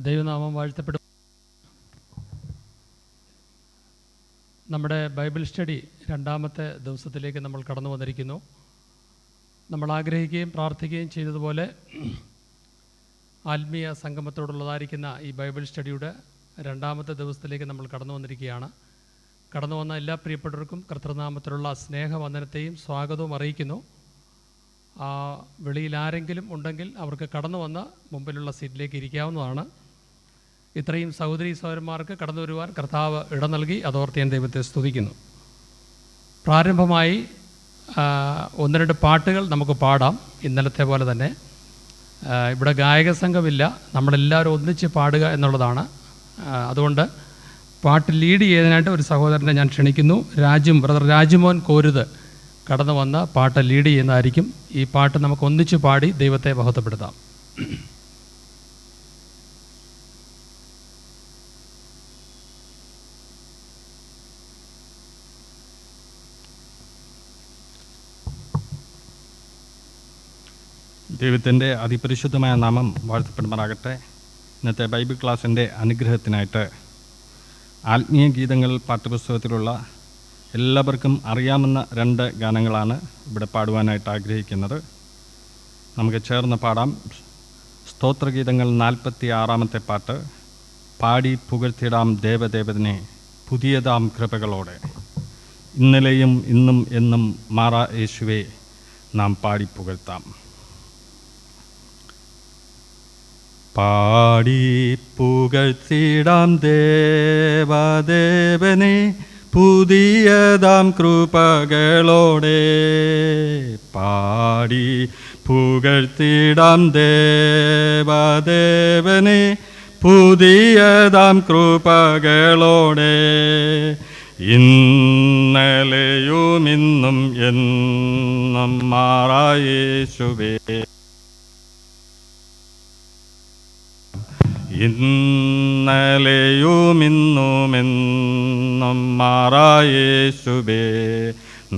ദൈവനാമം വാഴ്ത്തപ്പെടും. നമ്മുടെ Bible study രണ്ടാമത്തെ ദിവസത്തിലേക്ക് നമ്മൾ കടന്നു വന്നിരിക്കുന്നു. നമ്മൾ ആഗ്രഹിക്കുകയും പ്രാർത്ഥിക്കുകയും ചെയ്തതുപോലെ ആത്മീയ സംഗമത്തോടുള്ളതായിരിക്കുന്ന ഈ ബൈബിൾ സ്റ്റഡിയുടെ രണ്ടാമത്തെ ദിവസത്തിലേക്ക് നമ്മൾ കടന്നു വന്നിരിക്കുകയാണ്. കടന്നു വന്ന എല്ലാ പ്രിയപ്പെട്ടവർക്കും കർത്തൃനാമത്തിലുള്ള സ്നേഹവന്ദനത്തെയും സ്വാഗതവും അറിയിക്കുന്നു. വെളിയിൽ ആരെങ്കിലും ഉണ്ടെങ്കിൽ അവർക്ക് കടന്നു വന്ന് മുമ്പിലുള്ള സീറ്റിലേക്ക് ഇരിക്കാവുന്നതാണ്. ഇത്രയും സഹോദരീ സഹോദരന്മാർക്ക് കടന്നു വരുവാൻ കർത്താവ് ഇടം നൽകി, അതോർത്ത് ഞാൻ ദൈവത്തെ സ്തുതിക്കുന്നു. പ്രാരംഭമായി ഒന്ന് രണ്ട് പാട്ടുകൾ നമുക്ക് പാടാം. ഇന്നലത്തെ പോലെ തന്നെ ഇവിടെ ഗായക സംഘമില്ല, നമ്മളെല്ലാവരും ഒന്നിച്ച് പാടുക എന്നുള്ളതാണ്. അതുകൊണ്ട് പാട്ട് ലീഡ് ചെയ്യുന്നതിനായിട്ട് ഒരു സഹോദരനെ ഞാൻ ക്ഷണിക്കുന്നു. ബ്രദർ രാജുമോൻ കോരുത് കടന്നു വന്ന് പാട്ട് ലീഡ് ചെയ്യുന്നതായിരിക്കും. ഈ പാട്ട് നമുക്ക് ഒന്നിച്ച് പാടി ദൈവത്തെ മഹത്വപ്പെടുത്താം. ദൈവത്തിൻ്റെ അതിപരിശുദ്ധമായ നാമം വാഴ്ത്തപ്പെടുമാറാകട്ടെ. ഇന്നത്തെ ബൈബിൾ ക്ലാസ്സിൻ്റെ അനുഗ്രഹത്തിനായിട്ട് ആത്മീയ ഗീതങ്ങൾ പാഠ്യപുസ്തകത്തിലുള്ള എല്ലാവർക്കും അറിയാവുന്ന 2 ഗാനങ്ങളാണ് ഇവിടെ പാടുവാനായിട്ട് ആഗ്രഹിക്കുന്നത്. നമുക്ക് ചേർന്ന് പാടാം. സ്തോത്രഗീതങ്ങൾ 46-ാമത്തെ പാട്ട്. പാടി പുകഴ്ത്തിടാം ദേവദേവനെ പുതിയതാം കൃപകളോടെ, ഇന്നലെയും ഇന്നും എന്നും മാറാ യേശുവേ നാം പാടി പുകഴ്ത്താം. പാടി പുകഴ്ത്തിടാം ദേവദേവനെ പുതിയതാം കൃപകളോടെ, പാടി പുകഴ്ത്തിടാം ദേവദേവനെ പുതിയതാം കൃപകളോടെ, ഇന്നലെയും ഇന്നും എന്നും മാറാ യേശുവേ, ഇന്നലെയും ഇന്നുമെന്നും മാറാ യേശുവേ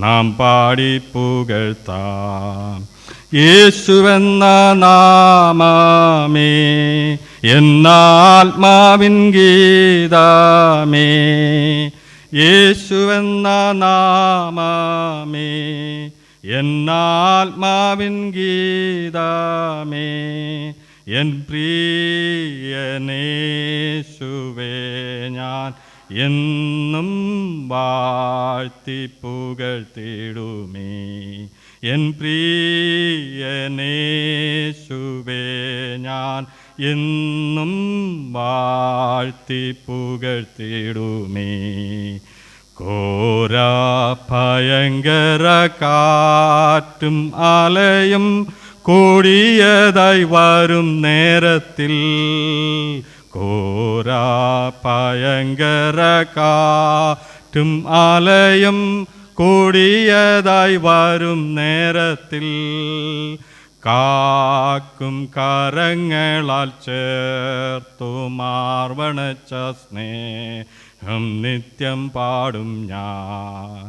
നാം പാടി പുകഴ്ത്താം. യേശുവെന്ന നാമമേ എന്നാത്മാവിൻ ഗീതമേ, യേശുവെന്ന നാമമേ എന്നാത്മാവിൻ ഗീതമേ, എൻ പ്രിയനേശുവേ ഞാൻ എന്നും വാഴ്ത്തി പുകഴ്ത്തിടുമേ, എൻ പ്രിയനേശുവേ ഞാൻ എന്നും വാഴ്ത്തി പുകഴ്ത്തിടുമേ. ഘോര ഭയങ്കര കാറ്റും അലയും കൊടിയതായി വരും നേരത്തിൽ, ഘോര ഭയങ്കര കാറ്റും അലയും കൊടിയതായി വരും നേരത്തിൽ, കാക്കും കരങ്ങളാൽ ചേർത്തു മാർവണച്ച സ്നേഹം നിത്യം പാടും ഞാൻ,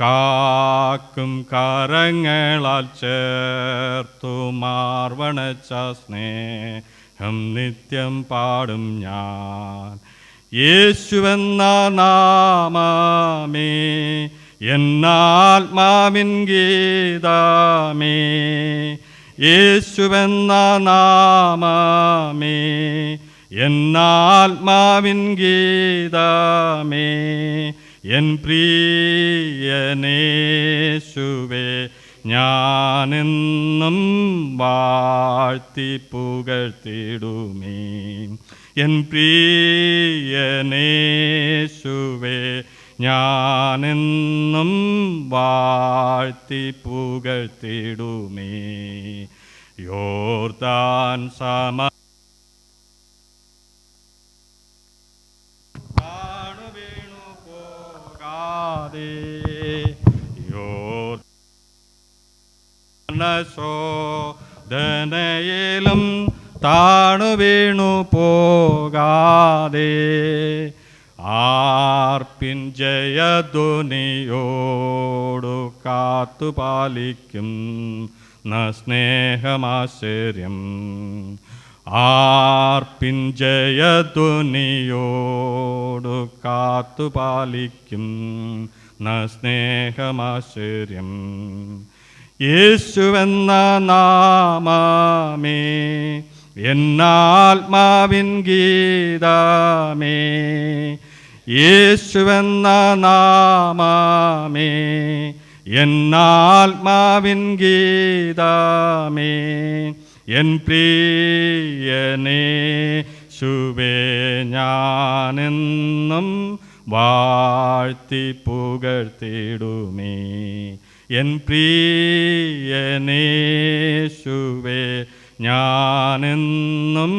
കാക്കും കരങ്ങളാൽ ചേർത്തു മാർവണച്ച സ്നേഹം നിത്യം പാടും ഞാൻ. യേശുവെന്ന നാമമേ എന്നാത്മാവിൻ ഗീതമേ, യേശുവെന്ന നാമമേ എന്നാത്മാവിൻ ഗീതമേ, എൻ പ്രിയനേശുവേ ഞാനെന്നും വാഴ്ത്തി പുകഴ്ത്തിടുമേ, എൻ പ്രിയനേശുവേ ഞാനെന്നും വാഴ്ത്തി പുകഴ്ത്തിടുമേ. യോർദാൻ സമ ശോധനയിലും താണു വീണു പോകാതെ, ആർപ്പിൻ ജയധ്വനിയോടു കാത്തുപാലിക്കും സ്നേഹമാശ്ചര്യം, ആർപ്പിൻ ജയധ്വനിയോടു കാത്തുപാലിക്കും സ്നേഹമാശ്ചര്യം. യേശുവെന്ന നാമമേ എന്നാത്മാവിൻ ഗീതമേ, യേശുവെന്ന നാമമേ എന്നാത്മാവിൻ ഗീതമേ, എൻ പ്രിയനേശുവേ ഞാനെന്നും വാഴ്ത്തി പുകഴ്ത്തിടുമേ. എൻ പ്രിയനേശുവേ ഞാനെന്നും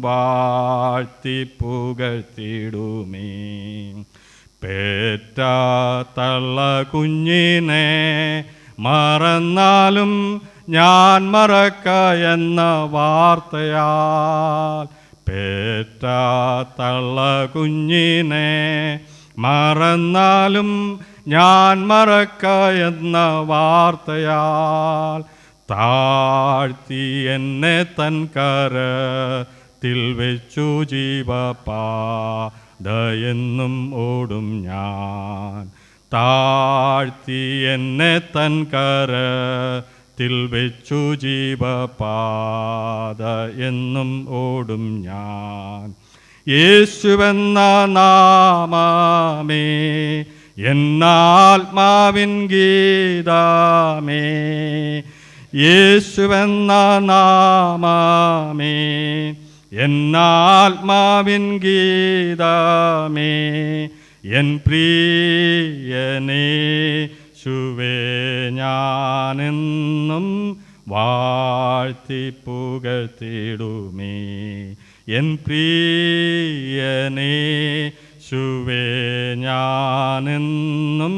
വാഴ്ത്തി പുകഴ്ത്തിടുമേ. പേറ്റ തള്ള കുഞ്ഞിനെ മറന്നാലും ഞാൻ മറക്ക എന്ന വാർത്തയാൽ, പേറ്റ തള്ള കുഞ്ഞിനെ മറന്നാലും ഞാൻ മറക്ക എന്ന വാർത്തയാൽ, താഴ്ത്തി എന്നെ തൻ കരത്തിൽ വെച്ചു ജീവപാതയെന്നും ഓടും ഞാൻ. താഴ്ത്തി എന്നെ തൻ കരത്തിൽ വെച്ചു ജീവപാതയെന്നും ഓടും ഞാൻ. യേശുവെന്ന നാമമേ എന്നാത്മാവിൻ ഗീതമേ, യേശുവെന്ന നാമമേ എന്നാത്മാവിൻ ഗീതമേ, എൻ പ്രിയനേശുവേ ഞാനെന്നും വാഴ്ത്തി പുകഴ്ത്തിടുമേ. എൻ പ്രിയനേശുവേ ഞാനെന്നും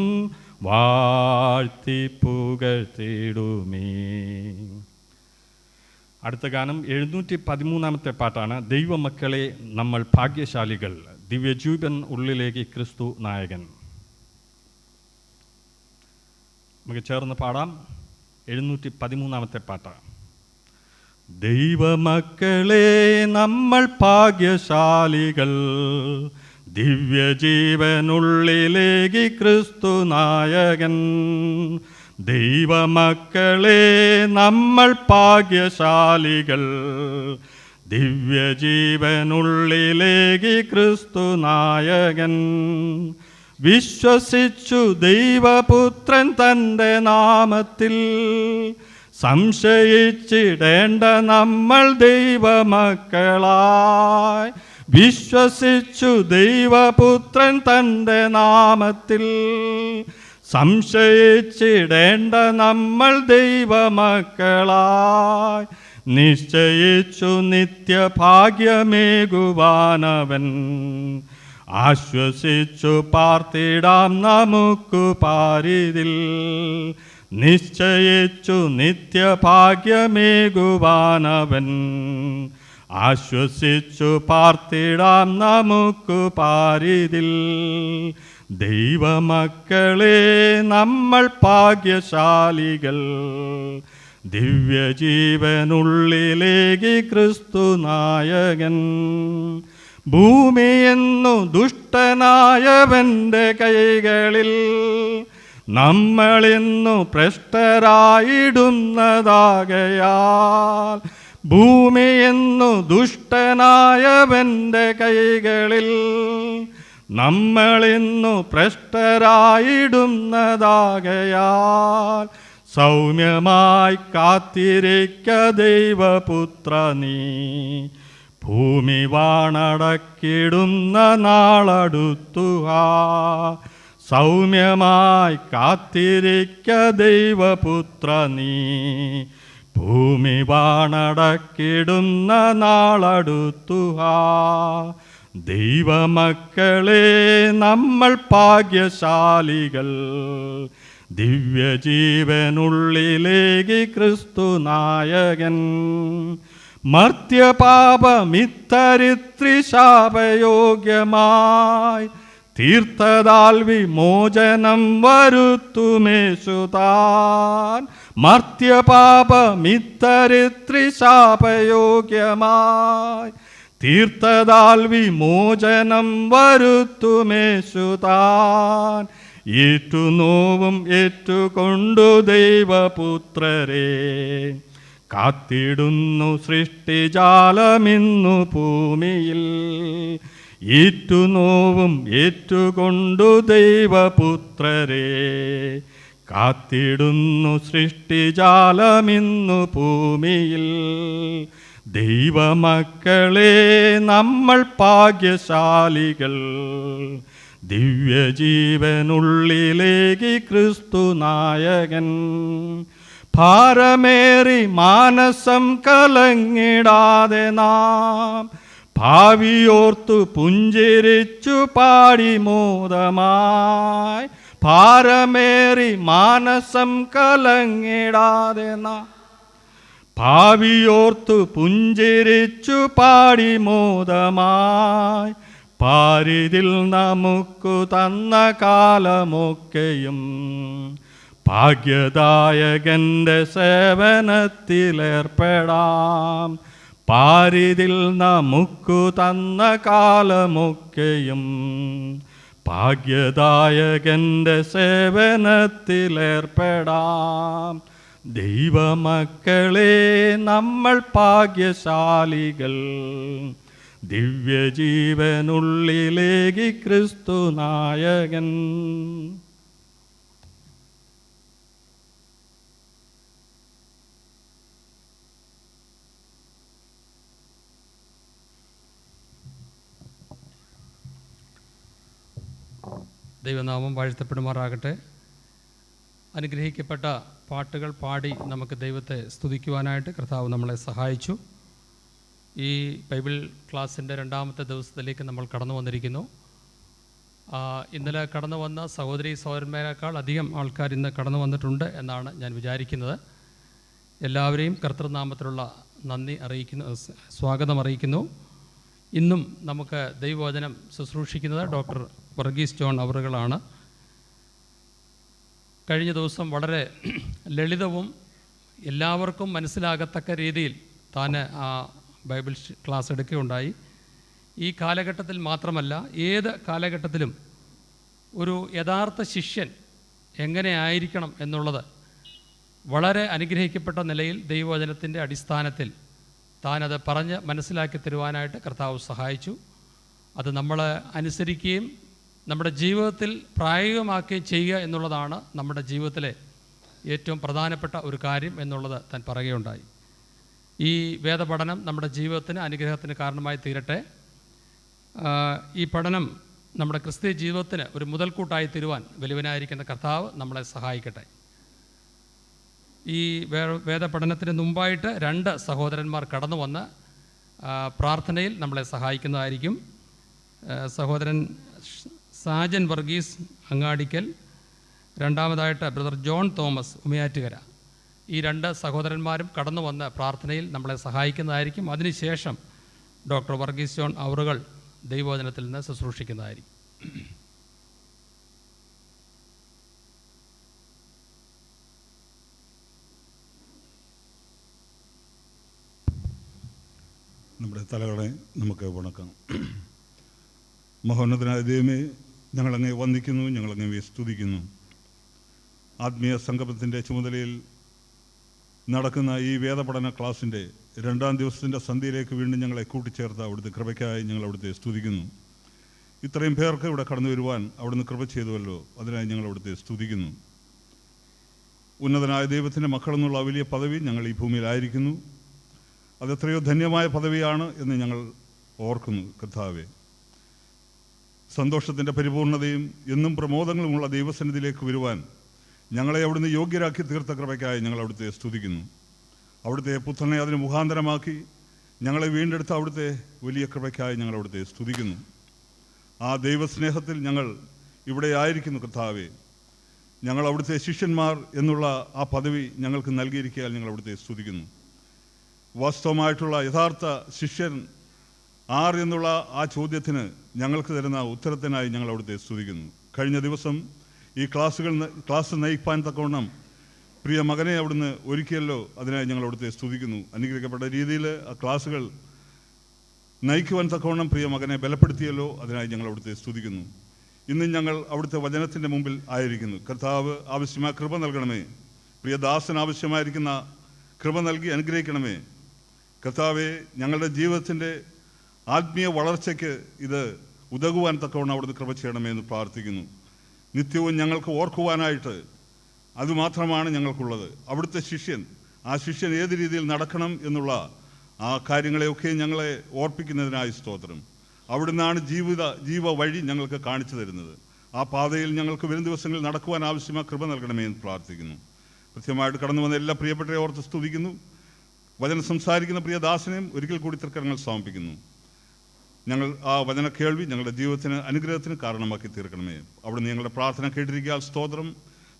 വാഴ്ത്തി പുകഴ്ത്തിടുമേ. അടുത്ത ഗാനം 713 പാട്ടാണ്. ദൈവമക്കളെ നമ്മൾ ഭാഗ്യശാലികൾ, ദിവ്യജീവൻ ഉള്ളിലേക്ക് ക്രിസ്തു നായകൻ. നമുക്ക് ചേർന്ന് പാടാം. 713 പാട്ട്. ദൈവമക്കളെ നമ്മൾ ഭാഗ്യശാലികൾ, ദിവ്യജീവനുള്ളിലേക്ക് ക്രിസ്തു നായകൻ. ദൈവമക്കളെ നമ്മൾ ഭാഗ്യശാലികൾ, ദിവ്യജീവനുള്ളിലേക്ക് ക്രിസ്തു നായകൻ. വിശ്വസിച്ചു ദൈവപുത്രൻ തൻ്റെ നാമത്തിൽ, സംശയിച്ചിടേണ്ട നമ്മൾ ദൈവമക്കളായി. വിശ്വസിച്ചു ദൈവപുത്രൻ തൻ്റെ നാമത്തിൽ, സംശയിച്ചിടേണ്ട നമ്മൾ ദൈവമക്കളായി. നിശ്ചയിച്ചു നിത്യഭാഗ്യമേകുവാനവൻ, ആശ്വസിച്ചു പാർത്തിടാം നമുക്കു പാരിതിൽ. നിശ്ചയിച്ചു നിത്യഭാഗ്യമേകുവാനവൻ, ആശ്വസിച്ചു പാർത്തിടാം നമുക്കു പാരിതിൽ. ദൈവമക്കളെ നമ്മൾ ഭാഗ്യശാലികൾ, ദിവ്യജീവനുള്ളിലേക്ക് ക്രിസ്തു നായകൻ. ഭൂമിയെന്നു ദുഷ്ടനായവൻ്റെ കൈകളിൽ, നമ്മളിന്നു ഭ്രഷ്ടരായിടുന്നതാകയാൽ. ഭൂമിയെന്നു ദുഷ്ടനായവൻ്റെ കൈകളിൽ, നമ്മളിന്നു ഭ്രഷ്ടരായിടുന്നതാകയാൽ. സൗമ്യമായി കാത്തിരിക്ക ദൈവപുത്ര നീ, ഭൂമി വാണടക്കിടുന്ന നാളടുത്തുഹാ. സൗമ്യമായി കാത്തിരിക്ക ദൈവപുത്ര നീ, ഭൂമി വാണടക്കിടുന്ന നാളടുത്തുഹാ. ദൈവമക്കളെ നമ്മൾ ഭാഗ്യശാലികൾ, ദിവ്യജീവനുള്ളിലേക്ക് ക്രിസ്തു നായകൻ. മർത്യപാപമിത്തരിത്രി ശാപയോഗ്യമായി തീർത്തതാൽ വിമോചനം വരുത്തുമേശുതാൻ മർത്യപാപമിത്തരിത്രിശാപയോഗ്യമായി. തീർത്തതാൽ വിമോചനം വരുത്തുമേശുതാൻ ഏറ്റുനോവും ഏറ്റുകൊണ്ടു ദൈവപുത്രരെ കാത്തിടുന്നു സൃഷ്ടിജാലമിന്നു ഭൂമിയിൽ. ഏറ്റുനോവും ഏറ്റുകൊണ്ടു ദൈവപുത്രരെ കാത്തിടുന്നു സൃഷ്ടിജാലമിന്നു ഭൂമിയിൽ. ദൈവമക്കളെ നമ്മൾ ഭാഗ്യശാലികൾ, ദിവ്യജീവനുള്ളിലേക്ക് ക്രിസ്തു നായകൻ. ഭാരമേറി മാനസം കലങ്ങിടാതെ നാം ഭാവിയോർത്തു പുഞ്ചിരിച്ചു പാടി മോദമായി. ഭാരമേറി മാനസം കലങ്ങിടാതെ നാം ഭാവിയോർത്തു പുഞ്ചിരിച്ചു പാടി മോദമായി. പാരിതിൽ നമുക്കു തന്ന കാലമൊക്കെയും ഭാഗ്യദായകൻ്റെ സേവനത്തിലേർപ്പെടാം. പാരിതിൽ നമുക്കു തന്ന കാലമൊക്കെയും ഭാഗ്യദായകൻ്റെ സേവനത്തിലേർപ്പെടാം. ദൈവമക്കളെ നമ്മൾ ഭാഗ്യശാലികൾ, ദിവ്യജീവനുള്ളിലേക്ക് ക്രിസ്തു നായകൻ. ദൈവനാമം വാഴ്ത്തപ്പെടുമാറാകട്ടെ. അനുഗ്രഹിക്കപ്പെട്ട പാട്ടുകൾ പാടി നമുക്ക് ദൈവത്തെ സ്തുതിക്കുവാനായിട്ട് കർത്താവ് നമ്മളെ സഹായിച്ചു. ഈ ബൈബിൾ ക്ലാസ്സിൻ്റെ രണ്ടാമത്തെ ദിവസത്തിലേക്ക് നമ്മൾ കടന്നു വന്നിരിക്കുന്നു. ഇന്നലെ കടന്നു വന്ന സഹോദരി സഹോദരന്മാരെക്കാൾ അധികം ആൾക്കാർ ഇന്ന് കടന്നു വന്നിട്ടുണ്ട് എന്നാണ് ഞാൻ വിചാരിക്കുന്നത്. എല്ലാവരെയും കർത്തൃനാമത്തിലുള്ള നന്ദി അറിയിക്കുന്നു, സ്വാഗതം അറിയിക്കുന്നു. ഇന്നും നമുക്ക് ദൈവവചനം ശുശ്രൂഷിക്കുന്നത് ഡോക്ടർ വർഗീസ് ജോൺ അവറുകളാണ്. കഴിഞ്ഞ ദിവസം വളരെ ലളിതവും എല്ലാവർക്കും മനസ്സിലാകത്തക്ക രീതിയിൽ താൻ ആ ബൈബിൾ ക്ലാസ് എടുക്കുകയുണ്ടായി. ഈ കാലഘട്ടത്തിൽ മാത്രമല്ല, ഏത് കാലഘട്ടത്തിലും ഒരു യഥാർത്ഥ ശിഷ്യൻ എങ്ങനെ ആയിരിക്കണം എന്നുള്ളത് വളരെ അനുഗ്രഹിക്കപ്പെട്ട നിലയിൽ ദൈവവചനത്തിൻ്റെ അടിസ്ഥാനത്തിൽ താനത് പറഞ്ഞ് മനസ്സിലാക്കി തരുവാനായിട്ട് കർത്താവ് സഹായിച്ചു. അത് നമ്മൾ അനുസരിക്കുകയും നമ്മുടെ ജീവിതത്തിൽ പ്രായോഗികമാക്കുകയും ചെയ്യുക എന്നുള്ളതാണ് നമ്മുടെ ജീവിതത്തിലെ ഏറ്റവും പ്രധാനപ്പെട്ട ഒരു കാര്യം എന്നുള്ളത് താൻ പറയുകയുണ്ടായി. ഈ വേദപഠനം നമ്മുടെ ജീവിതത്തിന് അനുഗ്രഹത്തിന് കാരണമായി തീരട്ടെ. ഈ പഠനം നമ്മുടെ ക്രിസ്തീയ ജീവിതത്തിന് ഒരു മുതൽക്കൂട്ടായി തീരുവാൻ വലിയവനായിരിക്കുന്ന കർത്താവ് നമ്മളെ സഹായിക്കട്ടെ. ഈ വേദപഠനത്തിന് മുമ്പായിട്ട് 2 സഹോദരന്മാർ കടന്നു വന്ന് പ്രാർത്ഥനയിൽ നമ്മളെ സഹായിക്കുന്നതായിരിക്കും. സഹോദരൻ സാജൻ വർഗീസ് അങ്ങാടിക്കൽ, രണ്ടാമതായിട്ട് ബ്രദർ ജോൺ തോമസ് ഉമയാറ്റുകര. ഈ 2 സഹോദരന്മാരും കടന്നു വന്ന് പ്രാർത്ഥനയിൽ നമ്മളെ സഹായിക്കുന്നതായിരിക്കും. അതിനുശേഷം ഡോക്ടർ വർഗീസ് ജോൺ അവറുകൾ ദൈവവചനത്തിൽ നിന്ന് ശുശ്രൂഷിക്കുന്നതായിരിക്കും. നമ്മുടെ തലകളെ നമുക്ക് വണക്കാം. മഹോന്നതനായ ദൈവമേ, ഞങ്ങളങ്ങേ വന്ദിക്കുന്നു, ഞങ്ങളങ്ങേ സ്തുതിക്കുന്നു. ആത്മീയ സംഗമത്തിൻ്റെ ചുമതലയിൽ നടക്കുന്ന ഈ വേദപഠന ക്ലാസ്സിൻ്റെ 2ാം ദിവസത്തിൻ്റെ സന്ധ്യയിലേക്ക് വീണ്ടും ഞങ്ങളെ കൂട്ടിച്ചേർത്ത അവിടുത്തെ കൃപയ്ക്കായി ഞങ്ങൾ അവിടുത്തെ സ്തുതിക്കുന്നു. ഇത്രയും പേർക്ക് ഇവിടെ കടന്നു വരുവാൻ അവിടുന്ന് കൃപ ചെയ്തുവല്ലോ, അതിനായി ഞങ്ങൾ അവിടുത്തെ സ്തുതിക്കുന്നു. ഉന്നതനായ ദൈവത്തിൻ്റെ മക്കളെന്നുള്ള വലിയ പദവി ഞങ്ങൾ ഈ ഭൂമിയിലായിരിക്കുന്നു. അതെത്രയോ ധന്യമായ പദവിയാണ് എന്ന് ഞങ്ങൾ ഓർക്കുന്നു. കർത്താവേ, സന്തോഷത്തിൻ്റെ പരിപൂർണതയും എന്നും പ്രമോദങ്ങളുമുള്ള ദൈവസന്നിധിയിലേക്ക് വരുവാൻ ഞങ്ങളെ അവിടുന്ന് യോഗ്യരാക്കി തീർത്ത കൃപയ്ക്കായി ഞങ്ങൾ അവിടുത്തെ സ്തുതിക്കുന്നു. അവിടുത്തെ പുത്രനെ അതിന് മുഖാന്തരമാക്കി ഞങ്ങളെ വീണ്ടെടുത്ത അവിടുത്തെ വലിയ കൃപയ്ക്കായി ഞങ്ങൾ അവിടുത്തെ സ്തുതിക്കുന്നു. ആ ദൈവസ്നേഹത്തിൽ ഞങ്ങൾ ഇവിടെ ആയിരിക്കുന്നു. കർത്താവേ, ഞങ്ങൾ അവിടുത്തെ ശിഷ്യന്മാർ എന്നുള്ള ആ പദവി ഞങ്ങൾക്ക് നൽകിയിരിക്കാൻ ഞങ്ങൾ അവിടുത്തെ സ്തുതിക്കുന്നു. വാസ്തവമായിട്ടുള്ള യഥാർത്ഥ ശിഷ്യൻ ആർ എന്നുള്ള ആ ചോദ്യത്തിന് ഞങ്ങൾക്ക് തരുന്ന ഉത്തരത്തിനായി ഞങ്ങൾ അവിടുത്തെ സ്തുതിക്കുന്നു. കഴിഞ്ഞ ദിവസം ഈ ക്ലാസ് നയിപ്പാൻ തക്കവണ്ണം പ്രിയ മകനെ അവിടുന്ന് ഒരുക്കിയല്ലോ, അതിനായി ഞങ്ങൾ അവിടുത്തെ സ്തുതിക്കുന്നു. അനുഗ്രഹിക്കപ്പെട്ട രീതിയിൽ ആ ക്ലാസ്സുകൾ നയിക്കുവാൻ തക്കവണ്ണം പ്രിയ മകനെ ബലപ്പെടുത്തിയല്ലോ, അതിനായി ഞങ്ങൾ അവിടുത്തെ സ്തുതിക്കുന്നു. ഇന്ന് ഞങ്ങൾ അവിടുത്തെ വചനത്തിൻ്റെ മുമ്പിൽ ആയിരിക്കുന്നു. കർത്താവ് ആവശ്യമായ കൃപ നൽകണമേ. പ്രിയദാസന് ആവശ്യമായിരിക്കുന്ന കൃപ നൽകി അനുഗ്രഹിക്കണമേ. കർത്താവെ, ഞങ്ങളുടെ ജീവിതത്തിൻ്റെ ആത്മീയ വളർച്ചയ്ക്ക് ഇത് ഉതകുവാൻ തക്കവണ്ണം അവിടുന്ന് കൃപ ചെയ്യണമേ എന്ന് പ്രാർത്ഥിക്കുന്നു. നിത്യവും ഞങ്ങൾക്ക് ഓർക്കുവാനായിട്ട് അതുമാത്രമാണ് ഞങ്ങൾക്കുള്ളത്. അവിടുത്തെ ശിഷ്യൻ, ആ ശിഷ്യൻ ഏത് രീതിയിൽ നടക്കണം എന്നുള്ള ആ കാര്യങ്ങളെയൊക്കെ ഞങ്ങളെ ഓർപ്പിക്കുന്നതിനായി സ്തോത്രം. അവിടുന്നാണ് ജീവ വഴി ഞങ്ങൾക്ക് കാണിച്ചു തരുന്നത്. ആ പാതയിൽ ഞങ്ങൾക്ക് വരും ദിവസങ്ങളിൽ നടക്കുവാൻ ആവശ്യമായ കൃപ നൽകണമേ എന്ന് പ്രാർത്ഥിക്കുന്നു. കൃത്യമായിട്ട് കടന്നു വന്ന എല്ലാ പ്രിയപ്പെട്ടവരെ ഓർത്ത് സ്തുതിക്കുന്നു. വചനം സംസാരിക്കുന്ന പ്രിയദാസനെയും ഒരിക്കൽ കൂടി തൃക്കരങ്ങൾ സമർപ്പിക്കുന്നു. ഞങ്ങൾ ആ വചന കേൾവി ഞങ്ങളുടെ ജീവിതത്തിന് അനുഗ്രഹത്തിന് കാരണമാക്കി തീർക്കണമേ. അവിടുന്ന് ഞങ്ങളുടെ പ്രാർത്ഥന കേട്ടിരിക്കാൻ സ്തോത്രം.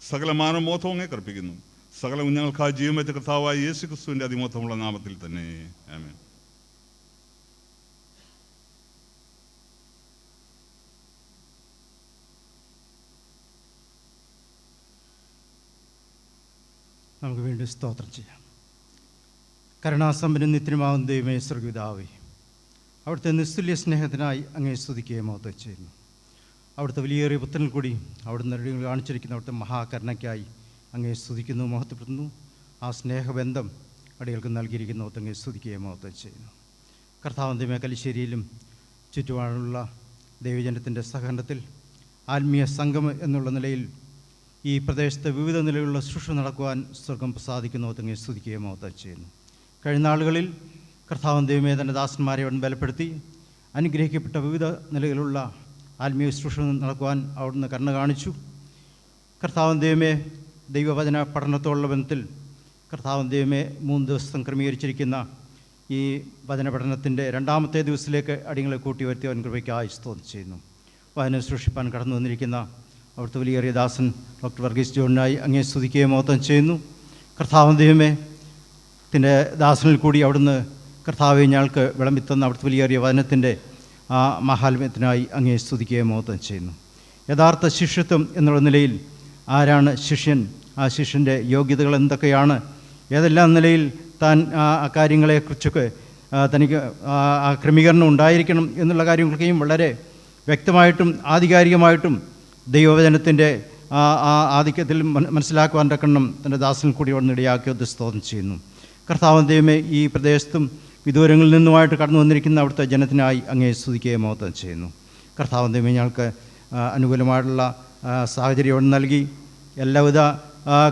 സകല മാനമോഹവും അങ്ങേ കർപ്പിക്കുന്നു. സകല ഞങ്ങൾക്കായി ജീവൻ വെച്ച കർത്താവായ യേശു ക്രിസ്തുവിൻ്റെ അതിമോഹമുള്ള നാമത്തിൽ തന്നെ ആമേൻ. നമുക്ക് വീണ്ടും സ്തോത്രം ചെയ്യാം. കരുണാസമ്പന്ന നിത്യമാകുന്ന ദൈവമേ, സ്വർഗ്ഗപിതാവേ, അവിടുത്തെ നിസ്തുല്യ സ്നേഹത്തിനായി അങ്ങേ സ്തുതിക്കുകയും മഹത്വം ചെയ്യുന്നു. അവിടുത്തെ വലിയേറിയ പുത്രനിൽ കൂടി അവിടുന്ന് കാണിച്ചിരിക്കുന്ന അവിടുത്തെ മഹാകരുണയ്ക്കായി അങ്ങേ സ്തുതിക്കുന്നു, മഹത്വപ്പെടുന്നു. ആ സ്നേഹബന്ധം അടികൾക്ക് നൽകിയിരിക്കുന്നു, അങ്ങേ സ്തുതിക്കുകയും മഹത്വം ചെയ്യുന്നു. കർത്താവിൻ്റെ കലിശ്ശേരിയിലും ചുറ്റുപാടുള്ള ദൈവജനത്തിൻ്റെ സഹകരണത്തിൽ ആത്മീയ സംഗമം എന്നുള്ള നിലയിൽ ഈ പ്രദേശത്തെ വിവിധ നിലയിലുള്ള ശുശ്രൂഷ നടക്കുവാൻ സ്വർഗം പ്രസാദിക്കുന്നു, അങ്ങേ സ്തുതിക്കുകയും മഹത്വം ചെയ്യുന്നു. കഴിഞ്ഞ നാളുകളിൽ കർത്താവൻ ദൈവമേ തൻ്റെ ദാസന്മാരെ അവിടെ ബലപ്പെടുത്തി അനുഗ്രഹിക്കപ്പെട്ട വിവിധ നിലയിലുള്ള ആത്മീയ ശുശ്രൂഷ നടക്കുവാൻ അവിടുന്ന് കരുണ കാണിച്ചു. കർത്താവൻ ദൈവമേ, ദൈവവചന പഠനത്തോടുള്ള ബന്ധത്തിൽ കർത്താവൻ ദൈവമേ 3 ദിവസം ക്രമീകരിച്ചിരിക്കുന്ന ഈ വചന പഠനത്തിൻ്റെ 2ാമത്തെ ദിവസത്തിലേക്ക് അടിയങ്ങളെ കൂട്ടി വരുത്തി അവൻ കൃപയ്ക്കായി സ്തോത്രം ചെയ്യുന്നു. വചനം സൃഷ്ടിപ്പാൻ കടന്നു വന്നിരിക്കുന്ന അവിടുത്തെ വലിയേറിയ ദാസൻ ഡോക്ടർ വർഗീസ് ജോണിനായി അങ്ങേ സ്തുതിക്കുകയും മഹത്വം ചെയ്യുന്നു. കർത്താവൻ ദൈവമേ ത്തിൻ്റെ ദാസനിൽ കൂടി അവിടുന്ന് കർത്താവെ ഞങ്ങൾക്ക് വിളമ്പിത്തന്ന അവിടുത്തെ വലിയേറിയ വചനത്തിൻ്റെ ആ മഹാത്മ്യത്തിനായി അങ്ങേ സ്തുതിക്കുകയും മഹത്വം ചെയ്യുന്നു. യഥാർത്ഥ ശിഷ്യത്വം എന്നുള്ള നിലയിൽ ആരാണ് ശിഷ്യൻ, ആ ശിഷ്യൻ്റെ യോഗ്യതകൾ എന്തൊക്കെയാണ്, ഏതെല്ലാം നിലയിൽ താൻ ആ കാര്യങ്ങളെക്കുറിച്ചൊക്കെ തനിക്ക് ആ ക്രമീകരണം ഉണ്ടായിരിക്കണം എന്നുള്ള കാര്യങ്ങളൊക്കെയും വളരെ വ്യക്തമായിട്ടും ആധികാരികമായിട്ടും ദൈവവചനത്തിൻ്റെ ആധിക്യത്തിൽ മനസ്സിലാക്കുവാൻ തക്കണം തൻ്റെ ദാസനിൽ കൂടി അവിടെ ഇടയാക്കിയത് സ്തോത്രം ചെയ്യുന്നു. കർത്താവ് ദൈവമേ, ഈ പ്രദേശത്തും വിദൂരങ്ങളിൽ നിന്നുമായിട്ട് കടന്നു വന്നിരിക്കുന്ന അവിടുത്തെ ജനത്തിനായി അങ്ങേ സ്തുതിക്കുകയും മഹത്വം ചെയ്യുന്നു. കർത്താവ് ദൈവമേ ഞങ്ങൾക്ക് അനുകൂലമായിട്ടുള്ള സാഹചര്യം അവിടെ നൽകി എല്ലാവിധ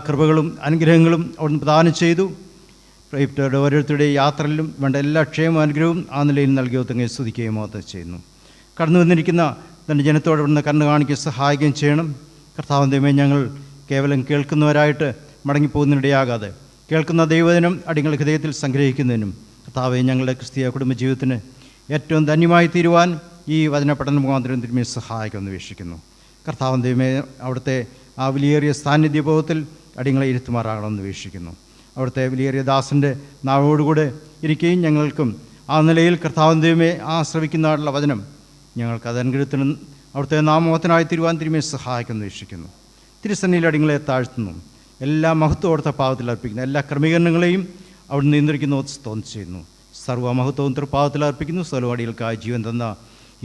കൃപകളും അനുഗ്രഹങ്ങളും അവിടുന്ന് പ്രദാനം ചെയ്തു. പ്രിയപ്പെട്ടവരുടെ ഓരോരുത്തരുടെ യാത്രയിലും വേണ്ട എല്ലാ ക്ഷേമവും അനുഗ്രഹവും ആ നിലയിൽ നൽകി അങ്ങേ സ്തുതിക്കുകയും മഹത്വം ചെയ്യുന്നു. കടന്നു വന്നിരിക്കുന്ന തൻ്റെ ജനത്തോട് ഇവിടുന്ന് കണ്ണു കാണിക്കുകയും സഹായിക്കുകയും ചെയ്യണം. കർത്താവ് ദൈവമേ, ഞങ്ങൾ കേവലം കേൾക്കുന്നവരായിട്ട് മടങ്ങിപ്പോകുന്നതിനിടയാകാതെ കേൾക്കുന്ന ദൈവവചനം അടിയങ്ങളുടെ ഹൃദയത്തിൽ സംഗ്രഹിക്കുന്നതിനും കർത്താവെ ഞങ്ങളുടെ ക്രിസ്തീയ കുടുംബജീവിതത്തിന് ഏറ്റവും ധന്യമായി തീരുവാൻ ഈ വചന പഠന മുഖാന്തരം തിരുമേനി സഹായിക്കുമെന്ന് വീക്ഷിക്കുന്നു. കർത്താവ് ദൈവമേ അവിടുത്തെ ആ വിലയേറിയ സാന്നിധ്യബോധത്തിൽ അടിയങ്ങളെ ഇരുത്തുമാറാകണമെന്ന് വീക്ഷിക്കുന്നു. അവിടുത്തെ വിലയേറിയ ദാസൻ്റെ നാവോടുകൂടെ ഇരിക്കുകയും ഞങ്ങൾക്കും ആ നിലയിൽ കർത്താവ് ദൈവമേ ശ്രവിക്കുന്നതായിട്ടുള്ള വചനം ഞങ്ങൾക്ക് അതനുഗ്രഹത്തിനും അവിടുത്തെ നാമോഹത്തിനായി തീരുവാൻ തിരുമേനി സഹായിക്കുമെന്ന് വീക്ഷിക്കുന്നു. തിരുസന്നിധിയിൽ അടിയങ്ങളെ താഴ്ത്തുന്നു. എല്ലാ മഹത്വം പാവത്തിൽ അർപ്പിക്കുന്നു. എല്ലാ ക്രമീകരണങ്ങളെയും അവിടെ നിയന്ത്രിക്കുന്നു, സ്തോത്രം ചെയ്യുന്നു. സർവ്വമഹത്വവും തൃപ്പാവത്തിൽ അർപ്പിക്കുന്നു. സ്വലവാടികൾക്കായി ജീവൻ തന്ന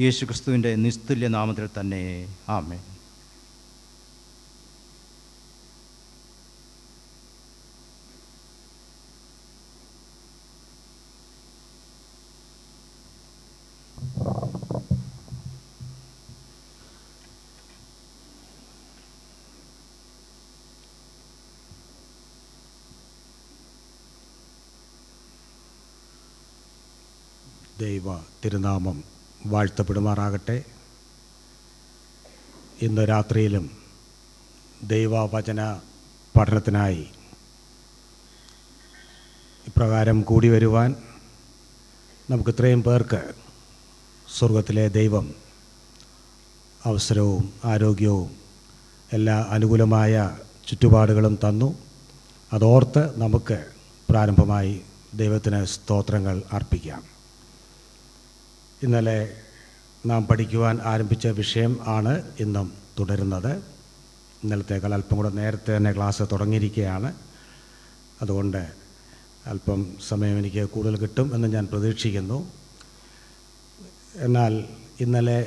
യേശു ക്രിസ്തുവിൻ്റെ നിസ്തുല്യ നാമത്തിൽ തന്നെ ആമേൻ. ദൈവ തിരുനാമം വാഴ്ത്തപ്പെടുമാറാകട്ടെ. ഇന്ന് രാത്രിയിലും ദൈവവചന പഠനത്തിനായി ഇപ്രകാരം കൂടി വരുവാൻ നമുക്ക് ഇത്രയും പേർക്ക് സ്വർഗത്തിലെ ദൈവം അവസരവും ആരോഗ്യവും എല്ലാ അനുകൂലമായ ചുറ്റുപാടുകളും തന്നു. അതോർത്ത് നമുക്ക് പ്രാരംഭമായി ദൈവത്തിന് സ്തോത്രങ്ങൾ അർപ്പിക്കാം. ഇന്നലെ നാം പഠിക്കുവാൻ ആരംഭിച്ച വിഷയം ആണ് ഇന്നും തുടരുന്നത്. ഇന്നലത്തേക്കാൾ അല്പം കൂടെ നേരത്തെ തന്നെ ക്ലാസ് തുടങ്ങിയിരിക്കുകയാണ്. അതുകൊണ്ട് അല്പം സമയം എനിക്ക് കൂടുതൽ കിട്ടും എന്ന് ഞാൻ പ്രതീക്ഷിക്കുന്നു. എന്നാൽ ഇന്നലെ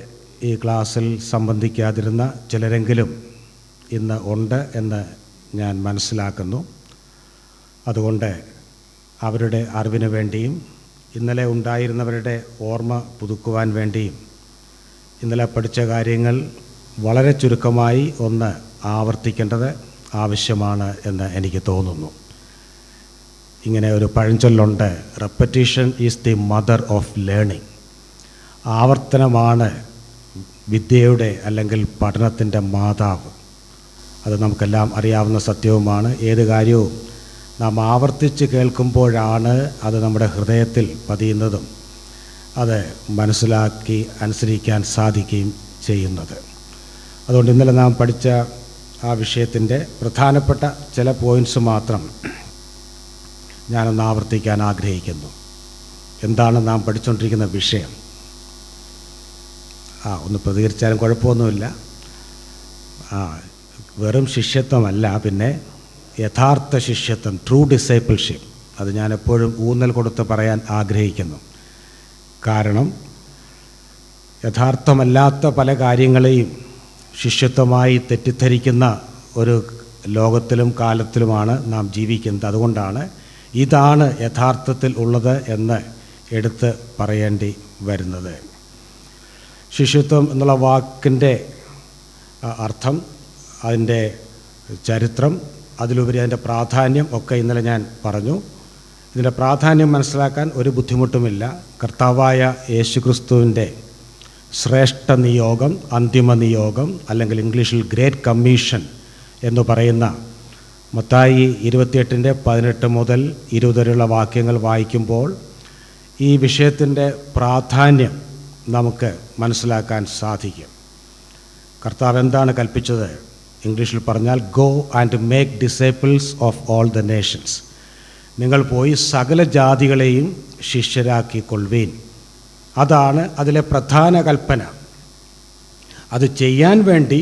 ഈ ക്ലാസ്സിൽ സംബന്ധിക്കാതിരുന്ന ചിലരെങ്കിലും ഇന്ന് ഉണ്ട് എന്ന് ഞാൻ മനസ്സിലാക്കുന്നു. അതുകൊണ്ട് അവരുടെ അറിവിന് വേണ്ടിയും ഇന്നലെ ഉണ്ടായിരുന്നവരുടെ ഓർമ്മ പുതുക്കുവാൻ വേണ്ടിയും ഇന്നലെ പഠിച്ച കാര്യങ്ങൾ വളരെ ചുരുക്കമായി ഒന്ന് ആവർത്തിക്കേണ്ടത് ആവശ്യമാണ് എന്ന് എനിക്ക് തോന്നുന്നു. ഇങ്ങനെ ഒരു പഴഞ്ചൊല്ലുണ്ട്, repetition is the mother of learning. ആവർത്തനമാണ് വിദ്യയുടെ അല്ലെങ്കിൽ പഠനത്തിൻ്റെ മാതാവ്. അത് നമുക്കെല്ലാം അറിയാവുന്ന സത്യവുമാണ്. ഏത് കാര്യവും നാം ആവർത്തിച്ച് കേൾക്കുമ്പോഴാണ് അത് നമ്മുടെ ഹൃദയത്തിൽ പതിയുന്നതും അത് മനസ്സിലാക്കി അനുസരിക്കാൻ സാധിക്കുകയും ചെയ്യുന്നത്. അതുകൊണ്ട് ഇന്നലെ നാം പഠിച്ച ആ വിഷയത്തിൻ്റെ പ്രധാനപ്പെട്ട ചില പോയിൻറ്റ്സ് മാത്രം ഞാനൊന്ന് ആവർത്തിക്കാൻ ആഗ്രഹിക്കുന്നു. എന്താണ് നാം പഠിച്ചുകൊണ്ടിരിക്കുന്ന വിഷയം? ഒന്ന് പ്രതികരിച്ചാലും കുഴപ്പമൊന്നുമില്ല. വെറും ശിഷ്യത്വമല്ല, പിന്നെ യഥാർത്ഥ ശിഷ്യത്വം, ട്രൂ ഡിസൈപ്പിൾഷിപ്പ്. അത് ഞാൻ എപ്പോഴും ഊന്നൽ കൊടുത്ത് പറയാൻ ആഗ്രഹിക്കുന്നു. കാരണം യഥാർത്ഥമല്ലാത്ത പല കാര്യങ്ങളെയും ശിഷ്യത്വമായി തെറ്റിദ്ധരിക്കുന്ന ഒരു ലോകത്തിലും കാലത്തിലുമാണ് നാം ജീവിക്കുന്നത്. അതുകൊണ്ടാണ് ഇതാണ് യഥാർത്ഥത്തിൽ ഉള്ളത് എന്ന് എടുത്ത് പറയേണ്ടി വരുന്നത്. ശിഷ്യത്വം എന്നുള്ള വാക്കിൻ്റെ അർത്ഥം, അതിൻ്റെ ചരിത്രം, അതിലുപരി അതിൻ്റെ പ്രാധാന്യം ഒക്കെ ഇന്നലെ ഞാൻ പറഞ്ഞു. ഇതിൻ്റെ പ്രാധാന്യം മനസ്സിലാക്കാൻ ഒരു ബുദ്ധിമുട്ടുമില്ല. കർത്താവായ യേശുക്രിസ്തുവിൻ്റെ ശ്രേഷ്ഠ നിയോഗം, അന്തിമ നിയോഗം, അല്ലെങ്കിൽ ഇംഗ്ലീഷിൽ ഗ്രേറ്റ് കമ്മീഷൻ എന്ന് പറയുന്ന മത്തായി 28:18 മുതൽ 20 വരെയുള്ള വാക്യങ്ങൾ വായിക്കുമ്പോൾ ഈ വിഷയത്തിൻ്റെ പ്രാധാന്യം നമുക്ക് മനസ്സിലാക്കാൻ സാധിക്കും. കർത്താവ് എന്താണ് കൽപ്പിച്ചത്? ഇംഗ്ലീഷിൽ പറഞ്ഞാൽ go and make disciples of all the Nations. നിങ്ങൾ പോയി സകല ജാതികളെയും ശിഷ്യരാക്കിക്കൊള്ളുവീൻ. അതാണ് അതിലെ പ്രധാന കൽപ്പന. അത് ചെയ്യാൻ വേണ്ടി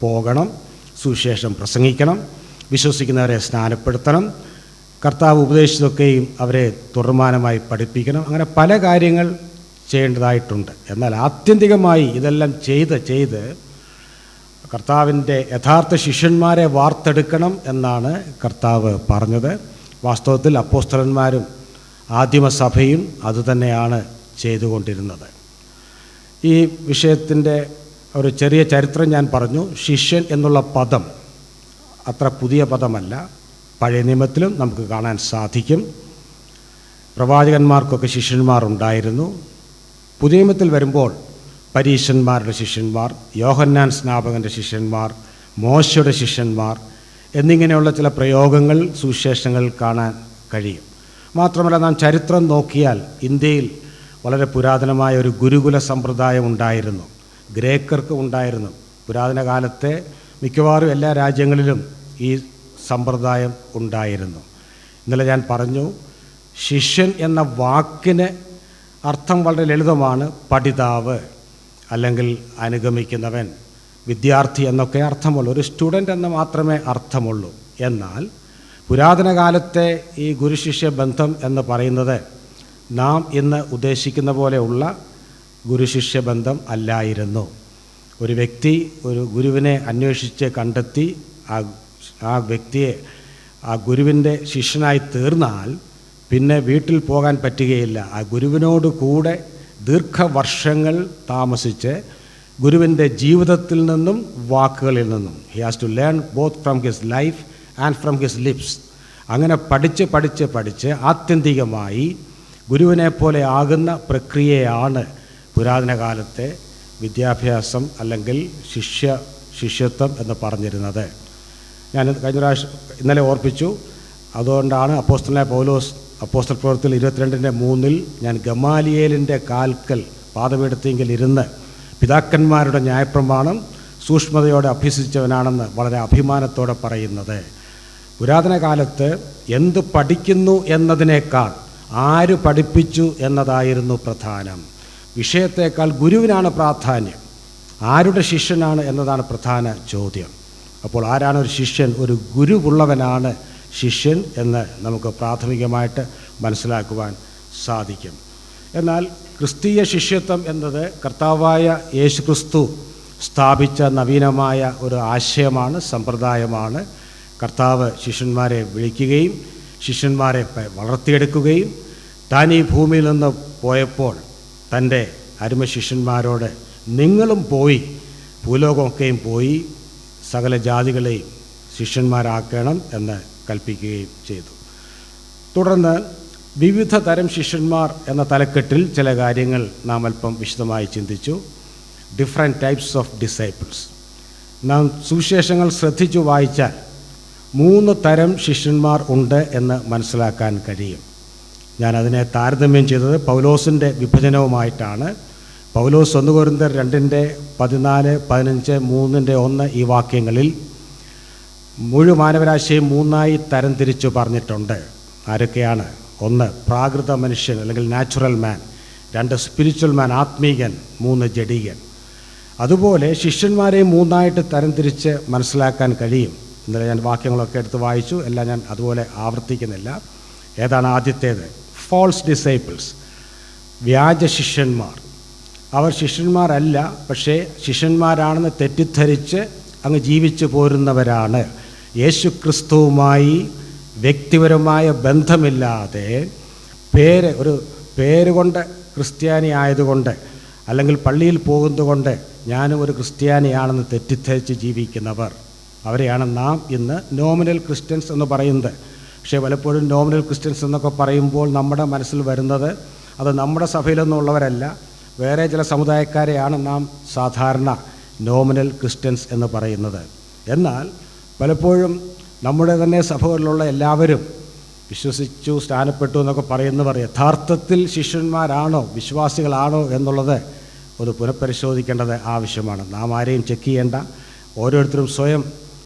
പോകണം, സുവിശേഷം പ്രസംഗിക്കണം, വിശ്വസിക്കുന്നവരെ സ്നാനപ്പെടുത്തണം, കർത്താവ് ഉപദേശിച്ചതൊക്കെയും അവരെ തുടർമാനമായി പഠിപ്പിക്കണം. അങ്ങനെ പല കാര്യങ്ങൾ ചെയ്യേണ്ടതായിട്ടുണ്ട്. എന്നാൽ ആത്യന്തികമായി ഇതെല്ലാം ചെയ്ത് കർത്താവിൻ്റെ യഥാർത്ഥ ശിഷ്യന്മാരെ വാർത്തെടുക്കണം എന്നാണ് കർത്താവ് പറഞ്ഞത്. വാസ്തവത്തിൽ അപ്പോസ്തലന്മാരും ആദിമസഭയും അതുതന്നെയാണ് ചെയ്തുകൊണ്ടിരുന്നത്. ഈ വിഷയത്തിൻ്റെ ഒരു ചെറിയ ചരിത്രം ഞാൻ പറഞ്ഞു. ശിഷ്യൻ എന്നുള്ള പദം അത്ര പുതിയ പദമല്ല. പഴയ നിയമത്തിലും നമുക്ക് കാണാൻ സാധിക്കും. പ്രവാചകന്മാർക്കൊക്കെ ശിഷ്യന്മാർ ഉണ്ടായിരുന്നു. പുതിയ നിയമത്തിൽ വരുമ്പോൾ പരീശന്മാരുടെ ശിഷ്യന്മാർ, യോഹന്നാൻ സ്നാപകൻ്റെ ശിഷ്യന്മാർ, മോശയുടെ ശിഷ്യന്മാർ എന്നിങ്ങനെയുള്ള ചില പ്രയോഗങ്ങൾ സുവിശേഷങ്ങളിൽ കാണാൻ കഴിയും. മാത്രമല്ല, നാം ചരിത്രം നോക്കിയാൽ ഇന്ത്യയിൽ വളരെ പുരാതനമായ ഒരു ഗുരുകുല സമ്പ്രദായം ഉണ്ടായിരുന്നു. ഗ്രേക്കർക്ക് ഉണ്ടായിരുന്നു. പുരാതന കാലത്തെ മിക്കവാറും എല്ലാ രാജ്യങ്ങളിലും ഈ സമ്പ്രദായം ഉണ്ടായിരുന്നു. ഇന്നലെ ഞാൻ പറഞ്ഞു, ശിഷ്യൻ എന്ന വാക്കിന് അർത്ഥം വളരെ ലളിതമാണ്. പഠിതാവ് അല്ലെങ്കിൽ അനുഗമിക്കുന്നവൻ, വിദ്യാർത്ഥി എന്നൊക്കെ അർത്ഥമുള്ളൂ. ഒരു സ്റ്റുഡൻ്റ് എന്ന് മാത്രമേ അർത്ഥമുള്ളൂ. എന്നാൽ പുരാതന കാലത്തെ ഈ ഗുരുശിഷ്യ ബന്ധം എന്ന് പറയുന്നത് നാം ഇന്ന് ഉദ്ദേശിക്കുന്ന പോലെയുള്ള ഗുരുശിഷ്യ ബന്ധം അല്ലായിരുന്നു. ഒരു വ്യക്തി ഒരു ഗുരുവിനെ അന്വേഷിച്ച് കണ്ടെത്തി ആ വ്യക്തിയെ ആ ഗുരുവിൻ്റെ ശിഷ്യനായി തീർന്നാൽ പിന്നെ വീട്ടിൽ പോകാൻ പറ്റുകയില്ല. ആ ഗുരുവിനോട് കൂടെ ദീർഘവർഷങ്ങൾ താമസിച്ച് ഗുരുവിൻ്റെ ജീവിതത്തിൽ നിന്നും വാക്കുകളിൽ നിന്നും he has to learn both from his life and from his lips. അങ്ങനെ പഠിച്ച് ആത്യന്തികമായി ഗുരുവിനെ പോലെ ആകുന്ന പ്രക്രിയയാണ് പുരാതന കാലത്തെ വിദ്യാഭ്യാസം അല്ലെങ്കിൽ ശിഷ്യത്വം എന്ന് പറഞ്ഞിരുന്നത്. ഞാൻ കഴിഞ്ഞ പ്രാവശ്യം ഇന്നലെ ഓർപ്പിച്ചു. അതുകൊണ്ടാണ് അപ്പോസ്തലനായ പൗലോസ് അപ്പോസ്തല പ്രവൃത്തിയിൽ 22:3 ഞാൻ ഗമാലിയേലിൻ്റെ കാൽക്കൽ പാദപീഠത്തിങ്കിൽ ഇരുന്ന് പിതാക്കന്മാരുടെ ന്യായപ്രമാണം സൂക്ഷ്മതയോടെ അഭ്യസിച്ചവനാണെന്ന് വളരെ അഭിമാനത്തോടെ പറയുന്നത്. പുരാതന കാലത്ത് എന്ത് പഠിക്കുന്നു എന്നതിനേക്കാൾ ആര് പഠിപ്പിച്ചു എന്നതായിരുന്നു പ്രധാനം. വിഷയത്തേക്കാൾ ഗുരുവിനാണ് പ്രാധാന്യം. ആരുടെ ശിഷ്യനാണ് എന്നതാണ് പ്രധാന ചോദ്യം. അപ്പോൾ ആരാണ് ഒരു ശിഷ്യൻ? ഒരു ഗുരുവുള്ളവനാണ് ശിഷ്യൻ എന്ന് നമുക്ക് പ്രാഥമികമായിട്ട് മനസ്സിലാക്കുവാൻ സാധിക്കും. എന്നാൽ ക്രിസ്തീയ ശിഷ്യത്വം എന്നത് കർത്താവായ യേശുക്രിസ്തു സ്ഥാപിച്ച നവീനമായ ഒരു ആശയമാണ്, സമ്പ്രദായമാണ്. കർത്താവ് ശിഷ്യന്മാരെ വിളിക്കുകയും ശിഷ്യന്മാരെ വളർത്തിയെടുക്കുകയും താൻ ഈ ഭൂമിയിൽ നിന്ന് പോയപ്പോൾ തൻ്റെ അരുമ ശിഷ്യന്മാരോട് നിങ്ങളും പോയി ഭൂലോകമൊക്കെയും പോയി സകല ജാതികളെയും ശിഷ്യന്മാരാക്കണം എന്ന് കൽപ്പിക്കുകയും ചെയ്തു. തുടർന്ന് വിവിധ തരം ശിഷ്യന്മാർ എന്ന തലക്കെട്ടിൽ ചില കാര്യങ്ങൾ നാം അല്പം വിശദമായി ചിന്തിച്ചു. Different types of disciples. നാം സുവിശേഷങ്ങൾ ശ്രദ്ധിച്ചു വായിച്ചാൽ 3 തരം ശിഷ്യന്മാർ ഉണ്ട് എന്ന് മനസ്സിലാക്കാൻ കഴിയും. ഞാനതിനെ താരതമ്യം ചെയ്തത് പൗലോസിൻ്റെ വിഭജനവുമായിട്ടാണ്. പൗലോസ് 1 കൊരിന്ത്യർ 2:14, 15, 3:1 ഈ വാക്യങ്ങളിൽ മുഴുവൻ മാനവരാശിയും 3ആയി തരംതിരിച്ചു പറഞ്ഞിട്ടുണ്ട്. ആരൊക്കെയാണ്? 1 പ്രാകൃത മനുഷ്യൻ അല്ലെങ്കിൽ നാച്ചുറൽ മാൻ, 2 സ്പിരിച്വൽ മാൻ ആത്മീകൻ, 3 ജഡികൻ. അതുപോലെ ശിഷ്യന്മാരെ 3ആയിട്ട് തരംതിരിച്ച് മനസ്സിലാക്കാൻ കഴിയും. ഇന്നലെ ഞാൻ വാക്യങ്ങളൊക്കെ എടുത്ത് വായിച്ചു, എല്ലാം ഞാൻ അതുപോലെ ആവർത്തിക്കുന്നില്ല. ഏതാണ് ആദ്യത്തേത്? ഫോൾസ് ഡിസൈപ്പിൾസ്, വ്യാജ ശിഷ്യന്മാർ. അവർ ശിഷ്യന്മാരല്ല, പക്ഷേ ശിഷ്യന്മാരാണെന്ന് തെറ്റിദ്ധരിച്ച് അങ്ങ് ജീവിച്ചു പോരുന്നവരാണ്. യേശു ക്രിസ്തുവുമായി വ്യക്തിപരമായ ബന്ധമില്ലാതെ ഒരു പേര് കൊണ്ട് ക്രിസ്ത്യാനി ആയതുകൊണ്ട് അല്ലെങ്കിൽ പള്ളിയിൽ പോകുന്നതുകൊണ്ട് ഞാനും ഒരു ക്രിസ്ത്യാനിയാണെന്ന് തെറ്റിദ്ധരിച്ച് ജീവിക്കുന്നവർ, അവരെയാണ് നാം ഇന്ന് നോമിനൽ ക്രിസ്ത്യൻസ് എന്ന് പറയുന്നത്. പക്ഷേ പലപ്പോഴും നോമിനൽ ക്രിസ്ത്യൻസ് എന്നൊക്കെ പറയുമ്പോൾ നമ്മുടെ മനസ്സിൽ വരുന്നത് അത് നമ്മുടെ സഭയിലൊന്നുമുള്ളവരല്ല, വേറെ ചില സമുദായക്കാരെയാണ് നാം സാധാരണ നോമിനൽ ക്രിസ്ത്യൻസ് എന്ന് പറയുന്നത്. എന്നാൽ പലപ്പോഴും നമ്മുടെ തന്നെ സഭകളിലുള്ള എല്ലാവരും വിശ്വസിച്ചു സ്ഥാനപ്പെട്ടു എന്നൊക്കെ പറയുന്നവർ യഥാർത്ഥത്തിൽ ശിഷ്യന്മാരാണോ വിശ്വാസികളാണോ എന്നുള്ളത് ഒന്ന് പുനഃപരിശോധിക്കേണ്ടത് ആവശ്യമാണ്. നാം ആരെയും ചെക്ക് ചെയ്യേണ്ട, ഓരോരുത്തരും സ്വയം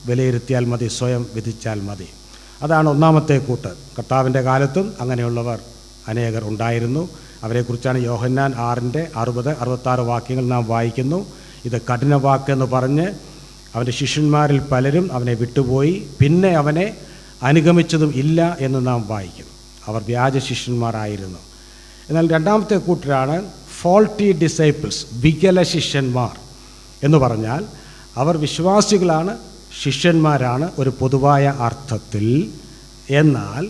വിലയിരുത്തിയാൽ മതി, സ്വയം വിധിച്ചാൽ മതി. അതാണ് ഒന്നാമത്തെ കൂട്ട്. കർത്താവിൻ്റെ കാലത്തും അങ്ങനെയുള്ളവർ അനേകർ ഉണ്ടായിരുന്നു. അവരെക്കുറിച്ചാണ് യോഹന്നാൻ 6:60-66 വാക്യങ്ങൾ നാം വായിക്കുന്നു. ഇത് കഠിന വാക്കെന്ന് പറഞ്ഞ് അവൻ്റെ ശിഷ്യന്മാരിൽ പലരും അവനെ വിട്ടുപോയി, പിന്നെ അവനെ അനുഗമിച്ചതും ഇല്ല എന്ന് നാം വായിക്കുന്നു. അവർ വ്യാജ ശിഷ്യന്മാരായിരുന്നു. എന്നാൽ രണ്ടാമത്തെ കൂട്ടരാണ് ഫോൾട്ടി ഡിസൈപ്പിൾസ്, വികല ശിഷ്യന്മാർ എന്ന് പറഞ്ഞാൽ അവർ വിശ്വാസികളാണ്, ശിഷ്യന്മാരാണ് ഒരു പൊതുവായ അർത്ഥത്തിൽ. എന്നാൽ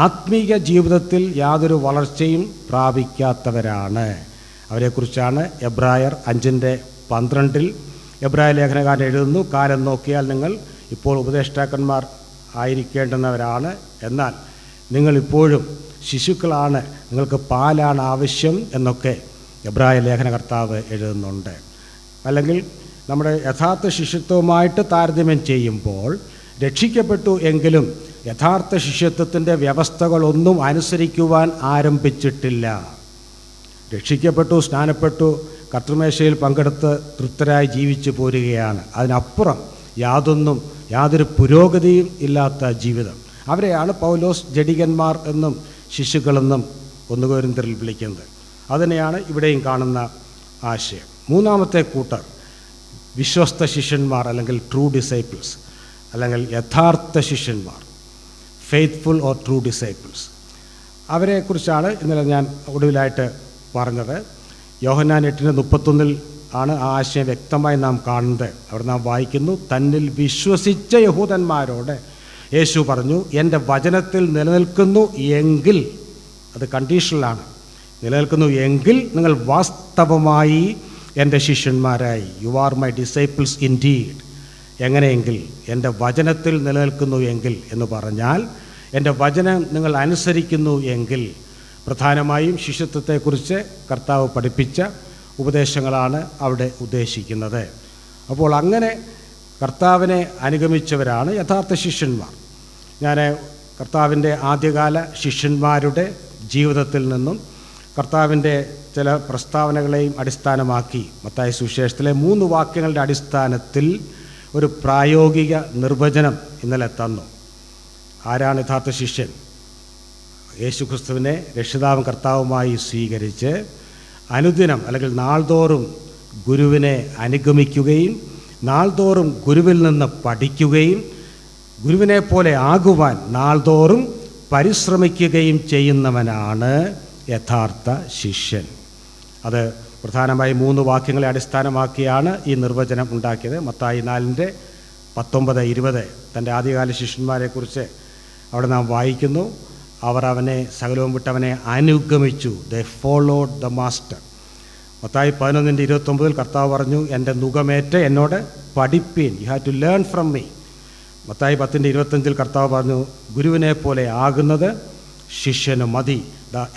ആത്മീക ജീവിതത്തിൽ യാതൊരു വളർച്ചയും പ്രാപിക്കാത്തവരാണ്. അവരെക്കുറിച്ചാണ് എബ്രായർ 5:12 എബ്രായ ലേഖനകാരൻ എഴുതുന്നു, കാലം നോക്കിയാൽ നിങ്ങൾ ഇപ്പോൾ ഉപദേഷ്ടാക്കന്മാർ ആയിരിക്കേണ്ടുന്നവരാണ്, എന്നാൽ നിങ്ങളിപ്പോഴും ശിശുക്കളാണ്, നിങ്ങൾക്ക് പാലാണ് ആവശ്യം എന്നൊക്കെ എബ്രായ ലേഖനകർത്താവ് എഴുതുന്നുണ്ട്. അല്ലെങ്കിൽ നമ്മുടെ യഥാർത്ഥ ശിഷ്യത്വവുമായിട്ട് താരതമ്യം ചെയ്യുമ്പോൾ രക്ഷിക്കപ്പെട്ടു എങ്കിലും യഥാർത്ഥ ശിഷ്യത്വത്തിൻ്റെ വ്യവസ്ഥകളൊന്നും അനുസരിക്കുവാൻ ആരംഭിച്ചിട്ടില്ല. രക്ഷിക്കപ്പെട്ടു, സ്നാനപ്പെട്ടു, കർത്തൃമേശയിൽ പങ്കെടുത്ത് തൃപ്തരായി ജീവിച്ചു പോരുകയാണ്. അതിനപ്പുറം യാതൊരു പുരോഗതിയും ഇല്ലാത്ത ജീവിതം. അവരെയാണ് പൗലോസ് ജഡികന്മാർ എന്നും ശിശുക്കളെന്നും 1 കൊരിന്ത്യരിൽ വിളിക്കുന്നത്. അതിനെയാണ് ഇവിടെയും കാണുന്ന ആശയം. മൂന്നാമത്തെ കൂട്ടർ വിശ്വസ്ത ശിഷ്യന്മാർ അല്ലെങ്കിൽ ട്രൂ ഡിസൈപ്പിൾസ് അല്ലെങ്കിൽ യഥാർത്ഥ ശിഷ്യന്മാർ, ഫെയ്ത്ത്ഫുൾ ഓർ ട്രൂ ഡിസൈപ്പിൾസ്. അവരെക്കുറിച്ചാണ് ഇന്നലെ ഞാൻ ഒടുവിലായിട്ട് പറഞ്ഞത്. യോഹന്നാൻ 8:31 ആണ് ആ ആശയം വ്യക്തമായി നാം കാണുന്നത്. അവിടെ നാം വായിക്കുന്നു, തന്നിൽ വിശ്വസിച്ച യഹൂദന്മാരോട് യേശു പറഞ്ഞു, എൻ്റെ വചനത്തിൽ നിലനിൽക്കുന്നു എങ്കിൽ, അത് കണ്ടീഷണലാണ്, നിലനിൽക്കുന്നു എങ്കിൽ നിങ്ങൾ വാസ്തവമായി എൻ്റെ ശിഷ്യന്മാരായി. You are my disciples indeed. എങ്ങനെയെങ്കിൽ എൻ്റെ വചനത്തിൽ നിലനിൽക്കുന്നു എങ്കിൽ എന്ന് പറഞ്ഞാൽ എൻ്റെ വചനം നിങ്ങൾ അനുസരിക്കുന്നു എങ്കിൽ. പ്രധാനമായും ശിഷ്യത്വത്തെക്കുറിച്ച് കർത്താവ് പഠിപ്പിച്ച ഉപദേശങ്ങളാണ് അവിടെ ഉദ്ദേശിക്കുന്നത്. അപ്പോൾ അങ്ങനെ കർത്താവിനെ അനുഗമിച്ചവരാണ് യഥാർത്ഥ ശിഷ്യന്മാർ. ഞാൻ കർത്താവിൻ്റെ ആദ്യകാല ശിഷ്യന്മാരുടെ ജീവിതത്തിൽ നിന്നും കർത്താവിൻ്റെ ചില പ്രസ്താവനകളെയും അടിസ്ഥാനമാക്കി മത്തായി സുവിശേഷത്തിലെ 3 വാക്യങ്ങളുടെ അടിസ്ഥാനത്തിൽ ഒരു പ്രായോഗിക നിർവചനം ഇന്നലെ തന്നു. ആരാണ് യഥാർത്ഥ ശിഷ്യൻ? യേശുക്രിസ്തുവിനെ രക്ഷിതാവും കർത്താവുമായി സ്വീകരിച്ച് അനുദിനം അല്ലെങ്കിൽ നാൾതോറും ഗുരുവിനെ അനുഗമിക്കുകയും നാൾതോറും ഗുരുവിൽ നിന്ന് പഠിക്കുകയും ഗുരുവിനെ പോലെ ആകുവാൻ നാൾതോറും പരിശ്രമിക്കുകയും ചെയ്യുന്നവനാണ് യഥാർത്ഥ ശിഷ്യൻ. അത് പ്രധാനമായി 3 വാക്യങ്ങളെ അടിസ്ഥാനമാക്കിയാണ് ഈ നിർവചനം ഉണ്ടാക്കിയത്. മത്തായി 4:19-20 തൻ്റെ ആദ്യകാല ശിഷ്യന്മാരെക്കുറിച്ച് അവിടെ നാം വായിക്കുന്നു. അവർ അവനെ സകലവും വിട്ടവനെ അനുഗമിച്ചു. They followed the master. Mathai 11:29 കർത്താവ് പറഞ്ഞു, എൻ്റെ നുകമേറ്റ് എന്നോട് പഠിപ്പീൻ. You have to learn from me. Mathai 10:25 കർത്താവ് പറഞ്ഞു, ഗുരുവിനെ പോലെ ആകുന്നത് ശിഷ്യന് മതി,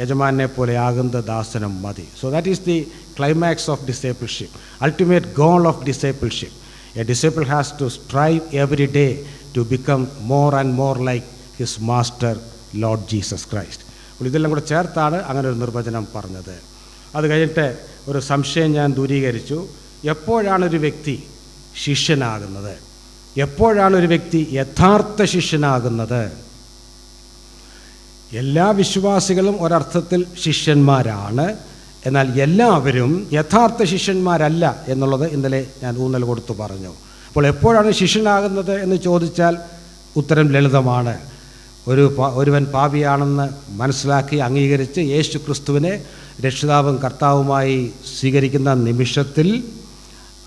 യജമാനെ പോലെ ആകുന്നത് ദാസനും മതി. So that is the climax of discipleship, ultimate goal of discipleship. A disciple has to strive every day to become more and more like his master lord Jesus Christ. അപ്പോൾ ഇതെല്ലാം കൂടെ ചേർത്താണ് അങ്ങനെ ഒരു നിർവചനം പറഞ്ഞത്. അത് കഴിഞ്ഞിട്ട് ഒരു സംശയം ഞാൻ ദൂരീകരിച്ചു. എപ്പോഴാണ് ഒരു വ്യക്തി ശിഷ്യനാകുന്നത്? എപ്പോഴാണ് ഒരു വ്യക്തി യഥാർത്ഥ ശിഷ്യനാകുന്നത്? എല്ലാ വിശ്വാസികളും ഒരർത്ഥത്തിൽ ശിഷ്യന്മാരാണ്. എന്നാൽ എല്ലാവരും യഥാർത്ഥ ശിഷ്യന്മാരല്ല എന്നുള്ളത് ഇന്നലെ ഞാൻ ഊന്നൽ കൊടുത്തു പറഞ്ഞു. അപ്പോൾ എപ്പോഴാണ് ശിഷ്യനാകുന്നത് എന്ന് ചോദിച്ചാൽ ഉത്തരം ലളിതമാണ്. ഒരുവൻ പാപിയാണെന്ന് മനസ്സിലാക്കി അംഗീകരിച്ച് യേശു ക്രിസ്തുവിനെ രക്ഷിതാവും കർത്താവുമായി സ്വീകരിക്കുന്ന നിമിഷത്തിൽ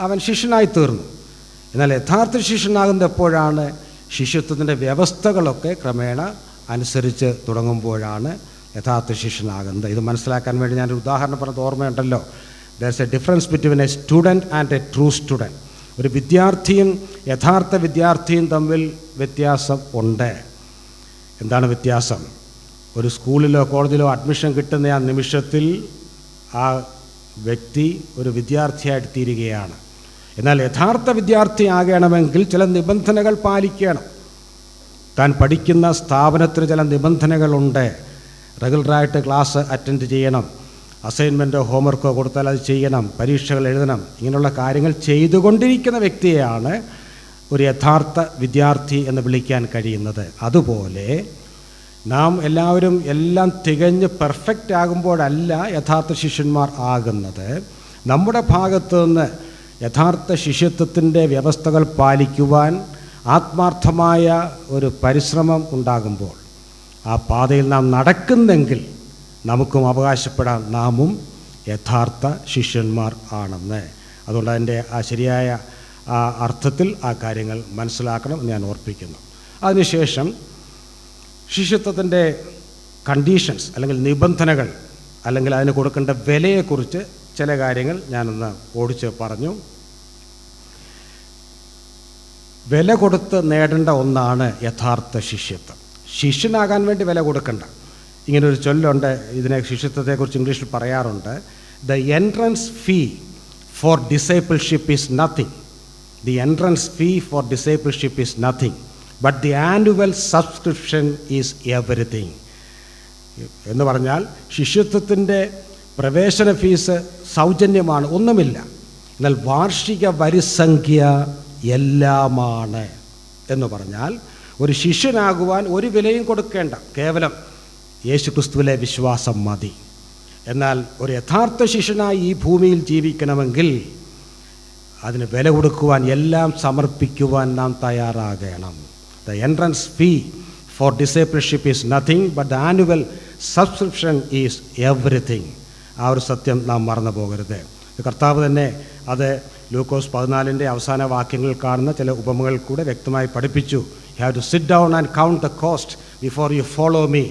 അവൻ ശിഷ്യനായി തീർന്നു. എന്നാൽ യഥാർത്ഥ ശിഷ്യനാകുന്നത് എപ്പോഴാണ്? ശിഷ്യത്വത്തിൻ്റെ വ്യവസ്ഥകളൊക്കെ ക്രമേണ അനുസരിച്ച് തുടങ്ങുമ്പോഴാണ് യഥാർത്ഥ ശിഷ്യനാകുന്നത്. ഇത് മനസ്സിലാക്കാൻ വേണ്ടി ഞാനൊരു ഉദാഹരണം പറഞ്ഞത് ഓർമ്മയുണ്ടല്ലോ. There is A difference between A student and A true student. ഒരു വിദ്യാർത്ഥിയും യഥാർത്ഥ വിദ്യാർത്ഥിയും തമ്മിൽ വ്യത്യാസം ഉണ്ട്. എന്താണ് വ്യത്യാസം? ഒരു സ്കൂളിലോ കോളേജിലോ അഡ്മിഷൻ കിട്ടുന്ന ആ നിമിഷത്തിൽ ആ വ്യക്തി ഒരു വിദ്യാർത്ഥിയായിട്ട് തീരുകയാണ്. എന്നാൽ യഥാർത്ഥ വിദ്യാർത്ഥി ആകണമെങ്കിൽ ചില നിബന്ധനകൾ പാലിക്കണം. താൻ പഠിക്കുന്ന സ്ഥാപനത്തിന് ചില നിബന്ധനകളുണ്ട്. റെഗുലറായിട്ട് ക്ലാസ് അറ്റൻഡ് ചെയ്യണം, അസൈൻമെൻറ്റോ ഹോംവർക്കോ കൊടുത്താൽ അത് ചെയ്യണം, പരീക്ഷകൾ എഴുതണം. ഇങ്ങനെയുള്ള കാര്യങ്ങൾ ചെയ്തുകൊണ്ടിരിക്കുന്ന വ്യക്തിയെയാണ് ഒരു യഥാർത്ഥ വിദ്യാർത്ഥി എന്ന് വിളിക്കാൻ കഴിയുന്നത്. അതുപോലെ നാം എല്ലാവരും എല്ലാം തികഞ്ഞ് പെർഫെക്റ്റ് ആകുമ്പോഴല്ല യഥാർത്ഥ ശിഷ്യന്മാർ ആകുന്നത്. നമ്മുടെ ഭാഗത്തു നിന്ന് യഥാർത്ഥ ശിഷ്യത്വത്തിൻ്റെ വ്യവസ്ഥകൾ പാലിക്കുവാൻ ആത്മാർത്ഥമായ ഒരു പരിശ്രമം ഉണ്ടാകുമ്പോൾ, ആ പാതയിൽ നാം നടക്കുന്നെങ്കിൽ നമുക്കും അവകാശപ്പെടാം നാമും യഥാർത്ഥ ശിഷ്യന്മാർ ആണെന്ന്. അതുകൊണ്ട് അതിൻ്റെ ആ ശരിയായ ആ അർത്ഥത്തിൽ ആ കാര്യങ്ങൾ മനസ്സിലാക്കണം എന്ന് ഞാൻ ഓർപ്പിക്കുന്നു. അതിനുശേഷം ശിഷ്യത്വത്തിൻ്റെ കണ്ടീഷൻസ് അല്ലെങ്കിൽ നിബന്ധനകൾ അല്ലെങ്കിൽ അതിന് കൊടുക്കേണ്ട വിലയെക്കുറിച്ച് ചില കാര്യങ്ങൾ ഞാനൊന്ന് ഓടിച്ച് പറഞ്ഞു. വില കൊടുത്ത് നേടേണ്ട ഒന്നാണ് യഥാർത്ഥ ശിഷ്യത്വം. ശിഷ്യനാകാൻ വേണ്ടി വില കൊടുക്കണ്ട. ഇങ്ങനൊരു ചൊല്ലുണ്ട്, ഇതിനെ ശിഷ്യത്വത്തെക്കുറിച്ച് ഇംഗ്ലീഷിൽ പറയാറുണ്ട്. The entrance fee for discipleship is nothing. The entrance fee for discipleship is nothing, but the annual subscription is everything. എന്ന് പറഞ്ഞാൽ ശിഷ്യത്വത്തിൻ്റെ പ്രവേശന ഫീസ് സൗജന്യമാണ്, ഒന്നുമില്ല. എന്നാൽ വാർഷിക വരിസംഖ്യ എല്ലാമാണ്. എന്ന് പറഞ്ഞാൽ ഒരു ശിഷ്യനാകുവാൻ ഒരു വിലയും കൊടുക്കേണ്ട, കേവലം യേശുക്രിസ്തുവിലെ വിശ്വാസം മതി. എന്നാൽ ഒരു യഥാർത്ഥ ശിഷ്യനായി ഈ ഭൂമിയിൽ ജീവിക്കണമെങ്കിൽ അതിന് വില കൊടുക്കുവാൻ, എല്ലാം സമർപ്പിക്കുവാൻ നാം തയ്യാറാകണം. The entrance fee for discipleship is nothing, but the annual subscription is everything. ആ ഒരു സത്യം നാം മറന്നു പോകരുത്. കർത്താവ് തന്നെ അത് ലൂക്കോസ് 14 അവസാന വാക്യങ്ങളിൽ കാണുന്ന ചില ഉപമകൾ കൂടെ വ്യക്തമായി പഠിപ്പിച്ചു. You have to sit down and count the cost before you follow me.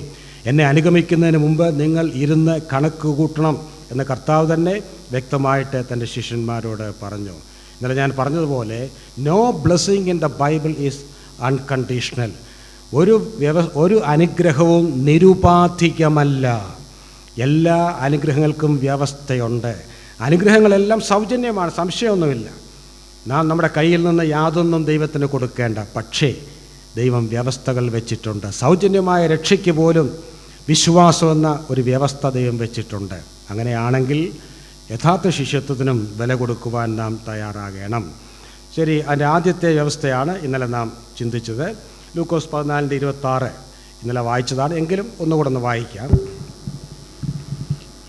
എന്നെ അനുഗമിക്കുന്നതിന് മുമ്പ് നിങ്ങൾ ഇരുന്ന് കണക്ക് കൂട്ടണം എന്ന് കർത്താവ് തന്നെ വ്യക്തമായിട്ട് തൻ്റെ ശിഷ്യന്മാരോട് പറഞ്ഞു. ഇന്നലെ ഞാൻ പറഞ്ഞതുപോലെ no blessing in the Bible is unconditional. ഒരു അനുഗ്രഹവും നിരുപാധികമല്ല. എല്ലാ അനുഗ്രഹങ്ങൾക്കും വ്യവസ്ഥയുണ്ട്. അനുഗ്രഹങ്ങളെല്ലാം സൗജന്യമാണ്, സംശയമൊന്നുമില്ല. നാം നമ്മുടെ കയ്യിൽ നിന്ന് യാതൊന്നും ദൈവത്തിന് കൊടുക്കേണ്ട. പക്ഷേ ദൈവം വ്യവസ്ഥകൾ വെച്ചിട്ടുണ്ട്. സൗജന്യമായ രക്ഷയ്ക്ക് പോലും വിശ്വാസമെന്ന ഒരു വ്യവസ്ഥ ദൈവം വെച്ചിട്ടുണ്ട്. അങ്ങനെയാണെങ്കിൽ യഥാർത്ഥ ശിഷ്യത്വത്തിനും വില കൊടുക്കുവാൻ നാം തയ്യാറാകണം. ശരി, അതിൻ്റെ ആദ്യത്തെ വ്യവസ്ഥയാണ് ഇന്നലെ നാം ചിന്തിച്ചത്. ലൂക്കോസ് 14:26 ഇന്നലെ വായിച്ചതാണ്, എങ്കിലും ഒന്നുകൂടെ ഒന്ന് വായിക്കാം.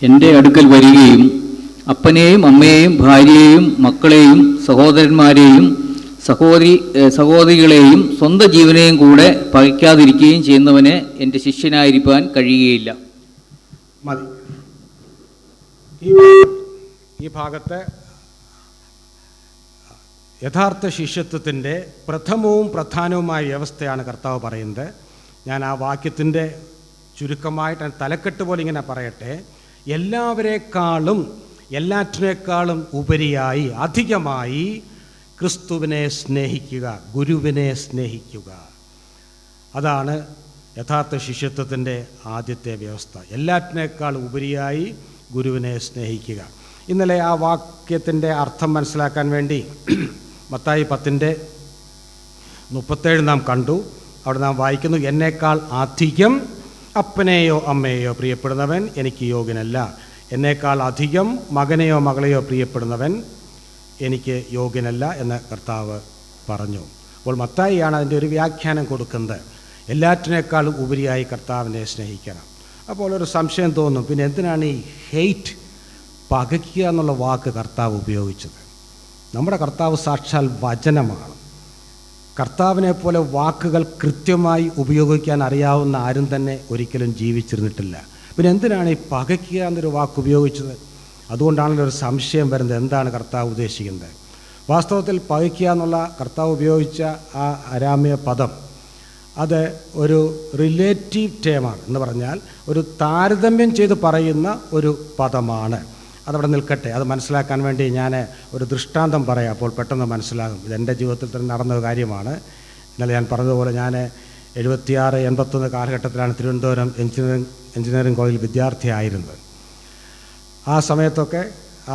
എൻ്റെ അടുക്കൽ വരികയും അപ്പനെയും അമ്മയെയും ഭാര്യയെയും മക്കളെയും സഹോദരന്മാരെയും സഹോദരികളെയും സ്വന്തം ജീവനെയും കൂടെ പകയ്ക്കാതിരിക്കുകയും ചെയ്യുന്നവന് എൻ്റെ ശിഷ്യനായിരിക്കാൻ കഴിയുകയില്ല. മതി. ഈ ഭാഗത്ത് യഥാർത്ഥ ശിഷ്യത്വത്തിൻ്റെ പ്രഥമവും പ്രധാനവുമായ വ്യവസ്ഥയാണ് കർത്താവ് പറയുന്നത്. ഞാൻ ആ വാക്യത്തിൻ്റെ ചുരുക്കമായിട്ട് തലക്കെട്ട് പോലെ ഇങ്ങനെ പറയട്ടെ. എല്ലാവരെക്കാളും എല്ലാറ്റിനേക്കാളും ഉപരിയായി അധികമായി ക്രിസ്തുവിനെ സ്നേഹിക്കുക, ഗുരുവിനെ സ്നേഹിക്കുക. അതാണ് യഥാർത്ഥ ശിഷ്യത്വത്തിൻ്റെ ആദ്യത്തെ വ്യവസ്ഥ. എല്ലാറ്റിനേക്കാൾ ഉപരിയായി ഗുരുവിനെ സ്നേഹിക്കുക. ഇന്നലെ ആ വാക്യത്തിൻ്റെ അർത്ഥം മനസ്സിലാക്കാൻ വേണ്ടി മത്തായി 10:37 നാം കണ്ടു. അവിടെ നാം വായിക്കുന്നു, എന്നേക്കാൾ അധികം അപ്പനെയോ അമ്മയെയോ പ്രിയപ്പെടുന്നവൻ എനിക്ക് യോഗ്യനല്ല, എന്നേക്കാൾ അധികം മകനെയോ മകളെയോ പ്രിയപ്പെടുന്നവൻ എനിക്ക് യോഗ്യനല്ല എന്ന് കർത്താവ് പറഞ്ഞു. അപ്പോൾ മത്തായിയാണ് അതിൻ്റെ ഒരു വ്യാഖ്യാനം കൊടുക്കുന്നത്. എല്ലാറ്റിനേക്കാളും ഉപരിയായി കർത്താവിനെ സ്നേഹിക്കണം. അപ്പോൾ ഒരു സംശയം തോന്നും, പിന്നെ എന്തിനാണ് ഈ ഹെയ്റ്റ്, പകയ്ക്കുക എന്നുള്ള വാക്ക് കർത്താവ് ഉപയോഗിച്ചത്? നമ്മുടെ കർത്താവ് സാക്ഷാൽ വചനമാണ്. കർത്താവിനെ പോലെ വാക്കുകൾ കൃത്യമായി ഉപയോഗിക്കാൻ അറിയാവുന്ന ആരും തന്നെ ഒരിക്കലും ജീവിച്ചിരുന്നിട്ടില്ല. പിന്നെ എന്തിനാണ് ഈ പകയ്ക്കുക എന്നൊരു വാക്ക് ഉപയോഗിച്ചത്? അതുകൊണ്ടാണല്ലോ ഒരു സംശയം വരുന്നത്, എന്താണ് കർത്താവ് ഉദ്ദേശിക്കുന്നത്? വാസ്തവത്തിൽ പകയ്ക്കുക എന്നുള്ള കർത്താവ് ഉപയോഗിച്ച ആ അരാമ്യ പദം അത് ഒരു റിലേറ്റീവ് ടേമാണ്. എന്ന് പറഞ്ഞാൽ ഒരു താരതമ്യം ചെയ്ത് പറയുന്ന ഒരു പദമാണ്. അതവിടെ നിൽക്കട്ടെ. അത് മനസ്സിലാക്കാൻ വേണ്ടി ഞാൻ ഒരു ദൃഷ്ടാന്തം പറയാം, അപ്പോൾ പെട്ടെന്ന് മനസ്സിലാകും. ഇതെൻ്റെ ജീവിതത്തിൽ തന്നെ നടന്ന കാര്യമാണ്. ഇന്നലെ ഞാൻ പറഞ്ഞതുപോലെ ഞാൻ 76-81 കാലഘട്ടത്തിലാണ് തിരുവനന്തപുരം എഞ്ചിനീയറിംഗ് കോളേജിൽ വിദ്യാർത്ഥിയായിരുന്നത്. ആ സമയത്തൊക്കെ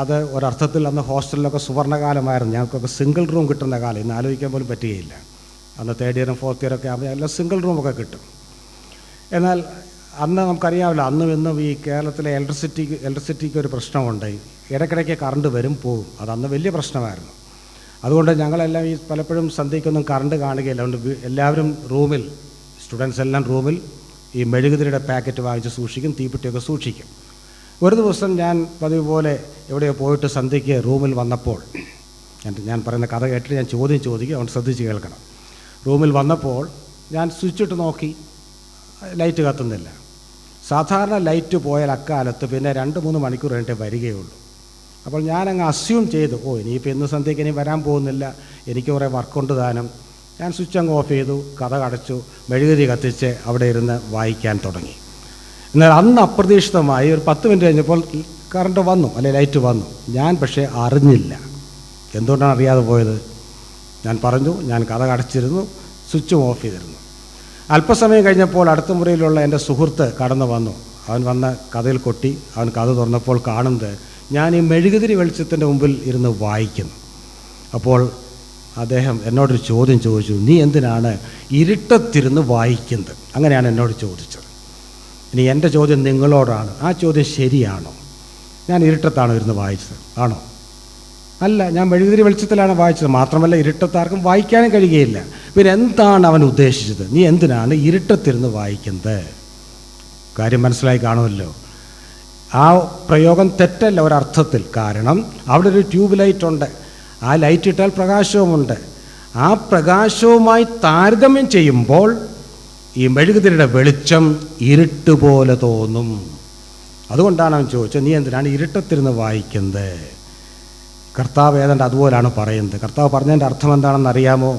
അത് ഒരർത്ഥത്തിൽ അന്ന് ഹോസ്റ്റലിലൊക്കെ സുവർണ്ണകാലമായിരുന്നു. ഞങ്ങൾക്കൊക്കെ സിംഗിൾ റൂം കിട്ടുന്ന കാലം ഇന്ന് ആലോചിക്കാൻ പോലും പറ്റുകയില്ല. അന്ന് 3rd ഇയറും 4th ഇയറൊക്കെ ആകുമ്പോൾ എല്ലാം സിംഗിൾ റൂമൊക്കെ കിട്ടും. എന്നാൽ അന്ന് നമുക്കറിയാമല്ലോ, അന്നും ഇന്നും ഈ കേരളത്തിലെ ഇലക്ട്രിസിറ്റിക്ക് ഒരു പ്രശ്നമുണ്ട്. ഇടയ്ക്കിടയ്ക്ക് കറണ്ട് വരും പോകും. അതന്ന് വലിയ പ്രശ്നമായിരുന്നു. അതുകൊണ്ട് ഞങ്ങളെല്ലാം ഈ പലപ്പോഴും സന്ധ്യയ്ക്കൊന്നും കറണ്ട് കാണുകയില്ല. അതുകൊണ്ട് എല്ലാവരും റൂമിൽ, സ്റ്റുഡൻസ് എല്ലാം റൂമിൽ ഈ മെഴുകുതിരിയുടെ പാക്കറ്റ് വാങ്ങിച്ച് സൂക്ഷിക്കും, തീപ്പെട്ടിയൊക്കെ സൂക്ഷിക്കും. ഒരു ദിവസം ഞാൻ പതിവ് പോലെ എവിടെയോ പോയിട്ട് സന്ധ്യയ്ക്ക് റൂമിൽ വന്നപ്പോൾ, ഞാൻ പറയുന്ന കഥ കേട്ടിട്ട് ഞാൻ ചോദ്യം ചോദിക്കും, അതുകൊണ്ട് ശ്രദ്ധിച്ച് കേൾക്കണം. റൂമിൽ വന്നപ്പോൾ ഞാൻ സ്വിച്ചിട്ട് നോക്കി, ലൈറ്റ് കത്തുന്നില്ല. സാധാരണ ലൈറ്റ് പോയാൽ അക്കാലത്ത് പിന്നെ 2-3 മണിക്കൂർ കഴിഞ്ഞിട്ടേ വരികയുള്ളൂ. അപ്പോൾ ഞാനങ്ങ് അസ്യൂം ചെയ്തു, ഇനിയിപ്പോൾ ഇന്ന് സന്ധ്യയ്ക്ക് ഇനി വരാൻ പോകുന്നില്ല, എനിക്ക് കുറേ വർക്കുണ്ട് താനും. ഞാൻ സ്വിച്ച് അങ്ങ് ഓഫ് ചെയ്തു, കഥ അടച്ചു, മെഴുകുതിരി കത്തിച്ച് അവിടെ ഇരുന്ന് വായിക്കാൻ തുടങ്ങി. എന്നാൽ അന്ന് അപ്രതീക്ഷിതമായി ഒരു 10 മിനിറ്റ് കഴിഞ്ഞപ്പോൾ കറണ്ട് വന്നു, അല്ലെ ലൈറ്റ് വന്നു. ഞാൻ പക്ഷേ അറിഞ്ഞില്ല. എന്തുകൊണ്ടാണ് അറിയാതെ പോയത്? ഞാൻ പറഞ്ഞു, ഞാൻ കഥ അടച്ചിരുന്നു, സ്വിച്ചും ഓഫ് ചെയ്തിരുന്നു. അല്പസമയം കഴിഞ്ഞപ്പോൾ അടുത്ത മുറിയിലുള്ള എൻ്റെ സുഹൃത്ത് കടന്നു വന്നു. അവൻ വന്ന് കഥയിൽ കൊട്ടി. അവൻ കഥ തുറന്നപ്പോൾ കാണുന്നത് ഞാൻ ഈ മെഴുകുതിരി വെളിച്ചത്തിൻ്റെ മുമ്പിൽ ഇരുന്ന് വായിക്കുന്നു. അപ്പോൾ അദ്ദേഹം എന്നോടൊരു ചോദ്യം ചോദിച്ചു, നീ എന്തിനാണ് ഇരുട്ടത്തിരുന്ന് വായിക്കുന്നത്? അങ്ങനെയാണ് എന്നോട് ചോദിച്ചത്. ഇനി എൻ്റെ ചോദ്യം നിങ്ങളോടാണ്. ആ ചോദ്യം ശരിയാണോ? ഞാൻ ഇരുട്ടത്താണോ ഇരുന്ന് വായിച്ചത്? ആണോ? അല്ല, ഞാൻ മെഴുകുതിരി വെളിച്ചത്തിലാണ് വായിച്ചത്. മാത്രമല്ല ഇരുട്ടത്താർക്കും വായിക്കാനും കഴിയുകയില്ല. പിന്നെ എന്താണ് അവൻ ഉദ്ദേശിച്ചത്? നീ എന്തിനാണ് ഇരുട്ടത്തിരുന്ന് വായിക്കുന്നത്? കാര്യം മനസ്സിലായി കാണുമല്ലോ. ആ പ്രയോഗം തെറ്റല്ല ഒരർത്ഥത്തിൽ. കാരണം അവിടെ ഒരു ട്യൂബ് ലൈറ്റ് ഉണ്ട്. ആ ലൈറ്റ് ഇട്ടാൽ പ്രകാശവുമുണ്ട്. ആ പ്രകാശവുമായി താരതമ്യം ചെയ്യുമ്പോൾ ഈ മെഴുകുതിരിയുടെ വെളിച്ചം ഇരുട്ട് പോലെ തോന്നും. അതുകൊണ്ടാണ് അവൻ ചോദിച്ചത്, നീ എന്തിനാണ് ഇരുട്ടത്തിരുന്ന് വായിക്കുന്നത്? കർത്താവ് ഏതാണ്ട് അതുപോലാണ് പറയുന്നത്. കർത്താവ് പറഞ്ഞതിൻ്റെ അർത്ഥം എന്താണെന്ന് അറിയാമോ?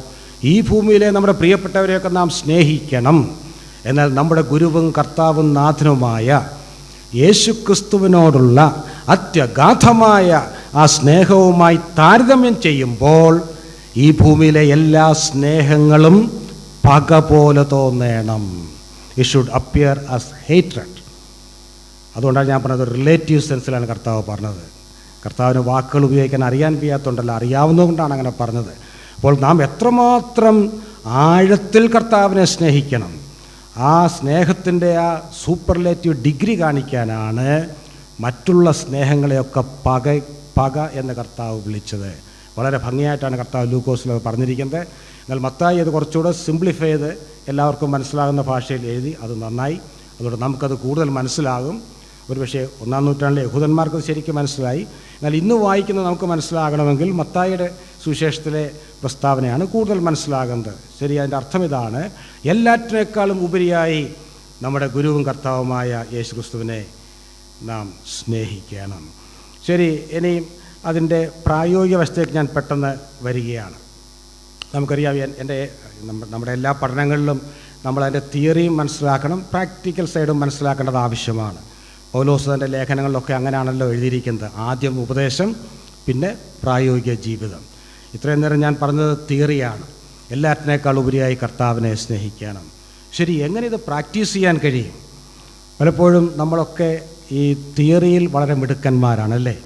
ഈ ഭൂമിയിലെ നമ്മുടെ പ്രിയപ്പെട്ടവരെയൊക്കെ നാം സ്നേഹിക്കണം. എന്നാൽ നമ്മുടെ ഗുരുവും കർത്താവും നാഥനുമായ യേശുക്രിസ്തുവിനോടുള്ള അത്യഗാധമായ ആ സ്നേഹവുമായി താരതമ്യം ചെയ്യുമ്പോൾ ഈ ഭൂമിയിലെ എല്ലാ സ്നേഹങ്ങളും പക പോലെ തോന്നണം. It should appear as hatred. അതുകൊണ്ടാണ് ഞാൻ പറഞ്ഞത്, റിലേറ്റീവ് സെൻസിലാണ് കർത്താവ് പറഞ്ഞത്. കർത്താവിന് വാക്കുകൾ ഉപയോഗിക്കാൻ അറിയാൻ വയ്യാത്തതുകൊണ്ടല്ല, അറിയാവുന്നതുകൊണ്ടാണ് അങ്ങനെ പറഞ്ഞത്. അപ്പോൾ നാം എത്രമാത്രം ആഴത്തിൽ കർത്താവിനെ സ്നേഹിക്കണം. ആ സ്നേഹത്തിൻ്റെ ആ സൂപ്പർലേറ്റീവ് ഡിഗ്രി കാണിക്കാനാണ് മറ്റുള്ള സ്നേഹങ്ങളെയൊക്കെ പക എന്ന് കർത്താവ് വിളിച്ചത്. വളരെ ഭംഗിയായിട്ടാണ് കർത്താവ് ലൂക്കോസിൽ പറഞ്ഞിരിക്കുന്നത്. എന്നാൽ മത്തായി അത് കുറച്ചുകൂടെ സിംപ്ലിഫൈ ചെയ്ത് എല്ലാവർക്കും മനസ്സിലാകുന്ന ഭാഷയിൽ എഴുതി. അത് നന്നായി. അതുകൊണ്ട് നമുക്കത് കൂടുതൽ മനസ്സിലാകും. ഒരുപക്ഷെ 1-ാം നൂറ്റാണ്ടിലെ യഹൂദന്മാർക്ക് ശരിക്കും മനസ്സിലായി. എന്നാൽ ഇന്ന് വായിക്കുന്നത് നമുക്ക് മനസ്സിലാകണമെങ്കിൽ മത്തായിയുടെ സുവിശേഷത്തിലെ പ്രസ്താവനയാണ് കൂടുതൽ മനസ്സിലാകുന്നത്. ശരി, അതിൻ്റെ അർത്ഥം ഇതാണ്: എല്ലാറ്റിനേക്കാളും ഉപരിയായി നമ്മുടെ ഗുരുവും കർത്താവുമായ യേശു ക്രിസ്തുവിനെ നാം സ്നേഹിക്കണം. ശരി, ഇനി അതിൻ്റെ പ്രായോഗിക വശത്തേക്ക് ഞാൻ പെട്ടെന്ന് വരികയാണ്. നമുക്കറിയാം, നമ്മുടെ എല്ലാ പഠനങ്ങളിലും നമ്മളതിൻ്റെ തിയറിയും മനസ്സിലാക്കണം, പ്രാക്ടിക്കൽ സൈഡും മനസ്സിലാക്കേണ്ടത് ആവശ്യമാണ്. പൗലോസ് തൻ്റെ ലേഖനങ്ങളിലൊക്കെ അങ്ങനെയാണല്ലോ എഴുതിയിരിക്കുന്നത്. ആദ്യം ഉപദേശം, പിന്നെ പ്രായോഗിക ജീവിതം. ഇത്രയും നേരം ഞാൻ പറഞ്ഞത് തിയറിയാണ്. എല്ലാറ്റിനേക്കാൾ ഉപരിയായി കർത്താവിനെ സ്നേഹിക്കണം. ശരി, എങ്ങനെ ഇത് പ്രാക്ടീസ് ചെയ്യാൻ കഴിയും? പലപ്പോഴും നമ്മളൊക്കെ ഈ തിയറിയിൽ വളരെ മിടുക്കന്മാരാണല്ലേ.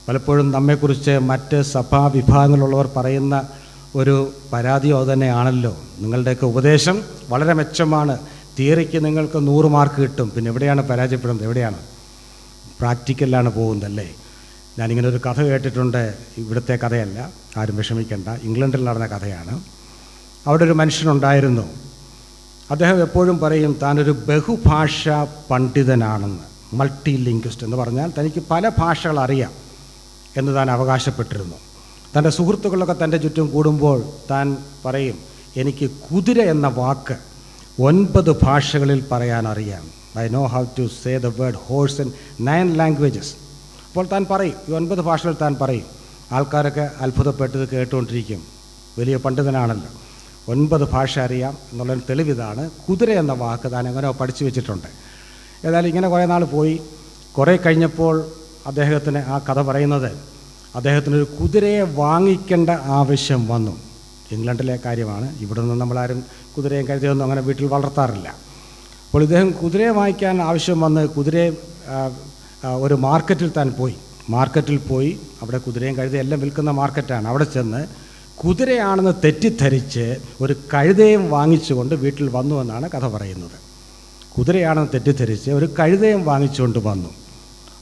പലപ്പോഴും നമ്മെക്കുറിച്ച് മറ്റ് സഭാ വിഭാഗങ്ങളിലുള്ളവർ പറയുന്ന ഒരു പരാതിയോ അതുതന്നെയാണല്ലോ, നിങ്ങളുടെയൊക്കെ ഉപദേശം വളരെ മെച്ചമാണ്, തിയറിക്ക് നിങ്ങൾക്ക് 100 മാർക്ക് കിട്ടും, പിന്നെ എവിടെയാണ് പരാജയപ്പെടുന്നത്? എവിടെയാണ്? പ്രാക്ടിക്കലിലാണ് പോകുന്നതല്ലേ. ഞാനിങ്ങനെ ഒരു കഥ കേട്ടിട്ടുണ്ട്. ഇവിടുത്തെ കഥയല്ല, ആരും വിഷമിക്കേണ്ട, ഇംഗ്ലണ്ടിൽ നടന്ന കഥയാണ്. അവിടെ ഒരു മനുഷ്യനുണ്ടായിരുന്നു. അദ്ദേഹം എപ്പോഴും പറയും താനൊരു ബഹുഭാഷാ പണ്ഡിതനാണെന്ന്. മൾട്ടി ലിംഗ്വിസ്റ്റ് എന്ന് പറഞ്ഞാൽ തനിക്ക് പല ഭാഷകൾ അറിയാം എന്ന് താൻ അവകാശപ്പെട്ടിരുന്നു. തൻ്റെ സുഹൃത്തുക്കളൊക്കെ തൻ്റെ ചുറ്റും കൂടുമ്പോൾ താൻ പറയും, എനിക്ക് കുതിര എന്ന വാക്ക് 9 ഭാഷകളിൽ പറയാൻ അറിയാം. I know how to say the word horse in 9 languages. അപ്പോൾ താൻ പറയും, ഈ 9 ഭാഷകൾ താൻ പറയും. ആൾക്കാരൊക്കെ അത്ഭുതപ്പെട്ടത് കേട്ടുകൊണ്ടിരിക്കും. വലിയ പണ്ഡിതനാണല്ലോ, 9 ഭാഷ അറിയാം എന്നുള്ളൊരു തെളിവിതാണ്. കുതിര എന്ന വാക്ക് താൻ എങ്ങനെയോ പഠിച്ചു വെച്ചിട്ടുണ്ട്. ഏതായാലും ഇങ്ങനെ കുറേ നാൾ പോയി. കുറേ കഴിഞ്ഞപ്പോൾ അദ്ദേഹത്തിന് ആ കഥ പറയുന്നത്, അദ്ദേഹത്തിനൊരു കുതിരയെ വാങ്ങിക്കേണ്ട ആവശ്യം വന്നു. ഇംഗ്ലണ്ടിലെ കാര്യമാണ്. ഇവിടെ നിന്ന് നമ്മളാരും കുതിരയും കഴുതയൊന്നും അങ്ങനെ വീട്ടിൽ വളർത്താറില്ല. അപ്പോൾ ഇദ്ദേഹം കുതിരയെ വാങ്ങിക്കാൻ ആവശ്യം വന്ന് കുതിരയെ ഒരു മാർക്കറ്റിൽ താൻ പോയി. മാർക്കറ്റിൽ പോയി, അവിടെ കുതിരയും കഴുതയും എല്ലാം വിൽക്കുന്ന മാർക്കറ്റാണ്. അവിടെ ചെന്ന് കുതിരയാണെന്ന് തെറ്റിദ്ധരിച്ച് ഒരു കഴുതയും വാങ്ങിച്ചുകൊണ്ട് വീട്ടിൽ വന്നു എന്നാണ് കഥ പറയുന്നത്. കുതിരയാണെന്ന് തെറ്റിദ്ധരിച്ച് ഒരു കഴുതയും വാങ്ങിച്ചുകൊണ്ട് വന്നു.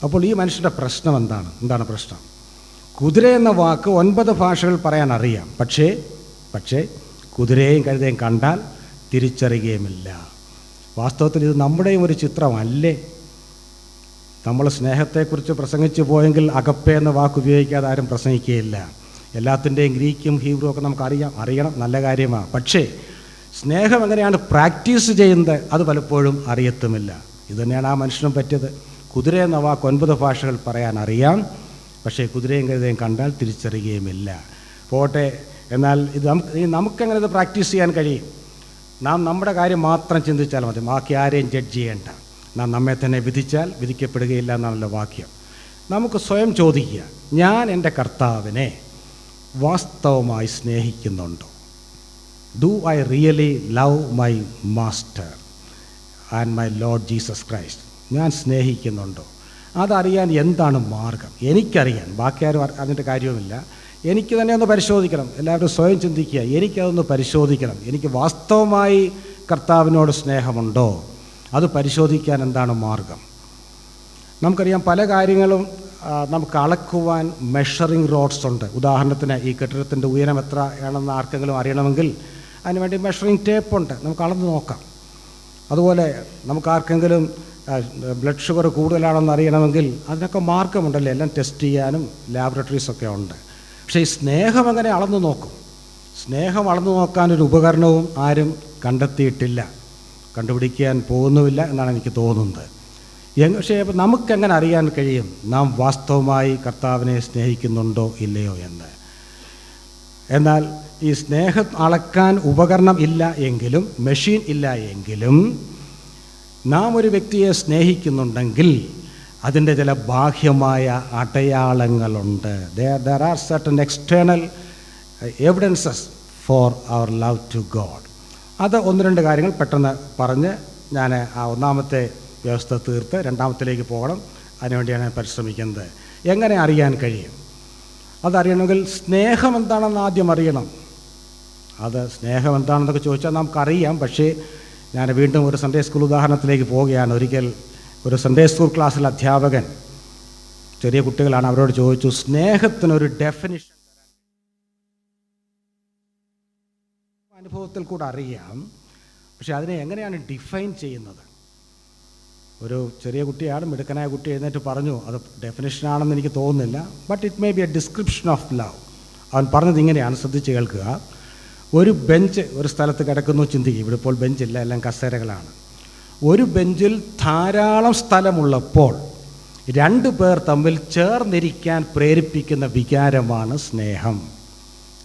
അപ്പോൾ ഈ മനുഷ്യൻ്റെ പ്രശ്നം എന്താണ് പ്രശ്നം? കുതിര എന്ന വാക്ക് 9 ഭാഷകൾ പറയാൻ അറിയാം, പക്ഷേ കുതിരയും കഴുതയും കണ്ടാൽ തിരിച്ചറിയുകയുമില്ല. വാസ്തവത്തിൽ ഇത് നമ്മുടെയും ഒരു ചിത്രമല്ലേ? നമ്മൾ സ്നേഹത്തെക്കുറിച്ച് പ്രസംഗിച്ചു പോയെങ്കിൽ അഗപ്പെ എന്ന വാക്ക് ഉപയോഗിക്കാതെ ആരും പ്രസംഗിക്കുകയില്ല. എല്ലാത്തിൻ്റെയും ഗ്രീക്കും ഹീബ്രു ഒക്കെ നമുക്ക് അറിയണം, നല്ല കാര്യമാണ്. പക്ഷേ സ്നേഹം എങ്ങനെയാണ് പ്രാക്ടീസ് ചെയ്യുന്നത് അത് പലപ്പോഴും അറിയത്തുമില്ല. ഇതുതന്നെയാണ് ആ മനുഷ്യനും പറ്റിയത്. കുതിര എന്ന വാക്ക് 9 ഭാഷകൾ പറയാൻ അറിയാം, പക്ഷേ കുതിരയും കഴുതയും കണ്ടാൽ തിരിച്ചറിയുകയുമില്ല. പോട്ടെ, എന്നാൽ നമുക്കെങ്ങനെ ഇത് പ്രാക്ടീസ് ചെയ്യാൻ കഴിയും? നാം നമ്മുടെ കാര്യം മാത്രം ചിന്തിച്ചാൽ മതി, ബാക്കി ആരെയും ജഡ്ജ് ചെയ്യേണ്ട. നാം നമ്മെ തന്നെ വിധിച്ചാൽ വിധിക്കപ്പെടുകയില്ല എന്നാണല്ലോ വാക്യം. നമുക്ക് സ്വയം ചോദിക്കുക, ഞാൻ എൻ്റെ കർത്താവിനെ വാസ്തവമായി സ്നേഹിക്കുന്നുണ്ടോ? Do I really love my master and my lord Jesus Christ? ഞാൻ സ്നേഹിക്കുന്നുണ്ടോ? അതറിയാൻ എന്താണ് മാർഗം? എനിക്കറിയാൻ, ബാക്കി ആരും അതിൻ്റെ കാര്യവുമില്ല. എനിക്ക് തന്നെ ഒന്ന് പരിശോധിക്കണം. എല്ലാവരും സ്വയം ചിന്തിക്കുക, എനിക്കതൊന്ന് പരിശോധിക്കണം. എനിക്ക് വാസ്തവമായി കർത്താവിനോട് സ്നേഹമുണ്ടോ? അത് പരിശോധിക്കാൻ എന്താണ് മാർഗം? നമുക്കറിയാം, പല കാര്യങ്ങളും നമുക്ക് അളക്കുവാൻ മെഷറിംഗ് റോഡ്സ് ഉണ്ട്. ഉദാഹരണത്തിന്, ഈ കെട്ടിടത്തിൻ്റെ ഉയരം എത്ര ആണെന്ന് ആർക്കെങ്കിലും അറിയണമെങ്കിൽ അതിനുവേണ്ടി മെഷറിംഗ് ടേപ്പുണ്ട്, നമുക്ക് അളന്ന് നോക്കാം. അതുപോലെ നമുക്ക് ആർക്കെങ്കിലും ബ്ലഡ് ഷുഗർ കൂടുതലാണെന്ന് അറിയണമെങ്കിൽ അതിനൊക്കെ മാർഗമുണ്ടല്ലേ, എല്ലാം ടെസ്റ്റ് ചെയ്യാനും ലാബറട്ടറീസൊക്കെ ഉണ്ട്. പക്ഷേ ഈ സ്നേഹം എങ്ങനെ അളന്നു നോക്കും? സ്നേഹം അളന്നു നോക്കാനൊരു ഉപകരണവും ആരും കണ്ടെത്തിയിട്ടില്ല, കണ്ടുപിടിക്കാൻ പോകുന്നുമില്ല എന്നാണ് എനിക്ക് തോന്നുന്നത്. പക്ഷേ നമുക്കെങ്ങനെ അറിയാൻ കഴിയും നാം വാസ്തവമായി കർത്താവിനെ സ്നേഹിക്കുന്നുണ്ടോ ഇല്ലയോ എന്ന്? എന്നാൽ ഈ സ്നേഹം അളക്കാൻ ഉപകരണം ഇല്ല എങ്കിലും, മെഷീൻ ഇല്ല എങ്കിലും, നാം ഒരു വ്യക്തിയെ സ്നേഹിക്കുന്നുണ്ടെങ്കിൽ അതിൻ്റെ ചില ബാഹ്യമായ അടയാളങ്ങളുണ്ട്. There are certain external evidences for our love to God. അത് 1-2 കാര്യങ്ങൾ പെട്ടെന്ന് പറഞ്ഞ് ഞാൻ ആ ഒന്നാമത്തെ വ്യവസ്ഥ തീർത്ത് രണ്ടാമത്തിലേക്ക് പോകണം. അതിനുവേണ്ടിയാണ് ഞാൻ പരിശ്രമിക്കുന്നത്. എങ്ങനെ അറിയാൻ കഴിയും? അതറിയണമെങ്കിൽ സ്നേഹം എന്താണെന്ന് ആദ്യം അറിയണം. അത് സ്നേഹം എന്താണെന്നൊക്കെ ചോദിച്ചാൽ നമുക്കറിയാം. പക്ഷേ ഞാൻ വീണ്ടും ഒരു സൺഡേ സ്കൂൾ ഉദാഹരണത്തിലേക്ക് പോവുകയാണ്. ഒരിക്കൽ ഒരു സൺഡേ സ്കൂൾ ക്ലാസ്സിൽ അധ്യാപകൻ, ചെറിയ കുട്ടികളാണ്, അവരോട് ചോദിച്ചു, സ്നേഹത്തിനൊരു ഡെഫിനിഷൻ തരാൻ. അനുഭവത്തിൽ കൂടെ അറിയാം, പക്ഷെ അതിനെ എങ്ങനെയാണ് ഡിഫൈൻ ചെയ്യുന്നത്? ഒരു ചെറിയ കുട്ടിയാണ്, മിടുക്കനായ കുട്ടി എഴുന്നേറ്റ് പറഞ്ഞു. അത് ഡെഫിനിഷനാണെന്ന് എനിക്ക് തോന്നുന്നില്ല, but it may be A description of love. അവൻ പറഞ്ഞത് ഇങ്ങനെയാണ്, ശ്രദ്ധിച്ച് കേൾക്കുക. ഒരു ബെഞ്ച് ഒരു സ്ഥലത്ത് കിടക്കുന്നു, ചിന്തിക്കുക. ഇവിടെ ഇപ്പോൾ ബെഞ്ചില്ല, എല്ലാം കസേരകളാണ്. ഒരു ബെഞ്ചിൽ ധാരാളം സ്ഥലമുള്ളപ്പോൾ രണ്ട് പേർ തമ്മിൽ ചേർന്നിരിക്കാൻ പ്രേരിപ്പിക്കുന്ന വികാരമാണ് സ്നേഹം.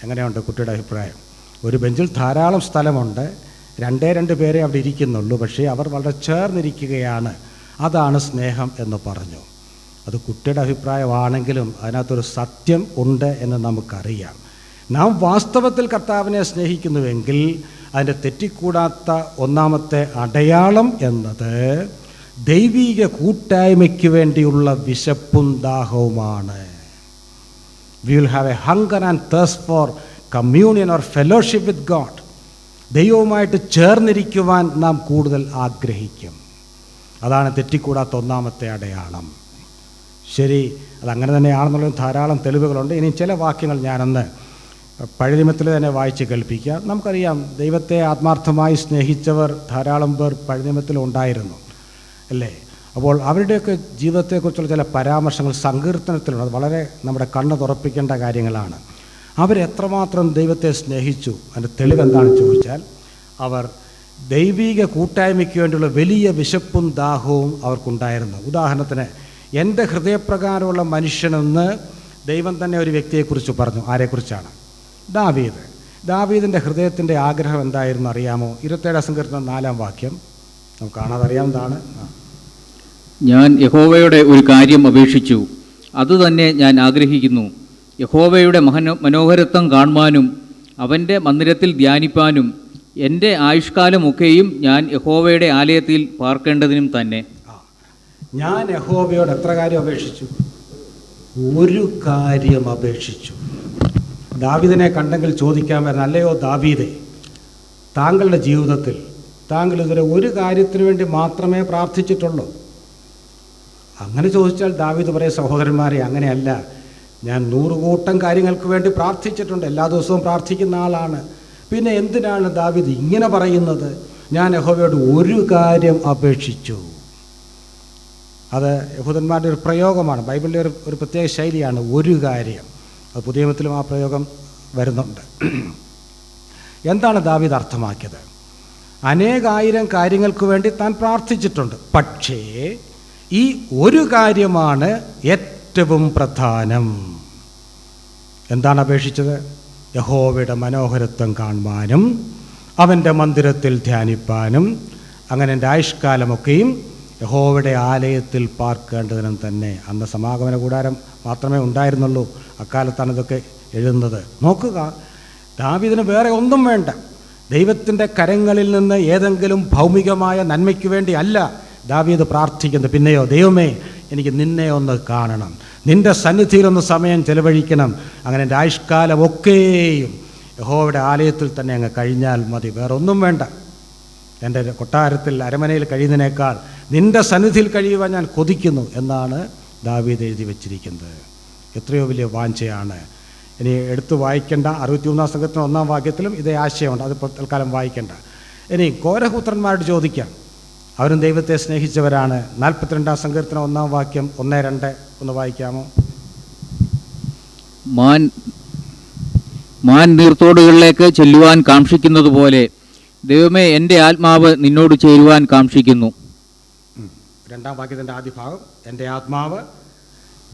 എങ്ങനെയുണ്ട് കുട്ടിയുടെ അഭിപ്രായം? ഒരു ബെഞ്ചിൽ ധാരാളം സ്ഥലമുണ്ട്, രണ്ട് പേരെ അവിടെ ഇരിക്കുന്നുള്ളൂ, പക്ഷേ അവർ വളരെ ചേർന്നിരിക്കുകയാണ്, അതാണ് സ്നേഹം എന്ന് പറഞ്ഞു. അത് കുട്ടിയുടെ അഭിപ്രായമാണെങ്കിലും അതിനകത്തൊരു സത്യം ഉണ്ട് എന്ന് നമുക്കറിയാം. നാം വാസ്തവത്തിൽ കർത്താവിനെ സ്നേഹിക്കുന്നുവെങ്കിൽ അതിൻ്റെ തെറ്റിക്കൂടാത്ത ഒന്നാമത്തെ അടയാളം എന്നത് ദൈവീക കൂട്ടായ്മയ്ക്ക് വേണ്ടിയുള്ള വിശപ്പും ദാഹവുമാണ്. We will have a hunger and thirst for communion or fellowship with God. ദൈവവുമായിട്ട് ചേർന്നിരിക്കുവാൻ നാം കൂടുതൽ ആഗ്രഹിക്കും. അതാണ് തെറ്റിക്കൂടാത്ത ഒന്നാമത്തെ അടയാളം. ശരി, അതങ്ങനെ തന്നെയാണെന്നുള്ള ധാരാളം തെളിവുകളുണ്ട്. ഇനി ചില വാക്യങ്ങൾ ഞാനൊന്ന് പഴയ നിയമത്തിൽ തന്നെ വായിച്ച് കേൾപ്പിക്കുക. നമുക്കറിയാം, ദൈവത്തെ ആത്മാർത്ഥമായി സ്നേഹിച്ചവർ ധാരാളം പേർ പഴയ നിയമത്തിൽ ഉണ്ടായിരുന്നു, അല്ലേ? അപ്പോൾ അവരുടെയൊക്കെ ജീവിതത്തെക്കുറിച്ചുള്ള ചില പരാമർശങ്ങൾ സങ്കീർത്തനത്തിലുണ്ട്. അത് വളരെ നമ്മുടെ കണ്ണ് തുറപ്പിക്കേണ്ട കാര്യങ്ങളാണ്. അവരെത്രമാത്രം ദൈവത്തെ സ്നേഹിച്ചു, അതിൻ്റെ തെളിവെന്താണെന്ന് ചോദിച്ചാൽ, അവർ ദൈവീക കൂട്ടായ്മയ്ക്ക് വേണ്ടിയുള്ള വലിയ വിശപ്പും ദാഹവും അവർക്കുണ്ടായിരുന്നു. ഉദാഹരണത്തിന്, എൻ്റെ ഹൃദയപ്രകാരമുള്ള മനുഷ്യനെന്ന് ദൈവം തന്നെ ഒരു വ്യക്തിയെക്കുറിച്ച് പറഞ്ഞു. ആരെക്കുറിച്ചാണ്? ദാവീദ്. ദാവീദിൻ്റെ ഹൃദയത്തിൻ്റെ ആഗ്രഹം എന്തായിരുന്നു അറിയാമോ? 27 സങ്കീർത്തനം 4-ാം വാക്യം നമുക്ക് കാണാതറിയാവുന്നതാണ്. ഞാൻ യഹോവയുടെ ഒരു കാര്യം അപേക്ഷിച്ചു, അതുതന്നെ ഞാൻ ആഗ്രഹിക്കുന്നു, യഹോവയുടെ മനോഹരത്വം കാണുവാനും അവൻ്റെ മന്ദിരത്തിൽ ധ്യാനിപ്പാനും എൻ്റെ ആയുഷ്കാലമൊക്കെയും ഞാൻ യഹോവയുടെ ആലയത്തിൽ പാർക്കേണ്ടതിനും തന്നെ. ഞാൻ യഹോവയോട് എത്ര കാര്യം അപേക്ഷിച്ചു? ഒരു കാര്യം അപേക്ഷിച്ചു. ദാവീദിനെ കണ്ടെങ്കിൽ ചോദിക്കാൻ വരുന്ന, അല്ലയോ ദാവീദേ, താങ്കളുടെ ജീവിതത്തിൽ താങ്കൾ ഇതുവരെ ഒരു കാര്യത്തിന് വേണ്ടി മാത്രമേ പ്രാർത്ഥിച്ചിട്ടുള്ളൂ? അങ്ങനെ ചോദിച്ചാൽ ദാവീദ് പറയും, സഹോദരന്മാരെ, അങ്ങനെയല്ല, ഞാൻ 100 കൂട്ടം കാര്യങ്ങൾക്ക് വേണ്ടി പ്രാർത്ഥിച്ചിട്ടുണ്ട്, എല്ലാ ദിവസവും പ്രാർത്ഥിക്കുന്ന ആളാണ്. പിന്നെ എന്തിനാണ് ദാവീദ് ഇങ്ങനെ പറയുന്നത്? ഞാൻ യഹോവയോട് ഒരു കാര്യം അപേക്ഷിച്ചു. അത് യഹൂദന്മാരുടെ ഒരു പ്രയോഗമാണ്, ബൈബിളിലെ ഒരു പ്രത്യേക ശൈലിയാണ്, ഒരു കാര്യം. അത് പുതിയ നിയമത്തിലും ആ പ്രയോഗം വരുന്നുണ്ട്. എന്താണ് ദാവീദ് അർത്ഥമാക്കിയത്? അനേകായിരം കാര്യങ്ങൾക്ക് വേണ്ടി താൻ പ്രാർത്ഥിച്ചിട്ടുണ്ട്, പക്ഷേ ഈ ഒരു കാര്യമാണ് ഏറ്റവും പ്രധാനം. എന്താണ് അപേക്ഷിച്ചത്? യഹോവയുടെ മനോഹരത്വം കാണുവാനും അവൻ്റെ മന്ദിരത്തിൽ ധ്യാനിപ്പാനും അങ്ങനെ എൻ്റെ ആയുഷ്കാലമൊക്കെയും യഹോവയുടെ ആലയത്തിൽ പാർക്കേണ്ടതിനും തന്നെ. അന്ന് സമാഗമന കൂടാരം മാത്രമേ ഉണ്ടായിരുന്നുള്ളൂ, അക്കാലത്താണ് ഇതൊക്കെ എഴുതുന്നത്. നോക്കുക, ദാവീദിന് വേറെ ഒന്നും വേണ്ട. ദൈവത്തിൻ്റെ കരങ്ങളിൽ നിന്ന് ഏതെങ്കിലും ഭൗമികമായ നന്മയ്ക്ക് വേണ്ടി അല്ല ദാവീദ് പ്രാർത്ഥിക്കുന്നത്. പിന്നെയോ, ദൈവമേ, എനിക്ക് നിന്നെ ഒന്ന് കാണണം, നിൻ്റെ സന്നിധിയിലൊന്ന് സമയം ചെലവഴിക്കണം, അങ്ങനെ എൻ്റെ ആയുഷ്കാലമൊക്കെയും യഹോവയുടെ ആലയത്തിൽ തന്നെ അങ്ങ് കഴിഞ്ഞാൽ മതി, വേറെ ഒന്നും വേണ്ട. എൻ്റെ കൊട്ടാരത്തിൽ അരമനയിൽ കഴിയുന്നതിനേക്കാൾ നിൻ്റെ സന്നിധിയിൽ കഴിയുവാൻ ഞാൻ കൊതിക്കുന്നു എന്നാണ് ദാവീദ് എഴുതി വച്ചിരിക്കുന്നത്. എത്രയോ വലിയ വാഞ്ചയാണ്. ഇനി എടുത്തു വായിക്കേണ്ട 63-ാം സങ്കീർത്തനം 1-ാം വാക്യത്തിലും ഇതേ ആശയമുണ്ട്, അത് തൽക്കാലം വായിക്കേണ്ട. ഇനി കോരഹപുത്രന്മാരോട് ചോദിക്കാം, അവരും ദൈവത്തെ സ്നേഹിച്ചവരാണ്. 42-ാം സങ്കീർത്തനം 1-ാം വാക്യം 1-2 ഒന്ന് വായിക്കാമോ? മാൻ നീർത്തോടുകളിലേക്ക് ചെല്ലുവാൻ കാക്ഷിക്കുന്നത് പോലെ ദൈവമേ, എൻ്റെ ആത്മാവ് നിന്നോട് ചേരുവാൻ കാക്ഷിക്കുന്നു. 2-ാം വാക്യത്തിൻ്റെ ആദ്യ ഭാഗം, എൻ്റെ ആത്മാവ്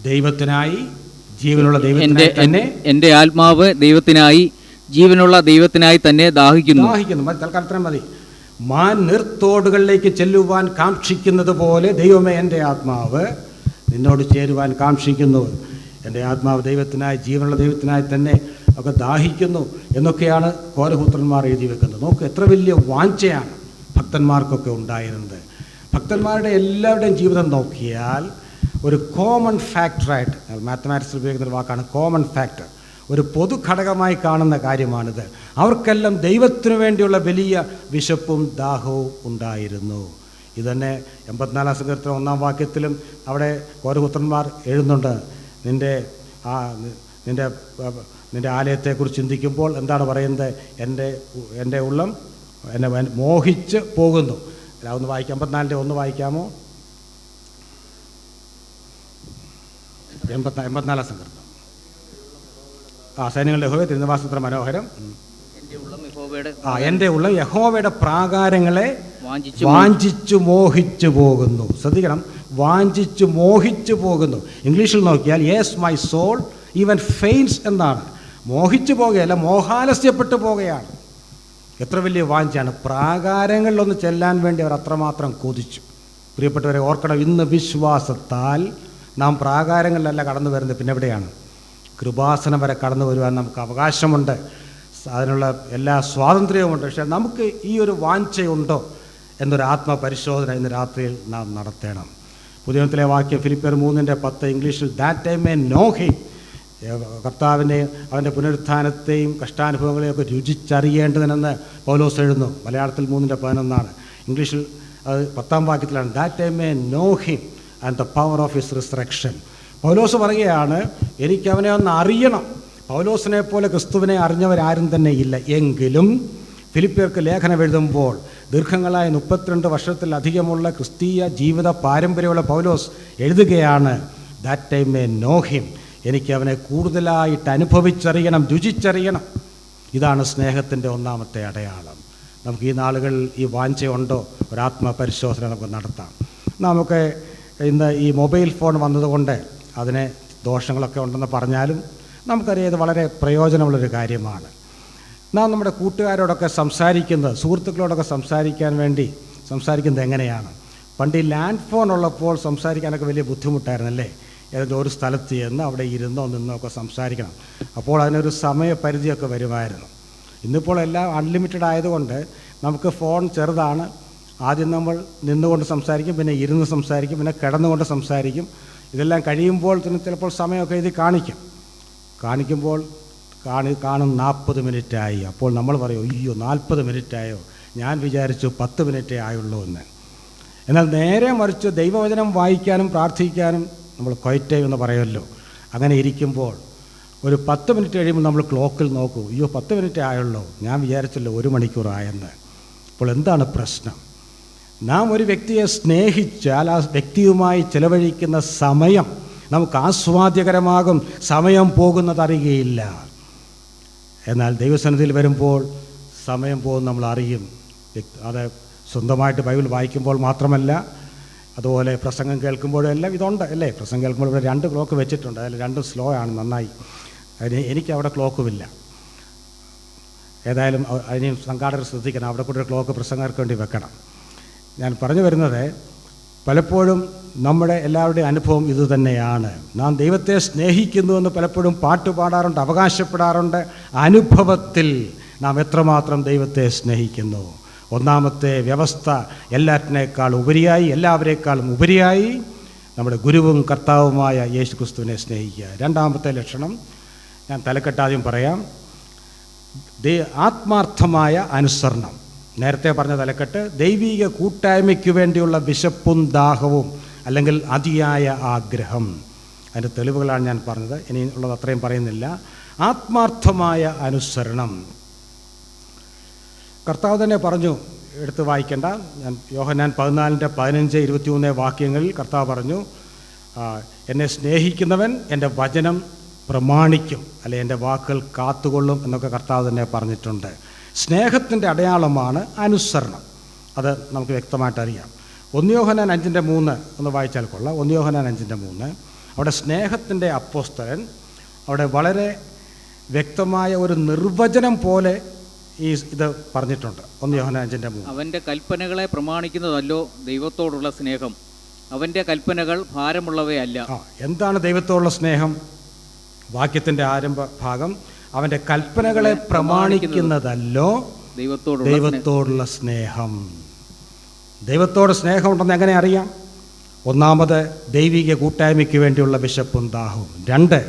ദൈവത്തിനായി ജീവനുള്ള ദൈവത്തിനായി തന്നെ, എൻ്റെ ആത്മാവ് ദൈവത്തിനായി ജീവനുള്ള ദൈവത്തിനായി തന്നെ ദാഹിക്കുന്നു. തൽക്കാലം മതി. മാൻ നീർത്തോടുകളിലേക്ക് ചെല്ലുവാൻ കാക്ഷിക്കുന്നത് പോലെ ദൈവമേ, എൻ്റെ ആത്മാവ് നിന്നോട് ചേരുവാൻ കാക്ഷിക്കുന്നു. എൻ്റെ ആത്മാവ് ദൈവത്തിനായി ജീവനുള്ള ദൈവത്തിനായി തന്നെ ഒക്കെ ദാഹിക്കുന്നു എന്നൊക്കെയാണ് കോരഹപുത്രന്മാർ എഴുതി വെക്കുന്നത്. നോക്ക്, എത്ര വലിയ വാഞ്ചയാണ് ഭക്തന്മാർക്കൊക്കെ ഉണ്ടായിരുന്നത്. ഭക്തന്മാരുടെ എല്ലാവരുടെയും ജീവിതം നോക്കിയാൽ ഒരു കോമൺ ഫാക്ടറായിട്ട്, മാത്തമാറ്റിക്സിൽ ഉപയോഗിക്കുന്ന ഒരു വാക്കാണ് കോമൺ ഫാക്ടർ, ഒരു പൊതു ഘടകമായി കാണുന്ന കാര്യമാണിത്. അവർക്കെല്ലാം ദൈവത്തിനു വേണ്ടിയുള്ള വലിയ വിശപ്പും ദാഹവും ഉണ്ടായിരുന്നു. ഇതന്നെ 84-ാം സങ്കീർത്തനം 1-ാം വാക്യത്തിലും അവിടെ കോരഹപുത്രന്മാർ എഴുതുന്നുണ്ട്. നിൻ്റെ ആലയത്തെക്കുറിച്ച് ചിന്തിക്കുമ്പോൾ എന്താണ് പറയുന്നത്? എൻ്റെ ഉള്ളം എന്നെ മോഹിച്ച് പോകുന്നു. ഒന്ന് വായിക്കാം, 54-ന്റെ 1 വായിക്കാമോ? 84 സങ്കീർത്തനം. സൈന്യങ്ങളുടെ യഹോവേ തിരുനിവാസത്ര മനോഹരം. എൻ്റെ ഉള്ളം യഹോവയുടെ പ്രാകാരങ്ങളെ വാഞ്ചിച്ചു മോഹിച്ചു പോകുന്നു. ശ്രദ്ധിക്കണം, വാഞ്ചിച്ചു മോഹിച്ചു പോകുന്നു. ഇംഗ്ലീഷിൽ നോക്കിയാൽ yes my soul even faints എന്നാണ്. മോഹിച്ചു പോകുകയല്ല, മോഹാലസ്യപ്പെട്ടു പോകുകയാണ്. എത്ര വലിയ വാഞ്ചാണ്! പ്രാകാരങ്ങളിലൊന്ന് ചെല്ലാൻ വേണ്ടി അവർ അത്രമാത്രം കൊതിച്ചു. പ്രിയപ്പെട്ടവരെ ഓർക്കണം, ഇന്ന് വിശ്വാസത്താൽ നാം പ്രാകാരങ്ങളിലല്ല കടന്നു വരുന്നത്, പിന്നെ എവിടെയാണ്? കൃപാസനം വരെ കടന്നു വരുവാൻ നമുക്ക് അവകാശമുണ്ട്, അതിനുള്ള എല്ലാ സ്വാതന്ത്ര്യവുമുണ്ട്. പക്ഷേ നമുക്ക് ഈ ഒരു വാഞ്ചയുണ്ടോ എന്നൊരു ആത്മപരിശോധന ഇന്ന് രാത്രിയിൽ നാം നടത്തണം. പുതിയ നിയമത്തിലെ വാക്യം ഫിലിപ്പിയർ 3:10 ഇംഗ്ലീഷിൽ that I may know him. കർത്താവിനെ, അവൻ്റെ പുനരുത്ഥാനത്തെയും കഷ്ടാനുഭവങ്ങളെയും ഒക്കെ രുചിച്ചറിയേണ്ടതിനെന്ന് പൗലോസ് എഴുതുന്നു. മലയാളത്തിൽ 3:11 ഇംഗ്ലീഷിൽ അത് 10-ാം വാക്യത്തിലാണ് that I may know him and the power of his resurrection. Paulose പറയുകയാണ്, എനിക്ക് അവനെ ഒന്ന് അറിയണം. പൗലോസിനെ പോലെ ക്രിസ്തുവിനെ അറിഞ്ഞവരാരും തന്നെ ഇല്ല. എങ്കിലും ഫിലിപ്പിയർക്ക് ലേഖനം എഴുതുമ്പോൾ ദീർഘങ്ങളായ 32 വർഷത്തിലധികമുള്ള ക്രിസ്തീയ ജീവിത പാരമ്പര്യമുള്ള പൗലോസ് എഴുതുകയാണ്, that I may know him. എനിക്ക് അവനെ കൂടുതലായിട്ട് അനുഭവിച്ചറിയണം, രുചിച്ചറിയണം. ഇതാണ് സ്നേഹത്തിൻ്റെ ഒന്നാമത്തെ അടയാളം. നമുക്ക് ഈ നാളുകളിൽ ഈ വാഞ്ചയുണ്ടോ? ഒരാത്മപരിശോധന നമുക്ക് നടത്താം. നമുക്ക് ഇന്ന് ഈ മൊബൈൽ ഫോൺ വന്നതുകൊണ്ട് അതിന് ദോഷങ്ങളൊക്കെ ഉണ്ടെന്ന് പറഞ്ഞാലും നമുക്കറിയാം ഇത് വളരെ പ്രയോജനമുള്ളൊരു കാര്യമാണ്. നാം നമ്മുടെ കൂട്ടുകാരോടൊക്കെ സംസാരിക്കുന്നത്, സുഹൃത്തുക്കളോടൊക്കെ സംസാരിക്കുന്നത് എങ്ങനെയാണ്? പണ്ട് ഈ ലാൻഡ് ഫോൺ ഉള്ളപ്പോൾ സംസാരിക്കാനൊക്കെ വലിയ ബുദ്ധിമുട്ടായിരുന്നല്ലേ? ഏതെങ്കിലും ഒരു സ്ഥലത്ത് ചെന്ന് അവിടെ ഇരുന്നോ നിന്നോ ഒക്കെ സംസാരിക്കണം. അപ്പോൾ അതിനൊരു സമയപരിധിയൊക്കെ വരുമായിരുന്നു. ഇന്നിപ്പോൾ എല്ലാം അൺലിമിറ്റഡ് ആയതുകൊണ്ട് നമുക്ക് ഫോൺ ചെറുതാണ്. ആദ്യം നമ്മൾ നിന്നുകൊണ്ട് സംസാരിക്കും, പിന്നെ ഇരുന്ന് സംസാരിക്കും, പിന്നെ കിടന്നുകൊണ്ട് സംസാരിക്കും. ഇതെല്ലാം കഴിയുമ്പോൾ തന്നെ ചിലപ്പോൾ സമയമൊക്കെ എഴുതി കാണിക്കുമ്പോൾ കാണും 40 മിനിറ്റായി. അപ്പോൾ നമ്മൾ പറയും, അയ്യോ 40 മിനിറ്റായോ, ഞാൻ വിചാരിച്ചു 10 മിനിറ്റേ ആയുള്ളൂ എന്ന്. എന്നാൽ നേരെ മറിച്ച് ദൈവവചനം വായിക്കാനും പ്രാർത്ഥിക്കാനും നമ്മൾ ക്വൈറ്റ് ടൈം എന്ന് പറയുമല്ലോ, അങ്ങനെ ഇരിക്കുമ്പോൾ ഒരു 10 മിനിറ്റ് കഴിയുമ്പോൾ നമ്മൾ ക്ലോക്കിൽ നോക്കൂ, അയ്യോ 10 മിനിറ്റേ ആയുള്ളൂ, ഞാൻ വിചാരിച്ചല്ലോ 1 മണിക്കൂറായെന്ന്. അപ്പോൾ എന്താണ് പ്രശ്നം? നാം ഒരു വ്യക്തിയെ സ്നേഹിച്ചാൽ ആ വ്യക്തിയുമായി ചിലവഴിക്കുന്ന സമയം നമുക്ക് ആസ്വാദ്യകരമാകും, സമയം പോകുന്നതറിയുകയില്ല. എന്നാൽ ദൈവസന്നിധിയിൽ വരുമ്പോൾ സമയം പോകും നമ്മൾ അറിയും. അത് സ്വന്തമായിട്ട് ബൈബിൾ വായിക്കുമ്പോൾ മാത്രമല്ല, അതുപോലെ പ്രസംഗം കേൾക്കുമ്പോഴും എല്ലാം ഇതുണ്ട് അല്ലേ? പ്രസംഗം കേൾക്കുമ്പോൾ ഇവിടെ 2 ക്ലോക്ക് വെച്ചിട്ടുണ്ട്, അതിൽ 2 സ്ലോ ആണ്, നന്നായി. എനിക്കവിടെ ക്ലോക്കുമില്ല. ഏതായാലും അതിനെയും സംഘാടകർ ശ്രദ്ധിക്കണം, അവിടെ കൂടെ ഒരു ക്ലോക്ക് പ്രസംഗർക്ക് വേണ്ടി വെക്കണം. ഞാൻ പറഞ്ഞു വരുന്നത്, പലപ്പോഴും നമ്മുടെ എല്ലാവരുടെയും അനുഭവം ഇതുതന്നെയാണ്. നാം ദൈവത്തെ സ്നേഹിക്കുന്നുവെന്ന് പലപ്പോഴും പാട്ട് പാടാറുണ്ട്, അവകാശപ്പെടാറുണ്ട്. അനുഭവത്തിൽ നാം എത്രമാത്രം ദൈവത്തെ സ്നേഹിക്കുന്നു? ഒന്നാമത്തെ വ്യവസ്ഥ, എല്ലാവരേക്കാളും ഉപരിയായി നമ്മുടെ ഗുരുവും കർത്താവുമായ യേശു ക്രിസ്തുവിനെ സ്നേഹിക്കുക. രണ്ടാമത്തെ ലക്ഷണം ഞാൻ തലക്കെട്ടാദ്യം പറയാം, ആത്മാർത്ഥമായ അനുസരണം. നേരത്തെ പറഞ്ഞ തലക്കെട്ട് ദൈവിക കൂട്ടായ്മയ്ക്ക് വേണ്ടിയുള്ള വിശപ്പും ദാഹവും, അല്ലെങ്കിൽ അതിയായ ആഗ്രഹം. അതിൻ്റെ തെളിവുകളാണ് ഞാൻ പറഞ്ഞത്, ഇനി ഉള്ളത് അത്രയും പറയുന്നില്ല. ആത്മാർത്ഥമായ അനുസരണം കർത്താവ് തന്നെ പറഞ്ഞു, എടുത്ത് വായിക്കേണ്ട. ഞാൻ യോഹന്നാൻ 14:15-23 വാക്യങ്ങളിൽ കർത്താവ് പറഞ്ഞു, എന്നെ സ്നേഹിക്കുന്നവൻ എൻ്റെ വചനം പ്രമാണിക്കും, അല്ലെ എൻ്റെ വാക്കുകൾ കാത്തുകൊള്ളും എന്നൊക്കെ കർത്താവ് തന്നെ പറഞ്ഞിട്ടുണ്ട്. സ്നേഹത്തിൻ്റെ അടയാളമാണ് അനുസരണം. അത് നമുക്ക് വ്യക്തമായിട്ട് അറിയാം. 1 യോഹന്നാൻ 5:3 ഒന്ന് വായിച്ചാൽ കൊള്ളാം. 1 യോഹന്നാൻ 5:3 അവിടെ സ്നേഹത്തിൻ്റെ അപ്പോസ്തലൻ അവിടെ വളരെ വ്യക്തമായ ഒരു നിർവചനം പോലെ ഇത് പറഞ്ഞിട്ടുണ്ട്. 1 യോഹന്നാൻ 5:3 അവൻ്റെ കൽപ്പനകളെ പ്രമാണിക്കുന്നതല്ലോ ദൈവത്തോടുള്ള സ്നേഹം, അവൻ്റെ കൽപ്പനകൾ ഭാരമുള്ളവയല്ല. എന്താണ് ദൈവത്തോടുള്ള സ്നേഹം? വാക്യത്തിൻ്റെ ആരംഭ ഭാഗം, അവൻ്റെ കൽപ്പനകളെ പ്രമാണിക്കുന്നതല്ലോ ദൈവത്തോടുള്ള സ്നേഹം. ദൈവത്തോട് സ്നേഹമുണ്ടെന്ന് എങ്ങനെ അറിയാം? ഒന്നാമത്, ദൈവിക കൂട്ടായ്മയ്ക്ക് വേണ്ടിയുള്ള വിശപ്പും ദാഹവും. 2,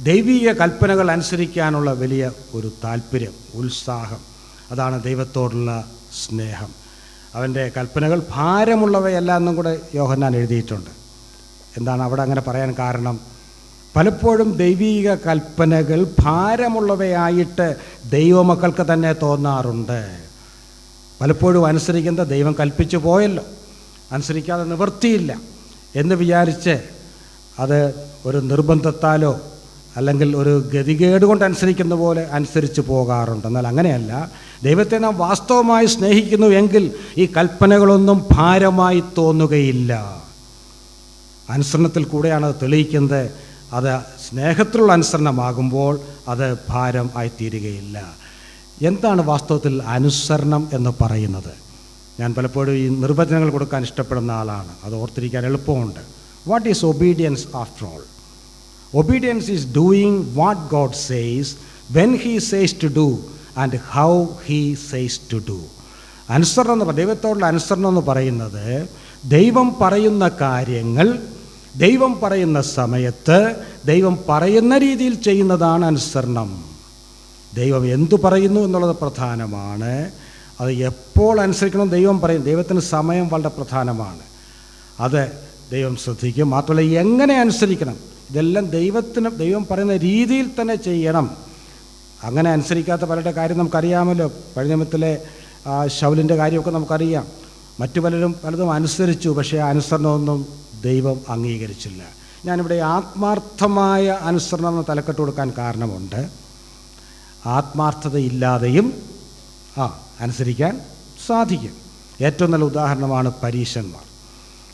ദൈവിക കൽപ്പനകൾ അനുസരിക്കാനുള്ള വലിയ ഒരു താല്പര്യം, ഉത്സാഹം. അതാണ് ദൈവത്തോടുള്ള സ്നേഹം. അവൻ്റെ കൽപ്പനകൾ ഭാരമുള്ളവയല്ല എന്നും കൂടെ യോഹന്നാൻ എഴുതിയിട്ടുണ്ട്. എന്താണ് അവിടെ അങ്ങനെ പറയാൻ കാരണം? പലപ്പോഴും ദൈവിക കൽപ്പനകൾ ഭാരമുള്ളവയായിട്ട് ദൈവമക്കൾക്ക് തന്നെ തോന്നാറുണ്ട്. പലപ്പോഴും അനുസരിക്കുന്നത് ദൈവം കൽപ്പിച്ചു പോയല്ലോ, അനുസരിക്കാതെ നിവൃത്തിയില്ല എന്ന് വിചാരിച്ച് അത് ഒരു നിർബന്ധത്താലോ അല്ലെങ്കിൽ ഒരു ഗതികേട് കൊണ്ട് അനുസരിക്കുന്ന പോലെ അനുസരിച്ച് പോകാറുണ്ട്. എന്നാൽ അങ്ങനെയല്ല. ദൈവത്തെ നാം വാസ്തവമായി സ്നേഹിക്കുന്നു എങ്കിൽ ഈ കൽപ്പനകളൊന്നും ഭാരമായി തോന്നുകയില്ല. അനുസരണത്തിൽ കൂടെയാണ് അത് തെളിയിക്കുന്നത്. അത് സ്നേഹത്തിലുള്ള അനുസരണമാകുമ്പോൾ അത് ഭാരം ആയിത്തീരുകയില്ല. എന്താണ് വാസ്തവത്തിൽ അനുസരണം എന്ന് പറയുന്നത്? ഞാൻ പലപ്പോഴും ഈ നിർവചനങ്ങൾ കൊടുക്കാൻ ഇഷ്ടപ്പെടുന്ന ആളാണ്. അത് ഓർത്തിരിക്കാൻ എളുപ്പമുണ്ട്. What is obedience after all? Obedience is doing what God says when he says to do and how he says to do. അനുസരണം എന്ന് ദൈവത്തോടുള്ള അനുസരണം എന്ന് പറയുന്നത് ദൈവം പറയുന്ന കാര്യങ്ങൾ ദൈവം പറയുന്ന സമയത്ത് ദൈവം പറയുന്ന രീതിയിൽ ചെയ്യുന്നതാണ് അനുസരണം. ദൈവം എന്തു പറയുന്നു എന്നുള്ളത് പ്രധാനമാണ്. അത് എപ്പോൾ അനുസരിക്കണം ദൈവം പറയും. ദൈവത്തിന് സമയം വളരെ പ്രധാനമാണ്. അത് ദൈവം ശ്രദ്ധിക്കും. മാത്രമല്ല എങ്ങനെ അനുസരിക്കണം, ഇതെല്ലാം ദൈവം പറയുന്ന രീതിയിൽ തന്നെ ചെയ്യണം. അങ്ങനെ അനുസരിക്കാത്ത പലരുടെ കാര്യം നമുക്കറിയാമല്ലോ. പഴയ നിയമത്തിലെ ശൗലിൻ്റെ കാര്യമൊക്കെ നമുക്കറിയാം. മറ്റു പലതും അനുസരിച്ചു, പക്ഷേ ആ അനുസരണമൊന്നും ദൈവം അംഗീകരിച്ചില്ല. ഞാനിവിടെ ആത്മാർത്ഥമായ അനുസരണം എന്ന് തലക്കെട്ട് കൊടുക്കാൻ കാരണമുണ്ട്. ആത്മാർത്ഥതയില്ലാതെയും അനുസരിക്കാൻ സാധിക്കും. ഏറ്റവും നല്ല ഉദാഹരണമാണ് പരീശന്മാർ.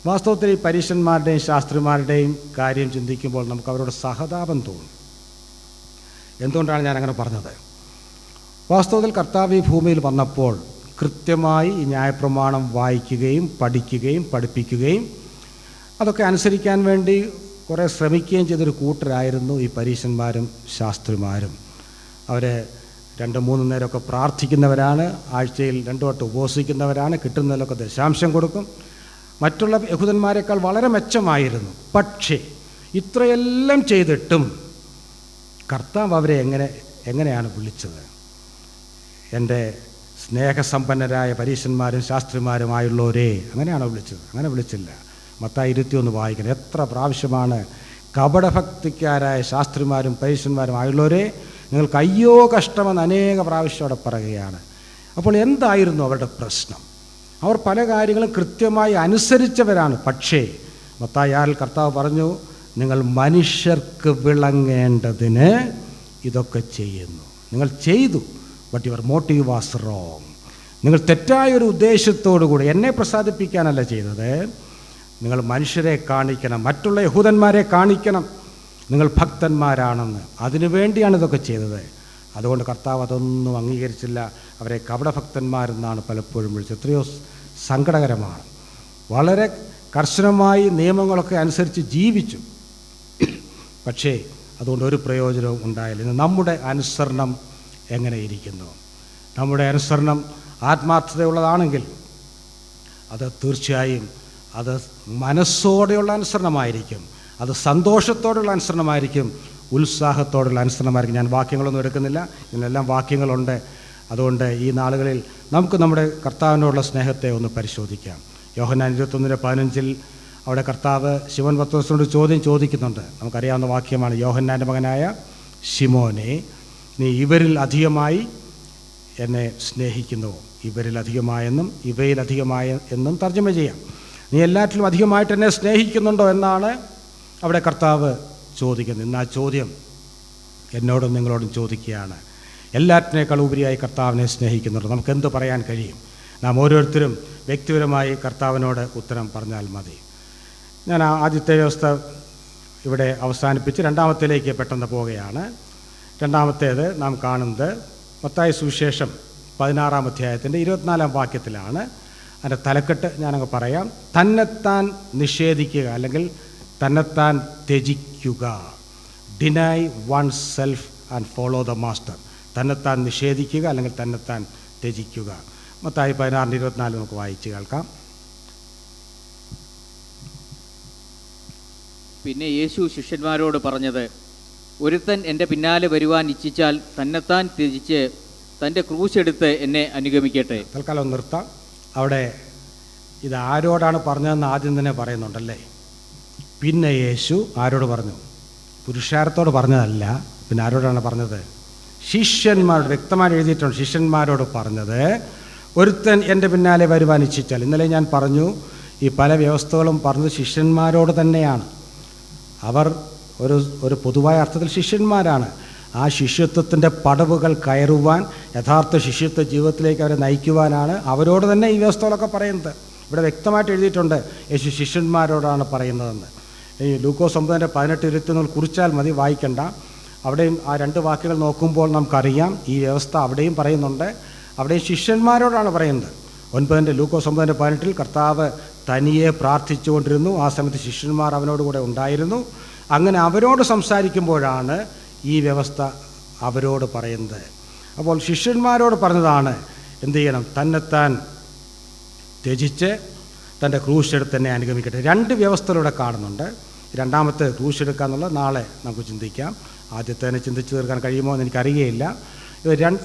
വാസ്തവത്തിൽ ഈ പരീശന്മാരുടെയും ശാസ്ത്രിമാരുടെയും കാര്യം ചിന്തിക്കുമ്പോൾ നമുക്ക് അവരോട് സഹതാപം തോന്നും. എന്തുകൊണ്ടാണ് ഞാൻ അങ്ങനെ പറഞ്ഞത്? വാസ്തവത്തിൽ കർത്താവ് ഈ ഭൂമിയിൽ വന്നപ്പോൾ കൃത്യമായി ഈ ന്യായപ്രമാണം വായിക്കുകയും പഠിക്കുകയും പഠിപ്പിക്കുകയും അതൊക്കെ അനുസരിക്കാൻ വേണ്ടി കുറേ ശ്രമിക്കുകയും ചെയ്തൊരു കൂട്ടരായിരുന്നു ഈ പരീശന്മാരും ശാസ്ത്രിമാരും. അവർ 2-3 നേരമൊക്കെ പ്രാർത്ഥിക്കുന്നവരാണ്. ആഴ്ചയിൽ 2 വട്ടം ഉപവസിക്കുന്നവരാണ്. കിട്ടുന്നതിലൊക്കെ ദശാംശം കൊടുക്കും. മറ്റുള്ള യഹൂദന്മാരെക്കാൾ വളരെ മെച്ചമായിരുന്നു. പക്ഷേ ഇത്രയെല്ലാം ചെയ്തിട്ടും കർത്താവ് അവരെ എങ്ങനെയാണ് വിളിച്ചത്? എൻ്റെ സ്നേഹസമ്പന്നരായ പരീശന്മാരും ശാസ്ത്രിമാരുമായുള്ളവരെ അങ്ങനെയാണോ വിളിച്ചത്? അങ്ങനെ വിളിച്ചില്ല. മത്തായി 21 വായിക്കണം. എത്ര പ്രാവശ്യമാണ് കപടഭക്തിക്കാരായ ശാസ്ത്രിമാരും പരീശന്മാരും ആയുള്ളവരെ നിങ്ങൾക്ക് അയ്യോ കഷ്ടമെന്ന് അനേക പ്രാവശ്യം അവിടെ പറയുകയാണ്. അപ്പോൾ എന്തായിരുന്നു അവരുടെ പ്രശ്നം? അവർ പല കാര്യങ്ങളും കൃത്യമായി അനുസരിച്ചവരാണ്. പക്ഷേ മത്തായി 6 കർത്താവ് പറഞ്ഞു, നിങ്ങൾ മനുഷ്യർക്ക് വിളങ്ങേണ്ടതിന് ഇതൊക്കെ ചെയ്യുന്നു. നിങ്ങൾ ചെയ്തു, but your motive was wrong. നിങ്ങൾ തെറ്റായൊരു ഉദ്ദേശത്തോടു കൂടി എന്നെ പ്രസാദിപ്പിക്കാനല്ല ചെയ്തത്. നിങ്ങൾ മനുഷ്യരെ കാണിക്കണം, മറ്റുള്ള യഹൂദന്മാരെ കാണിക്കണം നിങ്ങൾ ഭക്തന്മാരാണെന്ന്. അതിനുവേണ്ടിയാണ് ഇതൊക്കെ ചെയ്തത്. അതുകൊണ്ട് കർത്താവ് അതൊന്നും അംഗീകരിച്ചില്ല. അവരെ കപടഭക്തന്മാരെന്നാണ് പലപ്പോഴും വിളിച്ചത്. എത്രയോ സങ്കടകരമാണ്. വളരെ കർശനമായി നിയമങ്ങളൊക്കെ അനുസരിച്ച് ജീവിച്ചു, പക്ഷേ അതുകൊണ്ട് ഒരു പ്രയോജനവും ഉണ്ടായില്ല. ഇന്ന് നമ്മുടെ അനുസരണം എങ്ങനെ ഇരിക്കുന്നു? നമ്മുടെ അനുസരണം ആത്മാർത്ഥതയുള്ളതാണെങ്കിൽ അത് തീർച്ചയായും അത് മനസ്സോടെയുള്ള അനുസരണമായിരിക്കും. അത് സന്തോഷത്തോടുള്ള അനുസരണമായിരിക്കും, ഉത്സാഹത്തോടുള്ള അനുസരണമായിരിക്കും. ഞാൻ വാക്യങ്ങളൊന്നും എടുക്കുന്നില്ല, ഇതിനെല്ലാം വാക്യങ്ങളുണ്ട്. അതുകൊണ്ട് ഈ നാളുകളിൽ നമുക്ക് നമ്മുടെ കർത്താവിനോടുള്ള സ്നേഹത്തെ ഒന്ന് പരിശോധിക്കാം. യോഹന്നാൻ 21:15 അവിടെ കർത്താവ് ശിമോൻ പത്രോസിനോട് ചോദ്യം ചോദിക്കുന്നുണ്ട്. നമുക്കറിയാവുന്ന വാക്യമാണ്. യോഹന്നാൻ്റെ മകനായ ശിമോനെ, നീ ഇവരിൽ അധികമായി എന്നെ സ്നേഹിക്കുന്നുവോ? ഇവരിൽ അധികമായെന്നും ഇവയിൽ അധികമായ എന്നും തർജ്ജമ ചെയ്യാം. നീ എല്ലാറ്റിലും അധികമായിട്ട് എന്നെ സ്നേഹിക്കുന്നുണ്ടോ എന്നാണ് അവിടെ കർത്താവ് ചോദിക്കുന്നത്. ഇന്ന് ആ ചോദ്യം എന്നോടും നിങ്ങളോടും ചോദിക്കുകയാണ്. എല്ലാറ്റിനേക്കാൾ ഉപരിയായി കർത്താവിനെ സ്നേഹിക്കുന്നുണ്ട്. നമുക്ക് എന്ത് പറയാൻ കഴിയും? നാം ഓരോരുത്തരും വ്യക്തിപരമായി കർത്താവിനോട് ഉത്തരം പറഞ്ഞാൽ മതി. ഞാൻ ആദ്യത്തെ വ്യവസ്ഥ ഇവിടെ അവസാനിപ്പിച്ച് രണ്ടാമത്തേലേക്ക് പെട്ടെന്ന് പോവുകയാണ്. രണ്ടാമത്തേത് നാം കാണുന്നത് മത്തായി സുവിശേഷം 16-ാം അധ്യായത്തിൻ്റെ 24-ാം വാക്യത്തിലാണ്. അതിൻ്റെ തലക്കെട്ട് ഞാനങ്ങ് പറയാം. തന്നെത്താൻ നിഷേധിക്കുക, അല്ലെങ്കിൽ തന്നെത്താൻ ത്യജിക്കുക. Deny one self and follow the master. തന്നെത്താൻ നിഷേധിക്കുക അല്ലെങ്കിൽ തന്നെത്താൻ ത്യജിക്കുക. മത്തായി 16-24 നമുക്ക് വായിച്ച് കേൾക്കാം. പിന്നെ യേശു ശിഷ്യന്മാരോട് പറഞ്ഞത്, ഒരുത്തൻ എൻ്റെ പിന്നാലെ വരുവാൻ ഇച്ഛിച്ചാൽ തന്നെത്താൻ ത്യജിച്ച് തൻ്റെ ക്രൂശെടുത്ത് എന്നെ അനുഗമിക്കട്ടെ. തൽക്കാലം നിർത്താം. അവിടെ ഇത് ആരോടാണ് പറഞ്ഞതെന്ന് ആദ്യം തന്നെ പറയുന്നുണ്ടല്ലേ. പിന്നെ യേശു ആരോട് പറഞ്ഞു? പുരുഷാരത്തോട് പറഞ്ഞതല്ല. പിന്നെ ആരോടാണ് പറഞ്ഞത്? ശിഷ്യന്മാരോട്. വ്യക്തമായി എഴുതിയിട്ടുണ്ട്. ശിഷ്യന്മാരോട് പറഞ്ഞത്, ഒരുത്തൻ എൻ്റെ പിന്നാലെ വരുവാൻ ഇച്ഛിച്ചാൽ. ഇന്നലെ ഞാൻ പറഞ്ഞു, ഈ പല വ്യവസ്ഥകളും പറഞ്ഞത് ശിഷ്യന്മാരോട് തന്നെയാണ്. അവർ ഒരു പൊതുവായ അർത്ഥത്തിൽ ശിഷ്യന്മാരാണ്. ആ ശിഷ്യത്വത്തിൻ്റെ പടവുകൾ കയറുവാൻ, യഥാർത്ഥ ശിഷ്യത്വ ജീവിതത്തിലേക്ക് അവരെ നയിക്കുവാനാണ് അവരോട് തന്നെ ഈ വ്യവസ്ഥകളൊക്കെ പറയുന്നത്. ഇവിടെ വ്യക്തമായിട്ട് എഴുതിയിട്ടുണ്ട് യേശു ശിഷ്യന്മാരോടാണ് പറയുന്നതെന്ന്. ഈ ലൂക്കോസ് 9:18-21 കുറിച്ചാൽ മതി, വായിക്കണ്ട. അവിടെയും ആ 2 വാക്യങ്ങൾ നോക്കുമ്പോൾ നമുക്കറിയാം ഈ വ്യവസ്ഥ അവിടെയും പറയുന്നുണ്ട്. അവിടെയും ശിഷ്യന്മാരോടാണ് പറയുന്നത്. ലൂക്കോസ് 9:18 കർത്താവ് തനിയെ പ്രാർത്ഥിച്ചുകൊണ്ടിരുന്നു. ആ സമയത്ത് ശിഷ്യന്മാർ അവനോടുകൂടെ ഉണ്ടായിരുന്നു. അങ്ങനെ അവരോട് സംസാരിക്കുമ്പോഴാണ് ഈ വ്യവസ്ഥ അവരോട് പറയുന്നത്. അപ്പോൾ ശിഷ്യന്മാരോട് പറഞ്ഞതാണ് എന്ത് ചെയ്യണം? തന്നെത്താൻ ത്യജിച്ച് തൻ്റെ ക്രൂശ് എടുത്ത് തന്നെ അനുഗമിക്കട്ടെ. 2 വ്യവസ്ഥയിലൂടെ കാണുന്നുണ്ട്. രണ്ടാമത്തെ ക്രൂശ് എടുക്കുക എന്നുള്ളത് നാളെ നമുക്ക് ചിന്തിക്കാം. ആദ്യത്തെ തന്നെ ചിന്തിച്ച് തീർക്കാൻ കഴിയുമോ എന്ന് എനിക്കറിയുകയില്ല.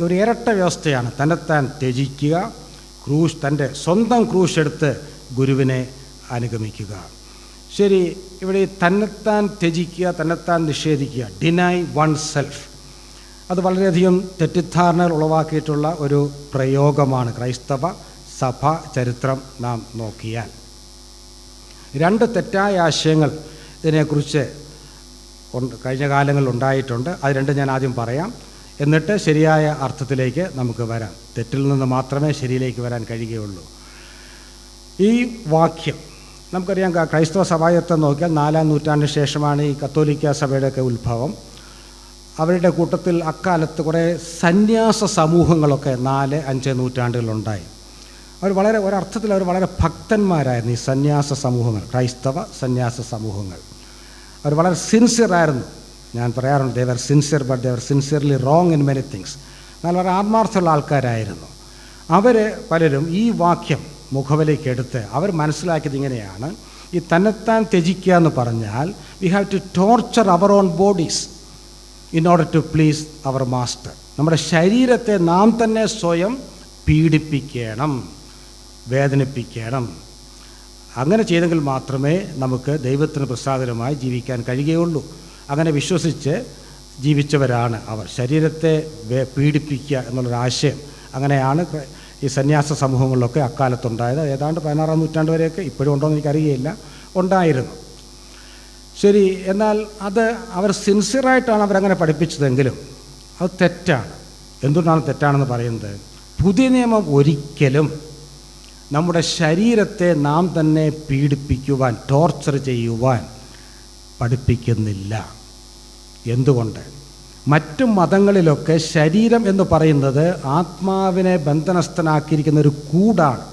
ഒരു ഇരട്ട വ്യവസ്ഥയാണ്. തന്നെത്താൻ ത്യജിക്കുക, തൻ്റെ സ്വന്തം ക്രൂശ് എടുത്ത് ഗുരുവിനെ അനുഗമിക്കുക. ശരി, ഇവിടെ തന്നെത്താൻ ത്യജിക്കുക, തന്നെത്താൻ നിഷേധിക്കുക, ഡിനൈ വൺ സെൽഫ്, അത് വളരെയധികം തെറ്റിദ്ധാരണകൾ ഉളവാക്കിയിട്ടുള്ള ഒരു പ്രയോഗമാണ്. ക്രൈസ്തവ സഭ ചരിത്രം നാം നോക്കിയാൽ 2 തെറ്റായ ആശയങ്ങൾ ഇതിനെക്കുറിച്ച് കഴിഞ്ഞ കാലങ്ങളിൽ ഉണ്ടായിട്ടുണ്ട്. അത് 2 ഞാൻ ആദ്യം പറയാം, എന്നിട്ട് ശരിയായ അർത്ഥത്തിലേക്ക് നമുക്ക് വരാം. തെറ്റിൽ നിന്ന് മാത്രമേ ശരിയിലേക്ക് വരാൻ കഴിയുകയുള്ളൂ. ഈ വാക്യം നമുക്കറിയാം, ക്രൈസ്തവ സഭാചരിത്രം നോക്കിയാൽ 4-ാം നൂറ്റാണ്ടിന് ശേഷമാണ് ഈ കത്തോലിക്ക സഭയുടെയൊക്കെ ഉത്ഭവം. അവരുടെ കൂട്ടത്തിൽ അക്കാലത്ത് കുറേ സന്യാസ സമൂഹങ്ങളൊക്കെ 4-5 നൂറ്റാണ്ടുകളുണ്ടായി. അവർ ഒരർത്ഥത്തിൽ അവർ വളരെ ഭക്തന്മാരായിരുന്നു. ഈ സന്യാസ സമൂഹങ്ങൾ, ക്രൈസ്തവ സന്യാസ സമൂഹങ്ങൾ, അവർ വളരെ സിൻസിയറായിരുന്നു. ഞാൻ പറയാറുണ്ട്, they were sincere but they were sincerely wrong in many things. എന്നാൽ വളരെ ആത്മാർത്ഥമുള്ള ആൾക്കാരായിരുന്നു. അവർ പലരും ഈ വാക്യം മുഖവിലേക്കെടുത്ത് അവർ മനസ്സിലാക്കിയത് ഇങ്ങനെയാണ്: ഈ തന്നെത്താൻ ത്യജിക്കുക എന്ന് പറഞ്ഞാൽ we have to torture our own bodies in order to please our master. നമ്മുടെ ശരീരത്തെ നാം തന്നെ സ്വയം പീഡിപ്പിക്കണം, വേദനിപ്പിക്കണം. അങ്ങനെ ചെയ്തെങ്കിൽ മാത്രമേ നമുക്ക് ദൈവത്തിന് പ്രസാദകരമായി ജീവിക്കാൻ കഴിയുകയുള്ളൂ. അങ്ങനെ വിശ്വസിച്ച് ജീവിച്ചവരാണ് അവർ. ശരീരത്തെ പീഡിപ്പിക്കുക എന്നുള്ളൊരാശയം അങ്ങനെയാണ് ഈ സന്യാസ സമൂഹങ്ങളിലൊക്കെ അക്കാലത്തുണ്ടായത്. ഏതാണ്ട് 16-ാം നൂറ്റാണ്ട് വരെയൊക്കെ, ഇപ്പോഴും ഉണ്ടോ എന്ന് എനിക്കറിയില്ല, ഉണ്ടായിരുന്നു. ശരി, എന്നാൽ അത് അവർ സിൻസിയറായിട്ടാണ് അവരങ്ങനെ പഠിപ്പിച്ചതെങ്കിലും അത് തെറ്റാണ്. എന്തുകൊണ്ടാണ് തെറ്റാണെന്ന് പറയുന്നത്? പുതിയ നിയമം ഒരിക്കലും നമ്മുടെ ശരീരത്തെ നാം തന്നെ പീഡിപ്പിക്കുവാൻ, ടോർച്ചർ ചെയ്യുവാൻ പഠിപ്പിക്കുന്നില്ല. എന്തുകൊണ്ട്? മറ്റു മതങ്ങളിലൊക്കെ ശരീരം എന്ന് പറയുന്നത് ആത്മാവിനെ ബന്ധനസ്ഥനാക്കിയിരിക്കുന്ന ഒരു കൂടാണ്.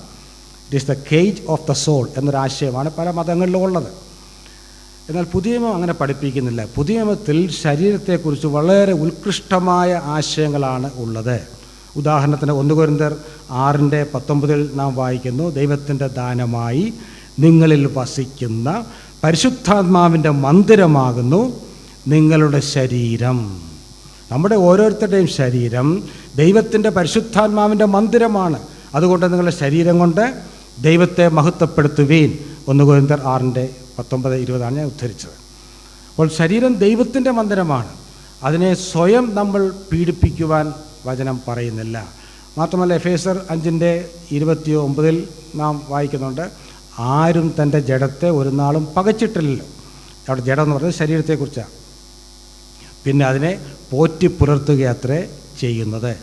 It is the cage of the soul എന്നൊരാശയമാണ് പല മതങ്ങളിലും ഉള്ളത്. എന്നാൽ പുതിയ നിയമം അങ്ങനെ പഠിപ്പിക്കുന്നില്ല. പുതിയ നിയമത്തിൽ ശരീരത്തെക്കുറിച്ച് വളരെ ഉത്കൃഷ്ടമായ ആശയങ്ങളാണ് ഉള്ളത്. ഉദാഹരണത്തിന് 1 കൊരിന്ത്യർ 6:19 നാം വായിക്കുന്നു: ദൈവത്തിൻ്റെ ദാനമായി നിങ്ങളിൽ വസിക്കുന്ന പരിശുദ്ധാത്മാവിൻ്റെ മന്ദിരമാകുന്നു നിങ്ങളുടെ ശരീരം. നമ്മുടെ ഓരോരുത്തരുടെയും ശരീരം ദൈവത്തിൻ്റെ പരിശുദ്ധാത്മാവിൻ്റെ മന്ദിരമാണ്. അതുകൊണ്ട് നിങ്ങളുടെ ശരീരം കൊണ്ട് ദൈവത്തെ മഹത്വപ്പെടുത്തുവീൻ. 1 കൊരിന്ത്യർ 6:19-20 ഞാൻ ഉദ്ധരിച്ചത്. അപ്പോൾ ശരീരം ദൈവത്തിൻ്റെ മന്ദിരമാണ്. അതിനെ സ്വയം നമ്മൾ പീഡിപ്പിക്കുവാൻ വചനം പറയുന്നില്ല. മാത്രമല്ല, എഫേസ്യർ 5:29 നാം വായിക്കുന്നുണ്ട്: ആരും തൻ്റെ ജഡത്തെ ഒരു നാളും പകച്ചിട്ടില്ലല്ലോ. അവിടെ ജഡം എന്ന് പറയുന്നത് ശരീരത്തെക്കുറിച്ചാണ്. പിന്നെ അതിനെ പോറ്റി പുലർത്തുകയത്രേ ചെയ്യുന്നത്.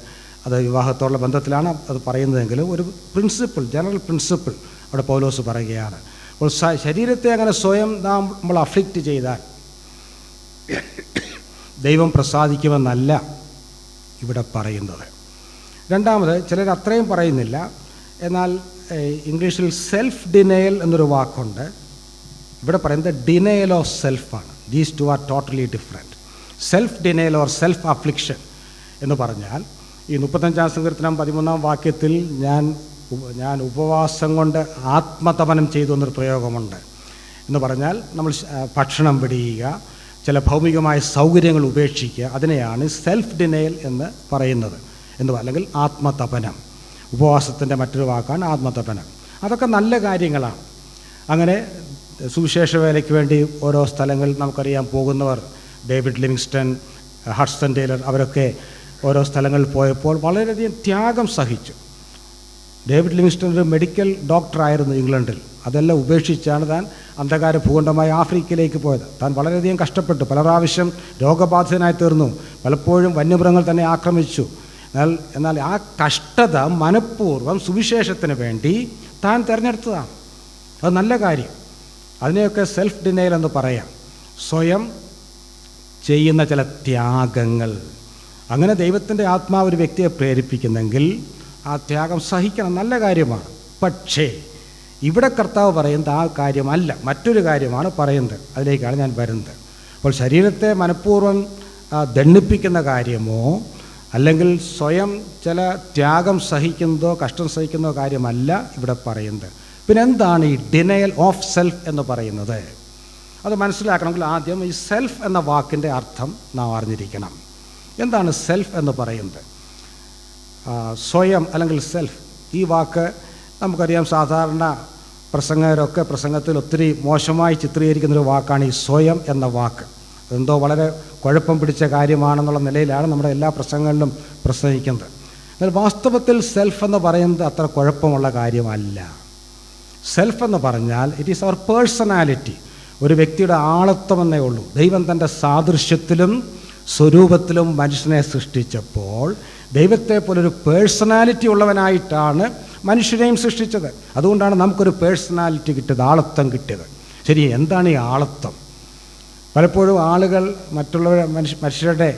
അത് വിവാഹത്തോടുള്ള ബന്ധത്തിലാണ് അത് പറയുന്നതെങ്കിലും ഒരു പ്രിൻസിപ്പിൾ, ജനറൽ പ്രിൻസിപ്പിൾ അവിടെ പൗലോസ് പറയുകയാണ്. അപ്പോൾ ശരീരത്തെ അങ്ങനെ സ്വയം നമ്മൾ അഫ്ലിക്റ്റ് ചെയ്താൽ ദൈവം പ്രസാദിക്കുമെന്നല്ല ഇവിടെ പറയുന്നത്. രണ്ടാമത്, ചിലർ അത്രയും പറയുന്നില്ല, എന്നാൽ ഇംഗ്ലീഷിൽ സെൽഫ് ഡിനയൽ എന്നൊരു വാക്കുണ്ട്. ഇവിടെ പറയുന്നത് ഡിനയൽ ഓഫ് സെൽഫാണ്. These two are totally different. Self denial or self affliction എന്ന് പറഞ്ഞാൽ, ഈ 35-ാം സങ്കീർത്തനം 13-ാം വാക്യത്തിൽ ഞാൻ ഉപവാസം കൊണ്ട് ആത്മതപനം ചെയ്തു എന്നൊരു പ്രയോഗമുണ്ട്. എന്ന് പറഞ്ഞാൽ നമ്മൾ ഭക്ഷണം വെടിയുക, ചില ഭൗമികമായ സൗകര്യങ്ങൾ ഉപേക്ഷിക്കുക, അതിനെയാണ് സെൽഫ് ഡിനയൽ എന്ന് പറയുന്നത്. അല്ലെങ്കിൽ ആത്മതപനം. ഉപവാസത്തിൻ്റെ മറ്റൊരു വാക്കാണ് ആത്മതപനം. അതൊക്കെ നല്ല കാര്യങ്ങളാണ്. അങ്ങനെ സുവിശേഷ വേലയ്ക്ക് വേണ്ടി ഓരോ സ്ഥലങ്ങളിൽ നമുക്കറിയാം പോകുന്നവർ, ഡേവിഡ് ലിവിങ്സ്റ്റൺ, ഹഡ്സൺ ടൈലർ, അവരൊക്കെ ഓരോ സ്ഥലങ്ങളിൽ പോയപ്പോൾ വളരെയധികം ത്യാഗം സഹിച്ചു. ഡേവിഡ് ലിവിങ്സ്റ്റൺ ഒരു മെഡിക്കൽ ഡോക്ടറായിരുന്നു ഇംഗ്ലണ്ടിൽ. അതെല്ലാം ഉപേക്ഷിച്ചാണ് താൻ അന്ധകാര ഭൂഖണ്ഡമായ ആഫ്രിക്കയിലേക്ക് പോയത്. താൻ വളരെയധികം കഷ്ടപ്പെട്ടു, പല പ്രാവശ്യം രോഗബാധിതനായി തീർന്നു, പലപ്പോഴും വന്യമൃഗങ്ങൾ തന്നെ ആക്രമിച്ചു. എന്നാൽ ആ കഷ്ടത മനഃപൂർവ്വം സുവിശേഷത്തിന് വേണ്ടി താൻ തിരഞ്ഞെടുത്തതാണ്. അത് നല്ല കാര്യം. അതിനെയൊക്കെ സെൽഫ് ഡിനയൽ എന്ന് പറയാം. സ്വയം ചെയ്യുന്ന ചില ത്യാഗങ്ങൾ. അങ്ങനെ ദൈവത്തിൻ്റെ ആത്മാവ് ഒരു വ്യക്തിയെ പ്രേരിപ്പിക്കുന്നെങ്കിൽ ആ ത്യാഗം സഹിക്കണം, നല്ല കാര്യമാണ്. പക്ഷേ ഇവിടെ കർത്താവ് പറയുന്നത് ആ കാര്യമല്ല, മറ്റൊരു കാര്യമാണ് പറയുന്നത്. അതിലേക്കാണ് ഞാൻ വരുന്നത്. അപ്പോൾ ശരീരത്തെ മനഃപൂർവ്വം ദണ്ഡിപ്പിക്കുന്ന കാര്യമോ അല്ലെങ്കിൽ സ്വയം ചില ത്യാഗം സഹിക്കുന്നതോ കഷ്ടം സഹിക്കുന്നതോ കാര്യമല്ല ഇവിടെ പറയുന്നത്. പിന്നെ എന്താണ് ഈ ഡിനയൽ ഓഫ് സെൽഫ് എന്ന് പറയുന്നത്? അത് മനസ്സിലാക്കണമെങ്കിൽ ആദ്യം ഈ സെൽഫ് എന്ന വാക്കിൻ്റെ അർത്ഥം നാം അറിഞ്ഞിരിക്കണം. എന്താണ് സെൽഫ് എന്ന് പറയുന്നത്? സ്വയം അല്ലെങ്കിൽ സെൽഫ്, ഈ വാക്ക് നമുക്കറിയാം. സാധാരണ പ്രസംഗകരൊക്കെ പ്രസംഗത്തിൽ ഒത്തിരി മോശമായി ചിത്രീകരിക്കുന്നൊരു വാക്കാണ് ഈ സ്വയം എന്ന വാക്ക്. എന്തോ വളരെ കുഴപ്പം പിടിച്ച കാര്യമാണെന്നുള്ള നിലയിലാണ് നമ്മുടെ എല്ലാ പ്രസംഗങ്ങളിലും പ്രസംഗിക്കുന്നത്. എന്നാൽ വാസ്തവത്തിൽ സെൽഫ് എന്ന് പറയുന്നത് അത്ര കുഴപ്പമുള്ള കാര്യമല്ല. സെൽഫ് എന്ന് പറഞ്ഞാൽ ഇറ്റ് ഈസ് അവർ പേഴ്സണാലിറ്റി. ഒരു വ്യക്തിയുടെ ആളത്വമെന്നേ ഉള്ളൂ. ദൈവം തൻ്റെ സാദൃശ്യത്തിലും സ്വരൂപത്തിലും മനുഷ്യനെ സൃഷ്ടിച്ചപ്പോൾ ദൈവത്തെ പോലൊരു പേഴ്സണാലിറ്റി ഉള്ളവനായിട്ടാണ് മനുഷ്യനെയും സൃഷ്ടിച്ചത്. അതുകൊണ്ടാണ് നമുക്കൊരു പേഴ്സണാലിറ്റി കിട്ടിയത്, ആളത്വം കിട്ടിയത്. ശരി, എന്താണ് ഈ ആളത്വം? പലപ്പോഴും ആളുകൾ മനുഷ്യരുടെ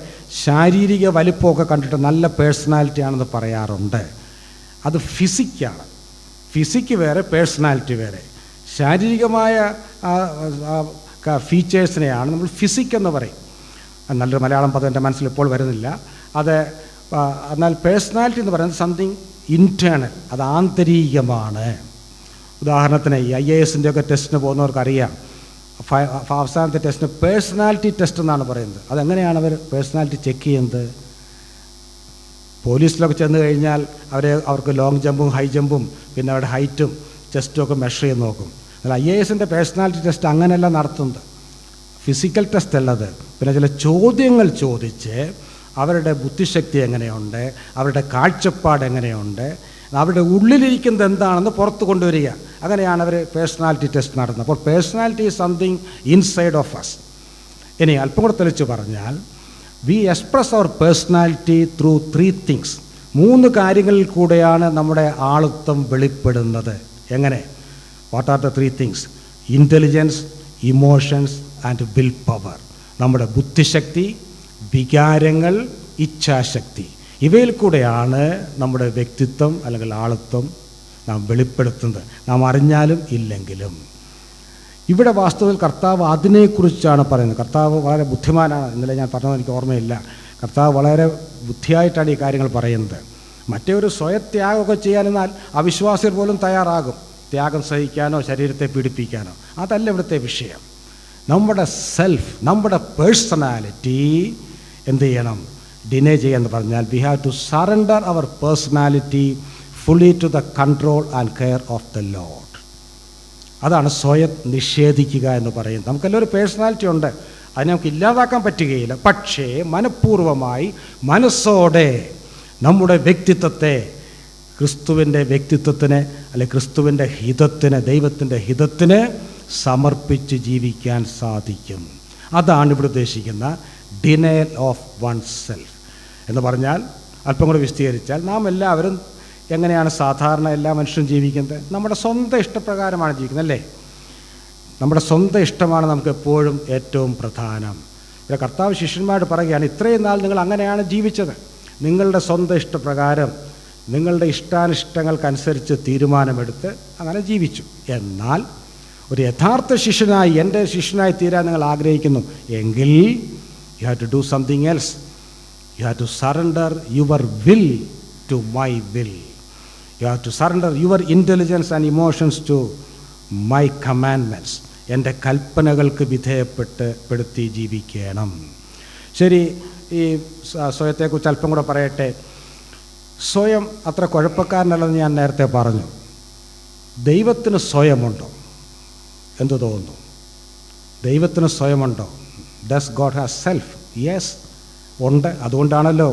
ശാരീരിക വലിപ്പമൊക്കെ കണ്ടിട്ട് നല്ല പേഴ്സണാലിറ്റി ആണെന്ന് പറയാറുണ്ട്. അത് ഫിസിക്കാണ്. ഫിസിക്ക് വേറെ, പേഴ്സണാലിറ്റി വേറെ. ശാരീരികമായ ഫീച്ചേഴ്സിനെയാണ് നമ്മൾ ഫിസിക് എന്ന് പറയും. നല്ലൊരു മലയാളം പദം എൻ്റെ മനസ്സിൽ ഇപ്പോൾ വരുന്നില്ല. അത് എന്നാൽ പേഴ്സണാലിറ്റി എന്ന് പറയുന്നത് സംതിങ് ഇൻറ്റേണൽ, അത് ആന്തരികമാണ്. ഉദാഹരണത്തിന് ഈ IAS-ൻ്റെ ഒക്കെ ടെസ്റ്റിന് പോകുന്നവർക്കറിയാം, അവസാനത്തെ ടെസ്റ്റിന് പേഴ്സണാലിറ്റി ടെസ്റ്റ് എന്നാണ് പറയുന്നത്. അതെങ്ങനെയാണ് അവർ പേഴ്സണാലിറ്റി ചെക്ക് ചെയ്യുന്നത്? പോലീസിലൊക്കെ ചെന്ന് കഴിഞ്ഞാൽ അവർക്ക് ലോങ് ജമ്പും ഹൈ ജമ്പും പിന്നെ അവരുടെ ഹൈറ്റും ചെസ്റ്റും ഒക്കെ മെഷർ ചെയ്ത് നോക്കും. എന്നാൽ IAS-ൻ്റെ പേഴ്സണാലിറ്റി ടെസ്റ്റ് അങ്ങനെയല്ല നടത്തുന്നത്. ഫിസിക്കൽ ടെസ്റ്റ് അല്ലത്. പിന്നെ ചില ചോദ്യങ്ങൾ ചോദിച്ച് അവരുടെ ബുദ്ധിശക്തി എങ്ങനെയുണ്ട്, അവരുടെ കാഴ്ചപ്പാട് എങ്ങനെയുണ്ട്, അവരുടെ ഉള്ളിലിരിക്കുന്നത് എന്താണെന്ന് പുറത്ത് കൊണ്ടുവരിക. അങ്ങനെയാണ് അവർ പേഴ്സണാലിറ്റി ടെസ്റ്റ് നടത്തുന്നത്. അപ്പോൾ personality is something inside of us. ഇനി അല്പം കൂടെ തെളിച്ച് പറഞ്ഞാൽ, we express our personality through 3 things. 3 കാര്യങ്ങളിൽ കൂടെയാണ് നമ്മുടെ ആളത്വം വെളിപ്പെടുന്നത്. എങ്ങനെ? What are the 3 things? Intelligence, emotions and will power. നമ്മുടെ ബുദ്ധിശക്തി, വികാരങ്ങൾ, ഇച്ഛാശക്തി, ഇവയിൽ കൂടെയാണ് നമ്മുടെ വ്യക്തിത്വം അല്ലെങ്കിൽ ആളത്വം നാം വെളിപ്പെടുത്തുന്നത്, നാം അറിഞ്ഞാലും ഇല്ലെങ്കിലും. ഇവിടെ വാസ്തവത്തിൽ കർത്താവ് അതിനെക്കുറിച്ചാണ് പറയുന്നത്. കർത്താവ് വളരെ ബുദ്ധിമാനാണ്. ഇന്നലെ ഞാൻ പറഞ്ഞത് എനിക്ക് ഓർമ്മയില്ല. കർത്താവ് വളരെ ബുദ്ധിയായിട്ടാണ് ഈ കാര്യങ്ങൾ പറയുന്നത്. മറ്റേ ഒരു സ്വയത്യാഗമൊക്കെ ചെയ്യാനെന്നാൽ അവിശ്വാസികൾ പോലും തയ്യാറാകും, ത്യാഗം സഹിക്കാനോ ശരീരത്തെ പീഡിപ്പിക്കാനോ. അതല്ല ഇവിടുത്തെ വിഷയം. നമ്മുടെ സെൽഫ്, നമ്മുടെ പേഴ്സണാലിറ്റി എന്ത് ചെയ്യണം? ഡിനേ ചെയ്യാന്ന് പറഞ്ഞാൽ we have to surrender our personality fully to the control and care of the Lord. അതാണ് സ്വയം നിഷേധിക്കുക എന്ന് പറയുന്നത്. നമുക്കെല്ലാം ഒരു പേഴ്സണാലിറ്റി ഉണ്ട്, അതിനെ നമുക്ക് ഇല്ലാതാക്കാൻ പറ്റുകയില്ല. പക്ഷേ മനഃപൂർവ്വമായി മനസ്സോടെ നമ്മുടെ വ്യക്തിത്വത്തെ ക്രിസ്തുവിൻ്റെ വ്യക്തിത്വത്തിന് അല്ലെങ്കിൽ ക്രിസ്തുവിൻ്റെ ഹിതത്തിന്, ദൈവത്തിൻ്റെ ഹിതത്തിന് സമർപ്പിച്ച് ജീവിക്കാൻ സാധിക്കും. അതാണ് ഇവിടെ ഉദ്ദേശിക്കുന്ന ഡിനയൽ ഓഫ് വൺ സെൽഫ് എന്ന് പറഞ്ഞാൽ. അല്പം കൂടെ വിശദീകരിച്ചാൽ, നാം എല്ലാവരും എങ്ങനെയാണ് സാധാരണ എല്ലാ മനുഷ്യരും ജീവിക്കുന്നത്? നമ്മുടെ സ്വന്തം ഇഷ്ടപ്രകാരമാണ് ജീവിക്കുന്നത്, അല്ലേ? നമ്മുടെ സ്വന്തം ഇഷ്ടമാണ് നമുക്ക് എപ്പോഴും ഏറ്റവും പ്രധാനം. ഇവിടെ കർത്താവ് ശിഷ്യന്മാരോട് പറയുകയാണ്, ഇത്രയും നാൾ നിങ്ങൾ അങ്ങനെയാണ് ജീവിച്ചത്. നിങ്ങളുടെ സ്വന്തം ഇഷ്ടപ്രകാരം, നിങ്ങളുടെ ഇഷ്ടാനിഷ്ടങ്ങൾക്കനുസരിച്ച് തീരുമാനമെടുത്ത് അങ്ങനെ ജീവിച്ചു. എന്നാൽ ഒരു യഥാർത്ഥ ശിഷ്യനായി, എൻ്റെ ശിഷ്യനായി തീരാൻ നിങ്ങൾ ആഗ്രഹിക്കുന്നു എങ്കിൽ you have to do something else. You have to surrender your will to my will. You have to surrender your intelligence and emotions to my commandments. എൻ്റെ കൽപ്പനകൾക്ക് വിധേയപ്പെടുത്തി ജീവിക്കണം. ശരി, ഈ സ്വയത്തെക്കുറിച്ച് അല്പം കൂടെ പറയട്ടെ. സ്വയം അത്ര കുഴപ്പക്കാരനല്ലെന്ന് ഞാൻ നേരത്തെ പറഞ്ഞു. ദൈവത്തിന് സ്വയമുണ്ടോ? എന്തു തോന്നുന്നു? ദൈവത്തിന് സ്വയമുണ്ടോ? Does God has self? Yes, ഉണ്ട്. അതുകൊണ്ടാണല്ലോ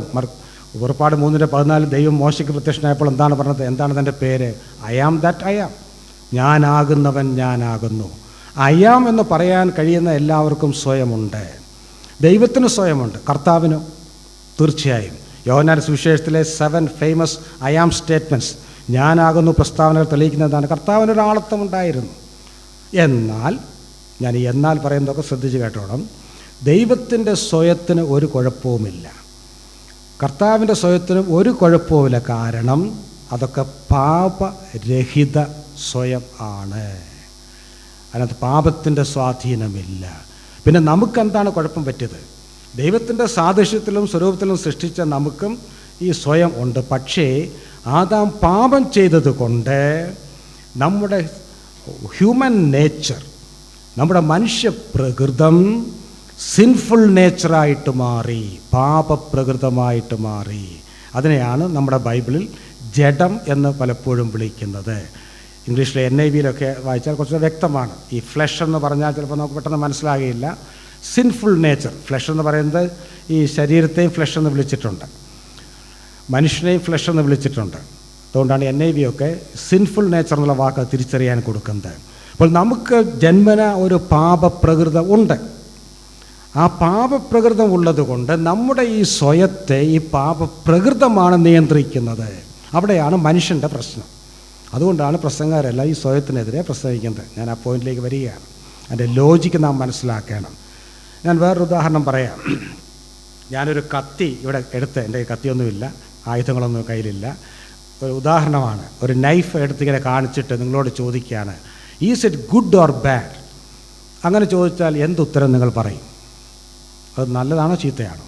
പുറപ്പാട് 3:14 ദൈവം മോശയ്ക്ക് പ്രത്യക്ഷനായപ്പോൾ എന്താണ് പറഞ്ഞത്? എന്താണ് തൻ്റെ പേര്? I am that I am. ഞാനാകുന്നവൻ ഞാനാകുന്നു. ഐ ആം എന്ന് പറയാൻ കഴിയുന്ന എല്ലാവർക്കും സ്വയമുണ്ട്. ദൈവത്തിന് സ്വയമുണ്ട്, കർത്താവിനോ? തീർച്ചയായും. യോഹന്നാൻ സുവിശേഷത്തിലെ 7 ഫേമസ് ഐ ആം സ്റ്റേറ്റ്മെൻറ്റ്സ്, ഞാനാകുന്നു പ്രസ്താവനകൾ തെളിയിക്കുന്നതാണ്. കർത്താവിനൊരാളത്വമുണ്ടായിരുന്നു. എന്നാൽ ഞാൻ ഈ എന്നാൽ പറയുന്നതൊക്കെ ശ്രദ്ധിച്ച് കേട്ടോണം. ദൈവത്തിൻ്റെ സ്വയത്തിന് ഒരു കുഴപ്പവുമില്ല, കർത്താവിൻ്റെ സ്വയത്തിനും ഒരു കുഴപ്പവുമില്ല. കാരണം അതൊക്കെ പാപരഹിത സ്വയം ആണ്. അതിനകത്ത് പാപത്തിൻ്റെ സ്വാധീനമില്ല. പിന്നെ നമുക്കെന്താണ് കുഴപ്പം പറ്റിയത്? ദൈവത്തിൻ്റെ സാദൃശ്യത്തിലും സ്വരൂപത്തിലും സൃഷ്ടിച്ച നമുക്കും ഈ സ്വയം ഉണ്ട്. പക്ഷേ ആദാം പാപം ചെയ്തത് കൊണ്ട് നമ്മുടെ ഹ്യൂമൻ നേച്ചർ, നമ്മുടെ മനുഷ്യപ്രകൃതം സിൻഫുൾ നേച്ചറായിട്ട് മാറി, പാപപ്രകൃതമായിട്ട് മാറി. അതിനെയാണ് നമ്മുടെ ബൈബിളിൽ ജഡം എന്ന് പലപ്പോഴും വിളിക്കുന്നത്. ഇംഗ്ലീഷിലെ NIV-യിലൊക്കെ വായിച്ചാൽ കുറച്ച് വ്യക്തമാണ്. ഈ ഫ്ലഷ് എന്ന് പറഞ്ഞാൽ ചിലപ്പോൾ നമുക്ക് പെട്ടെന്ന് മനസ്സിലാകില്ല. സിൻഫുൾ നേച്ചർ, ഫ്ലഷ് എന്ന് പറയുന്നത് ഈ ശരീരത്തെയും ഫ്ലഷ് എന്ന് വിളിച്ചിട്ടുണ്ട്, മനുഷ്യനെയും ഫ്ലഷ് എന്ന് വിളിച്ചിട്ടുണ്ട്. അതുകൊണ്ടാണ് NIV-യൊക്കെ സിൻഫുൾ നേച്ചർ എന്നുള്ള വാക്ക് തിരിച്ചറിയാൻ കൊടുക്കുന്നത്. അപ്പോൾ നമുക്ക് ജന്മന ഒരു പാപപ്രകൃതം ഉണ്ട്. ആ പാപപ്രകൃതം ഉള്ളത് കൊണ്ട് നമ്മുടെ ഈ സ്വയത്തെ ഈ പാപപ്രകൃതമാണ് നിയന്ത്രിക്കുന്നത്. അവിടെയാണ് മനുഷ്യൻ്റെ പ്രശ്നം. അതുകൊണ്ടാണ് പ്രസംഗക്കാരെല്ലാം ഈ സ്വയത്തിനെതിരെ പ്രസംഗിക്കുന്നത്. ഞാൻ ആ പോയിന്റിലേക്ക് വരികയാണ്. അതിൻ്റെ ലോജിക്ക് നാം മനസ്സിലാക്കണം. ഞാൻ വേറൊരു ഉദാഹരണം പറയാം. ഞാനൊരു കത്തി ഇവിടെ എടുത്ത്, എൻ്റെ കത്തിയൊന്നുമില്ല, ആയുധങ്ങളൊന്നും കയ്യിലില്ല, ഒരു ഉദാഹരണമാണ്. ഒരു നൈഫ് എടുത്തിങ്ങനെ കാണിച്ചിട്ട് നിങ്ങളോട് ചോദിക്കുകയാണ്, is it good or bad? അങ്ങനെ ചോദിച്ചാൽ എന്തുത്തരം നിങ്ങൾ പറയും? അത് നല്ലതാണോ ചീത്തയാണോ?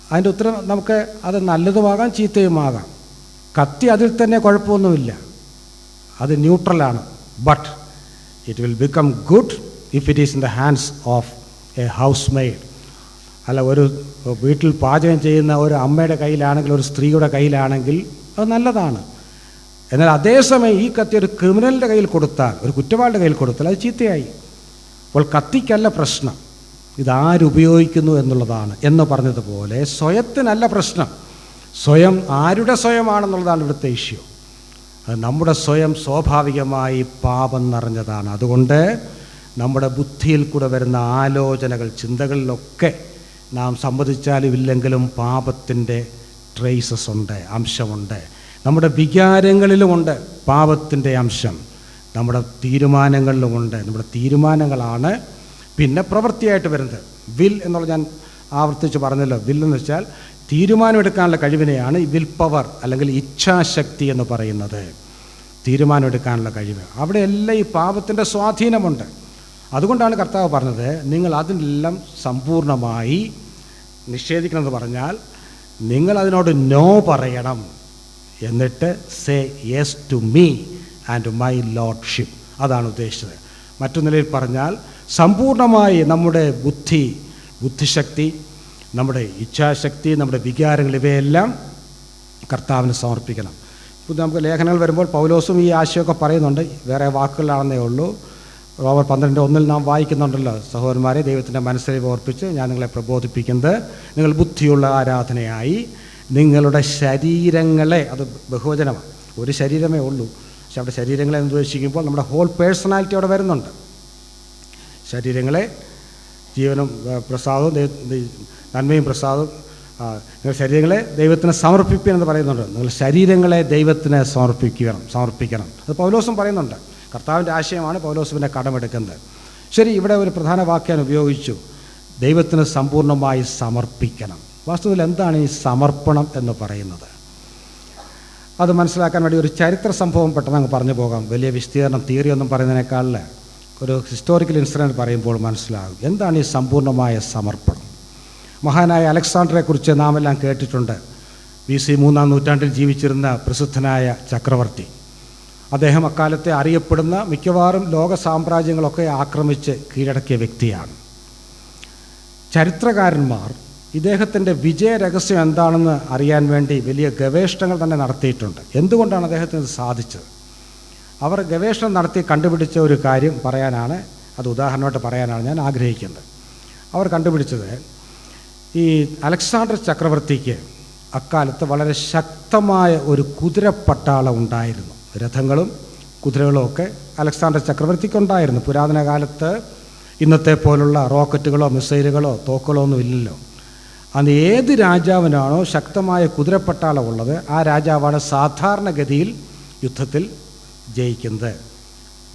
അതിൻ്റെ ഉത്തരം നമുക്ക് അത് നല്ലതുമാകാം ചീത്തയുമാകാം. കത്തി അതിൽ തന്നെ കുഴപ്പമൊന്നുമില്ല, അത് ന്യൂട്രലാണ്. But it will become good if it is in the hands of a house maid. അല്ല, ഒരു വീട്ടിൽ പാചകം ചെയ്യുന്ന ഒരു അമ്മയുടെ കയ്യിലാണെങ്കിൽ, ഒരു സ്ത്രീയുടെ കയ്യിലാണെങ്കിൽ അത് നല്ലതാണ്. എന്നാൽ അതേസമയം ഈ കത്തി ഒരു ക്രിമിനലിൻ്റെ കയ്യിൽ കൊടുത്താൽ, ഒരു കുറ്റവാളിയുടെ കയ്യിൽ കൊടുത്താൽ അത് ചീത്തയായി. അപ്പോൾ കത്തിക്കല്ല പ്രശ്നം, ഇതാരുപയോഗിക്കുന്നു എന്നുള്ളതാണ്. എന്ന് പറഞ്ഞതുപോലെ സ്വയത്തിനല്ല പ്രശ്നം, സ്വയം ആരുടെ സ്വയമാണെന്നുള്ളതാണ് ഇവിടുത്തെ ഇഷ്യൂ. അത് നമ്മുടെ സ്വയം സ്വാഭാവികമായി പാപം നിറഞ്ഞതാണ്. അതുകൊണ്ട് നമ്മുടെ ബുദ്ധിയിൽ കൂടെ വരുന്ന ആലോചനകൾ, ചിന്തകളിലൊക്കെ നാം സമ്മതിച്ചാലും ഇല്ലെങ്കിലും പാപത്തിൻ്റെ ട്രേസസ് ഉണ്ട്, അംശമുണ്ട്. നമ്മുടെ വികാരങ്ങളിലുമുണ്ട് പാപത്തിൻ്റെ അംശം, നമ്മുടെ തീരുമാനങ്ങളിലുമുണ്ട്. നമ്മുടെ തീരുമാനങ്ങളാണ് പിന്നെ പ്രവൃത്തിയായിട്ട് വരുന്നത്. വിൽ എന്നുള്ള ഞാൻ ആവർത്തിച്ച് പറഞ്ഞല്ലോ. വിൽ എന്ന് വെച്ചാൽ തീരുമാനമെടുക്കാനുള്ള കഴിവിനെയാണ് വിൽ പവർ അല്ലെങ്കിൽ ഇച്ഛാശക്തി എന്ന് പറയുന്നത്. തീരുമാനമെടുക്കാനുള്ള കഴിവ്, അവിടെയെല്ലാം ഈ പാപത്തിൻ്റെ സ്വാധീനമുണ്ട്. അതുകൊണ്ടാണ് കർത്താവ് പറഞ്ഞത്, നിങ്ങൾ അതിനെല്ലാം സമ്പൂർണ്ണമായി നിഷേധിക്കണമെന്ന് പറഞ്ഞാൽ നിങ്ങൾ അതിനോട് നോ പറയണം, എന്നിട്ട് say yes to me and my lordship. അതാണ് ഉദ്ദേശിച്ചത്. മറ്റു നിലയിൽ പറഞ്ഞാൽ സമ്പൂർണ്ണമായി നമ്മുടെ ബുദ്ധിശക്തി, നമ്മുടെ ഇച്ഛാശക്തി, നമ്മുടെ വികാരങ്ങൾ, ഇവയെല്ലാം കർത്താവിന് സമർപ്പിക്കണം. ഇപ്പോൾ നമുക്ക് ലേഖനങ്ങൾ വരുമ്പോൾ പൗലോസും ഈ ആശയമൊക്കെ പറയുന്നുണ്ട്, വേറെ വാക്കുകളാണെന്നേ ഉള്ളൂ. റോമർ 12:1 നാം വായിക്കുന്നുണ്ടല്ലോ, സഹോദരന്മാരെ, ദൈവത്തിൻ്റെ മനസ്സിനെ ഓർപ്പിച്ച് ഞാൻ നിങ്ങളെ പ്രബോധിപ്പിക്കുന്നത്, നിങ്ങൾ ബുദ്ധിയുള്ള ആരാധനയായി നിങ്ങളുടെ ശരീരങ്ങളെ, അത് ബഹുവചനമാണ്, ഒരു ശരീരമേ ഉള്ളൂ, പക്ഷെ അവിടെ ശരീരങ്ങളെ എന്ന് ഉദ്ദേശിക്കുമ്പോൾ നമ്മുടെ ഹോൾ പേഴ്സണാലിറ്റി അവിടെ വരുന്നുണ്ട്. ശരീരങ്ങളെ ജീവനും പ്രസാദവും നന്മയും പ്രസാദവും, നിങ്ങൾ ശരീരങ്ങളെ ദൈവത്തിന് സമർപ്പിക്കണം പറയുന്നുണ്ട്. നിങ്ങൾ ശരീരങ്ങളെ ദൈവത്തിന് സമർപ്പിക്കണം. അത് പൗലോസും പറയുന്നുണ്ട്. കർത്താവിൻ്റെ ആശയമാണ് പൗലോസിനെ കടമെടുക്കുന്നത്. ശരി, ഇവിടെ ഒരു പ്രധാന വാക്യം ഉപയോഗിച്ചു, ദൈവത്തിന് സമ്പൂർണ്ണമായി സമർപ്പിക്കണം. വാസ്തവത്തിൽ എന്താണ് ഈ സമർപ്പണം എന്ന് പറയുന്നത്? അത് മനസ്സിലാക്കാൻ വേണ്ടി ഒരു ചരിത്ര സംഭവം പെട്ടെന്ന് അങ്ങ് പറഞ്ഞു പോകാം. വലിയ വിസ്തീർണം തിയറി ഒന്നും പറയുന്നതിനേക്കാൾ ഒരു ഹിസ്റ്റോറിക്കൽ ഇൻസിഡൻറ്റ് പറയുമ്പോൾ മനസ്സിലാകും എന്താണ് ഈ സമ്പൂർണ്ണമായ സമർപ്പണം. മഹാനായ അലക്സാണ്ടറെക്കുറിച്ച് നാം എല്ലാം കേട്ടിട്ടുണ്ട്. BC 3-ാം നൂറ്റാണ്ടിൽ ജീവിച്ചിരുന്ന പ്രസിദ്ധനായ ചക്രവർത്തി. അദ്ദേഹം അക്കാലത്തെ അറിയപ്പെടുന്ന മിക്കവാറും ലോക സാമ്രാജ്യങ്ങളൊക്കെ ആക്രമിച്ച് കീഴടക്കിയ വ്യക്തിയാണ്. ചരിത്രകാരന്മാർ ഇദ്ദേഹത്തിൻ്റെ വിജയരഹസ്യം എന്താണെന്ന് അറിയാൻ വേണ്ടി വലിയ ഗവേഷണങ്ങൾ തന്നെ നടത്തിയിട്ടുണ്ട്. എന്തുകൊണ്ടാണ് അദ്ദേഹത്തിന് ഇത് സാധിച്ചത്? അവർ ഗവേഷണം നടത്തി കണ്ടുപിടിച്ച ഒരു കാര്യം പറയാനാണ്, അത് ഉദാഹരണമായിട്ട് പറയാനാണ് ഞാൻ ആഗ്രഹിക്കുന്നത്. അവർ കണ്ടുപിടിച്ചത്, ഈ അലക്സാണ്ടർ ചക്രവർത്തിക്ക് അക്കാലത്ത് വളരെ ശക്തമായ ഒരു കുതിരപ്പട്ടാളം ഉണ്ടായിരുന്നു. രഥങ്ങളും കുതിരകളും ഒക്കെ അലക്സാണ്ടർ ചക്രവർത്തിക്ക് ഉണ്ടായിരുന്നു. പുരാതന കാലത്ത് ഇന്നത്തെ പോലുള്ള റോക്കറ്റുകളോ മിസൈലുകളോ തോക്കുകളോ ഒന്നും ഇല്ലല്ലോ. അന്ന് ഏത് രാജാവിനാണോ ശക്തമായ കുതിരപ്പട്ടാളം ഉള്ളത്, ആ രാജാവാണ് സാധാരണഗതിയിൽ യുദ്ധത്തിൽ ജയിക്കുന്നത്.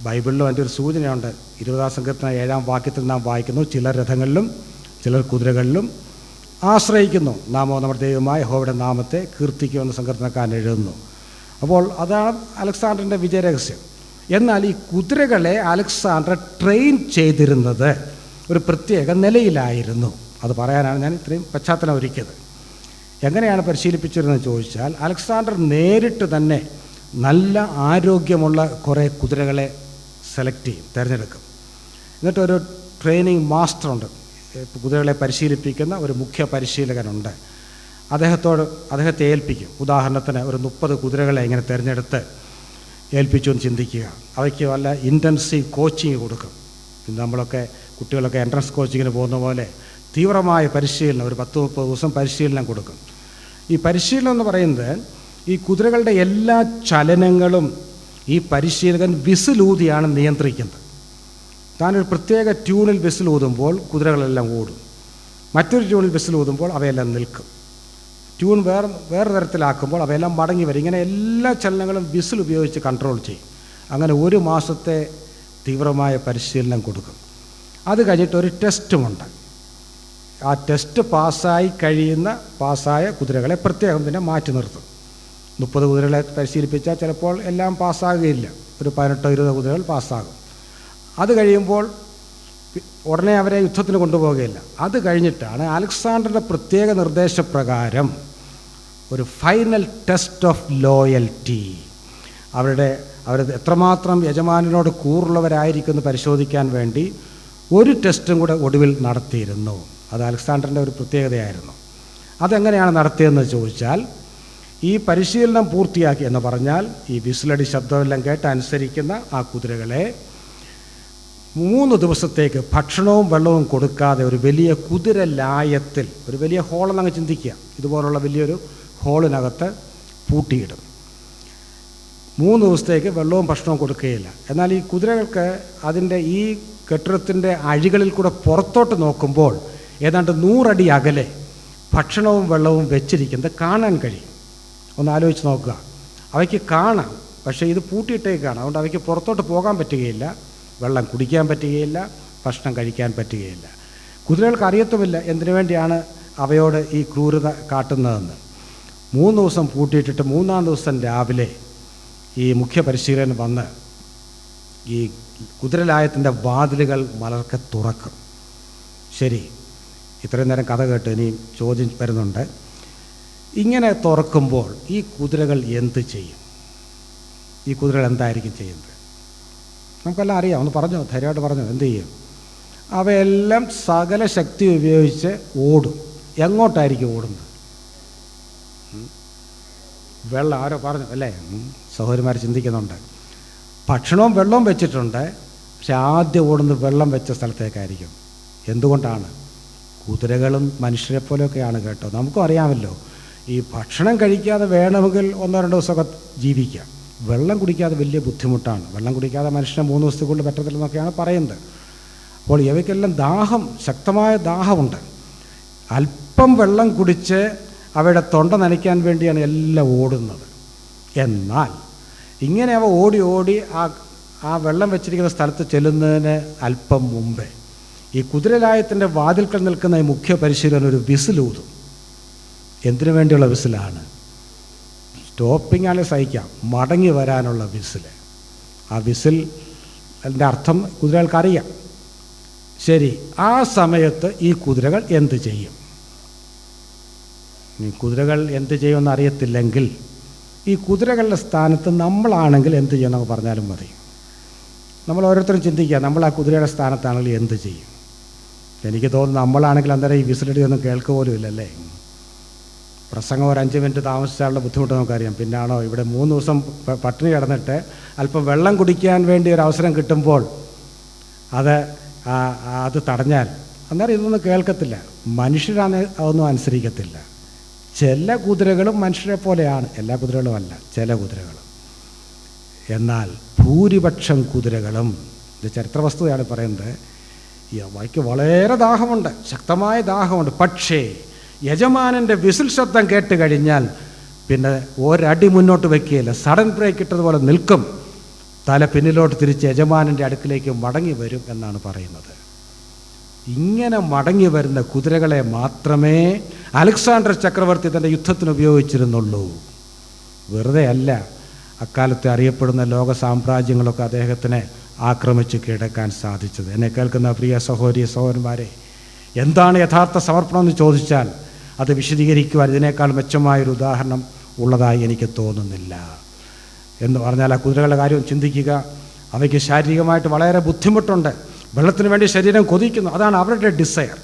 ബൈബിളിലും അതിൻ്റെ ഒരു സൂചനയുണ്ട്. 20-ാം സങ്കീർത്തനം 7-ാം വാക്യത്തിൽ നാം വായിക്കുന്നു, ചിലർ രഥങ്ങളിലും ചിലർ കുതിരകളിലും ആശ്രയിക്കുന്നു, നാമോ നമ്മുടെ ദൈവമായ യഹോവയുടെ നാമത്തെ കീർത്തിക്കുമെന്ന് സങ്കീർത്തനക്കാരൻ എഴുതുന്നു. അപ്പോൾ അതാണ് അലക്സാണ്ടറിൻ്റെ വിജയരഹസ്യം. എന്നാൽ ഈ കുതിരകളെ അലക്സാണ്ടർ ട്രെയിൻ ചെയ്തിരുന്നത് ഒരു പ്രത്യേക നിലയിലായിരുന്നു. അത് പറയാനാണ് ഞാൻ ഇത്രയും പശ്ചാത്തലം ഒരുക്കിയത്. എങ്ങനെയാണ് പരിശീലിപ്പിച്ചിരുന്നത് ചോദിച്ചാൽ, അലക്സാണ്ടർ നേരിട്ട് തന്നെ നല്ല ആരോഗ്യമുള്ള കുറേ കുതിരകളെ സെലക്ട് ചെയ്യും, തിരഞ്ഞെടുക്കും. എന്നിട്ടൊരു ട്രെയിനിങ് മാസ്റ്ററുണ്ട്, കുതിരകളെ പരിശീലിപ്പിക്കുന്ന ഒരു മുഖ്യ പരിശീലകനുണ്ട്. അദ്ദേഹത്തെ ഏൽപ്പിക്കും. ഉദാഹരണത്തിന് ഒരു 30 കുതിരകളെ ഇങ്ങനെ തിരഞ്ഞെടുത്ത് ഏൽപ്പിച്ചു എന്ന് ചിന്തിക്കുക. അവയ്ക്ക് വല്ല ഇൻറ്റൻസീവ് കോച്ചിങ് കൊടുക്കും. നമ്മളൊക്കെ കുട്ടികളൊക്കെ എൻട്രൻസ് കോച്ചിങ്ങിന് പോകുന്ന പോലെ തീവ്രമായ പരിശീലനം, ഒരു 10-30 ദിവസം പരിശീലനം കൊടുക്കും. ഈ പരിശീലനം എന്ന് പറയുന്നത് ഈ കുതിരകളുടെ എല്ലാ ചലനങ്ങളും ഈ പരിശീലകൻ വിസിലൂതിയാണ് നിയന്ത്രിക്കുന്നത്. താനൊരു പ്രത്യേക ട്യൂണിൽ വിസിലൂതുമ്പോൾ കുതിരകളെല്ലാം ഓടും, മറ്റൊരു ട്യൂണിൽ വിസിലൂതുമ്പോൾ അവയെല്ലാം നിൽക്കും, ട്യൂൺ വേറെ തരത്തിലാക്കുമ്പോൾ അവയെല്ലാം മടങ്ങി വരും. ഇങ്ങനെ എല്ലാ ചലനങ്ങളും വിസിൽ ഉപയോഗിച്ച് കൺട്രോൾ ചെയ്യും. അങ്ങനെ 1 മാസത്തെ തീവ്രമായ പരിശീലനം കൊടുക്കും. അത് കഴിഞ്ഞിട്ട് ഒരു ടെസ്റ്റുമുണ്ട്. ആ ടെസ്റ്റ് പാസ്സായ കുതിരകളെ പ്രത്യേകം പിന്നെ മാറ്റി നിർത്തും. 30 കുതിരകളെ പരിശീലിപ്പിച്ചാൽ ചിലപ്പോൾ എല്ലാം പാസ്സാകുകയില്ല, ഒരു 18-20 കുതിരകൾ പാസ്സാകും. അത് കഴിയുമ്പോൾ ഉടനെ അവരെ യുദ്ധത്തിന് കൊണ്ടുപോകുകയില്ല. അത് കഴിഞ്ഞിട്ടാണ് അലക്സാണ്ടറുടെ പ്രത്യേക നിർദ്ദേശപ്രകാരം ഒരു ഫൈനൽ ടെസ്റ്റ് ഓഫ് ലോയൽറ്റി, അവർ എത്രമാത്രം യജമാനനോട് കൂറുള്ളവരായിരിക്കുമെന്ന് പരിശോധിക്കാൻ വേണ്ടി ഒരു ടെസ്റ്റും കൂടെ ഒടുവിൽ നടത്തിയിരുന്നു. അത് അലക്സാണ്ടറിൻ്റെ ഒരു പ്രത്യേകതയായിരുന്നു. അതെങ്ങനെയാണ് നടത്തിയതെന്ന് ചോദിച്ചാൽ, ഈ പരിശീലനം പൂർത്തിയാക്കി എന്ന് പറഞ്ഞാൽ ഈ വിസിലടി ശബ്ദമെല്ലാം കേട്ട് അനുസരിക്കുന്ന ആ കുതിരകളെ 3 ദിവസത്തേക്ക് ഭക്ഷണവും വെള്ളവും കൊടുക്കാതെ ഒരു വലിയ കുതിരലായത്തിൽ, ഒരു വലിയ ഹോളെന്നങ്ങ് ചിന്തിക്കുക, ഇതുപോലുള്ള വലിയൊരു ഹോളിനകത്ത് പൂട്ടിയിടും. 3 ദിവസത്തേക്ക് വെള്ളവും ഭക്ഷണവും കൊടുക്കുകയില്ല. എന്നാൽ ഈ കുതിരകൾക്ക് അതിൻ്റെ ഈ കെട്ടിടത്തിൻ്റെ അഴികളിൽ കൂടെ പുറത്തോട്ട് നോക്കുമ്പോൾ ഏതാണ്ട് 100 അടി അകലെ ഭക്ഷണവും വെള്ളവും വെച്ചിരിക്കുന്നത് കാണാൻ കഴിയും. ഒന്ന് ആലോചിച്ച് നോക്കുക. അവയ്ക്ക് കാണാം, പക്ഷേ ഇത് പൂട്ടിയിട്ടേക്കാണ്. അതുകൊണ്ട് അവയ്ക്ക് പുറത്തോട്ട് പോകാൻ പറ്റുകയില്ല, വെള്ളം കുടിക്കാൻ പറ്റുകയില്ല, ഭക്ഷണം കഴിക്കാൻ പറ്റുകയില്ല. കുതിരകൾക്ക് അറിയത്തുമില്ല എന്തിനു വേണ്ടിയാണ് അവയോട് ഈ ക്രൂരത കാട്ടുന്നതെന്ന്. 3 ദിവസം പൂട്ടിയിട്ടിട്ട് 3-ാം ദിവസം രാവിലെ ഈ മുഖ്യ പരിശീലകൻ വന്ന് ഈ കുതിരലായത്തിൻ്റെ വാതിലുകൾ മലർക്കെ തുറക്കും. ശരി, ഇത്രയും നേരം കഥ കേട്ട് ഇനി ചോദ്യം വരുന്നുണ്ട്. ഇങ്ങനെ തുറക്കുമ്പോൾ ഈ കുതിരകൾ എന്ത് ചെയ്യും? ഈ കുതിരകൾ എന്തായിരിക്കും ചെയ്യുന്നത്? നമുക്കെല്ലാം അറിയാം. ഒന്ന് പറഞ്ഞോ, ധൈര്യമായിട്ട് പറഞ്ഞോ, എന്ത് ചെയ്യും? അവയെല്ലാം സകല ശക്തി ഉപയോഗിച്ച് ഓടും. എങ്ങോട്ടായിരിക്കും ഓടുന്നത്? വെള്ളം, ആരോ പറഞ്ഞു അല്ലേ, സഹോദരിമാർ ചിന്തിക്കുന്നുണ്ട്. ഭക്ഷണവും വെള്ളവും വെച്ചിട്ടുണ്ട്, പക്ഷെ ആദ്യം ഓടുന്നത് വെള്ളം വെച്ച സ്ഥലത്തേക്കായിരിക്കും. എന്തുകൊണ്ടാണ്? കുതിരകളും മനുഷ്യരെ പോലെയൊക്കെയാണ് കേട്ടോ. നമുക്കും അറിയാമല്ലോ, ഈ ഭക്ഷണം കഴിക്കാതെ വേണമെങ്കിൽ 1-2 ദിവസമൊക്കെ ജീവിക്കാം. വെള്ളം കുടിക്കാതെ വലിയ ബുദ്ധിമുട്ടാണ്. വെള്ളം കുടിക്കാതെ മനുഷ്യനെ 3 ദിവസത്തേക്കുള്ളിൽ പറ്റത്തില്ലെന്നൊക്കെയാണ് പറയുന്നത്. അപ്പോൾ ഇവയ്ക്കെല്ലാം ദാഹം, ശക്തമായ ദാഹമുണ്ട്. അല്പം വെള്ളം കുടിച്ച് അവയുടെ തൊണ്ട നനയ്ക്കാൻ വേണ്ടിയാണ് എല്ലാം ഓടുന്നത്. എന്നാൽ ഇങ്ങനെ അവ ഓടി ഓടി ആ വെള്ളം വെച്ചിരിക്കുന്ന സ്ഥലത്ത് ചെല്ലുന്നതിന് അല്പം മുമ്പേ ഈ കുതിരലായത്തിൻ്റെ വാതിൽക്കൽ നിൽക്കുന്ന ഈ മുഖ്യ പരിശീലകൻ ഒരു വിസിലൂതും. എന്തിനു വേണ്ടിയുള്ള വിസിലാണ്? സ്റ്റോപ്പിംഗ് ആളെ സഹിക്കാം, മടങ്ങി വരാനുള്ള വിസിൽ. ആ വിസിലിൻ്റെ അർത്ഥം കുതിരകൾക്കറിയാം. ശരി, ആ സമയത്ത് ഈ കുതിരകൾ എന്ത് ചെയ്യും? ഈ കുതിരകൾ എന്ത് ചെയ്യുമെന്ന് അറിയത്തില്ലെങ്കിൽ ഈ കുതിരകളുടെ സ്ഥാനത്ത് നമ്മളാണെങ്കിൽ എന്ത് ചെയ്യുമെന്നൊക്കെ പറഞ്ഞാലും മതി. നമ്മൾ ഓരോരുത്തരും ചിന്തിക്കുക, നമ്മൾ ആ കുതിരയുടെ സ്ഥാനത്താണെങ്കിൽ എന്ത് ചെയ്യും? എനിക്ക് തോന്നുന്നു നമ്മളാണെങ്കിൽ അന്നേരം ഈ വിസിലടിയൊന്നും കേൾക്കുക പോലും ഇല്ലല്ലേ. പ്രസംഗം ഒരു 5 മിനിറ്റ് താമസിച്ചാലുള്ള ബുദ്ധിമുട്ട് നമുക്കറിയാം. പിന്നാണോ ഇവിടെ 3 ദിവസം പട്ടിണി കിടന്നിട്ട് അല്പം വെള്ളം കുടിക്കാൻ വേണ്ടി ഒരു അവസരം കിട്ടുമ്പോൾ അത് തടഞ്ഞാൽ അന്നേരം ഇതൊന്നും കേൾക്കത്തില്ല. മനുഷ്യരാണ് അതൊന്നും അനുസരിക്കത്തില്ല. ചില കുതിരകളും മനുഷ്യരെ പോലെയാണ്, എല്ലാ കുതിരകളും അല്ല, ചില കുതിരകളും. എന്നാൽ ഭൂരിപക്ഷം കുതിരകളും, ഇത് ചരിത്ര വസ്തുതയാണ് പറയുന്നത്, ഈ അവയ്ക്ക് വളരെ ദാഹമുണ്ട്, ശക്തമായ ദാഹമുണ്ട്. പക്ഷേ യജമാനൻ്റെ വിസിൽ ശബ്ദം കേട്ട് കഴിഞ്ഞാൽ പിന്നെ ഒരടി മുന്നോട്ട് വയ്ക്കുകയില്ല, സഡൻ ബ്രേക്ക് ഇട്ടതുപോലെ നിൽക്കും, തല പിന്നിലോട്ട് തിരിച്ച് യജമാനൻ്റെ അടുക്കിലേക്ക് മടങ്ങി വരും എന്നാണ് പറയുന്നത്. ഇങ്ങനെ മടങ്ങി വരുന്ന കുതിരകളെ മാത്രമേ അലക്സാണ്ടർ ചക്രവർത്തി തൻ്റെ യുദ്ധത്തിന് ഉപയോഗിച്ചിരുന്നുള്ളൂ. വെറുതെ അല്ല അക്കാലത്ത് അറിയപ്പെടുന്ന ലോക സാമ്രാജ്യങ്ങളൊക്കെ അദ്ദേഹത്തിനെ ആക്രമിച്ച് കീഴടക്കാൻ സാധിച്ചത്. എന്നെ കേൾക്കുന്ന പ്രിയ സഹോദരി സഹോദരന്മാരെ, എന്താണ് യഥാർത്ഥ സമർപ്പണം എന്ന് ചോദിച്ചാൽ അത് വിശദീകരിക്കുവാൻ ഇതിനേക്കാൾ മെച്ചമായൊരു ഉദാഹരണം ഉള്ളതായി എനിക്ക് തോന്നുന്നില്ല. എന്ന് പറഞ്ഞാൽ ആ കുതിരകളുടെ കാര്യം ചിന്തിക്കുക. അവയ്ക്ക് ശാരീരികമായിട്ട് വളരെ ബുദ്ധിമുട്ടുണ്ട്, വെള്ളത്തിന് വേണ്ടി ശരീരം കൊതിക്കുന്നു, അതാണ് അവരുടെ ഡിസയർ.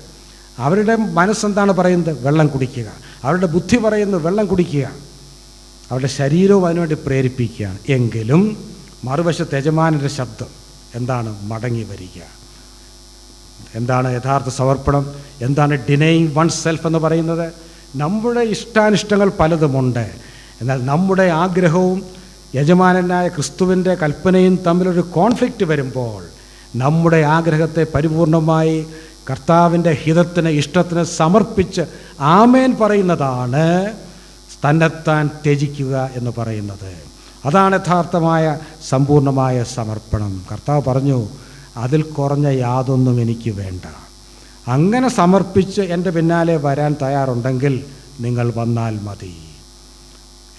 അവരുടെ മനസ്സെന്താണ് പറയുന്നത്? വെള്ളം കുടിക്കുക. അവരുടെ ബുദ്ധി പറയുന്നത് വെള്ളം കുടിക്കുക. അവരുടെ ശരീരവും അതിനുവേണ്ടി പ്രേരിപ്പിക്കുകയാണ്. എങ്കിലും മറുവശത്ത് യജമാനൻ്റെ ശബ്ദം എന്താണ്? മടങ്ങി വരിക. എന്താണ് യഥാർത്ഥ സമർപ്പണം? എന്താണ് ഡിനയിങ് വൺ സെൽഫ് എന്ന് പറയുന്നത്? നമ്മുടെ ഇഷ്ടാനിഷ്ടങ്ങൾ പലതുമുണ്ട്, എന്നാൽ നമ്മുടെ ആഗ്രഹവും യജമാനനായ ക്രിസ്തുവിൻ്റെ കൽപ്പനയും തമ്മിലൊരു കോൺഫ്ലിക്റ്റ് വരുമ്പോൾ നമ്മുടെ ആഗ്രഹത്തെ പരിപൂർണമായി കർത്താവിൻ്റെ ഹിതത്തിന് ഇഷ്ടത്തിന് സമർപ്പിച്ച് ആമേൻ പറയുന്നതാണ് തന്നെത്താൻ ത്യജിക്കുക എന്ന് പറയുന്നത്. അതാണ് യഥാർത്ഥമായ സമ്പൂർണമായ സമർപ്പണം. കർത്താവ് പറഞ്ഞു, അതിൽ കുറഞ്ഞ യാതൊന്നും എനിക്ക് വേണ്ട. അങ്ങനെ സമർപ്പിച്ച് എൻ്റെ പിന്നാലെ വരാൻ തയ്യാറുണ്ടെങ്കിൽ നിങ്ങൾ വന്നാൽ മതി.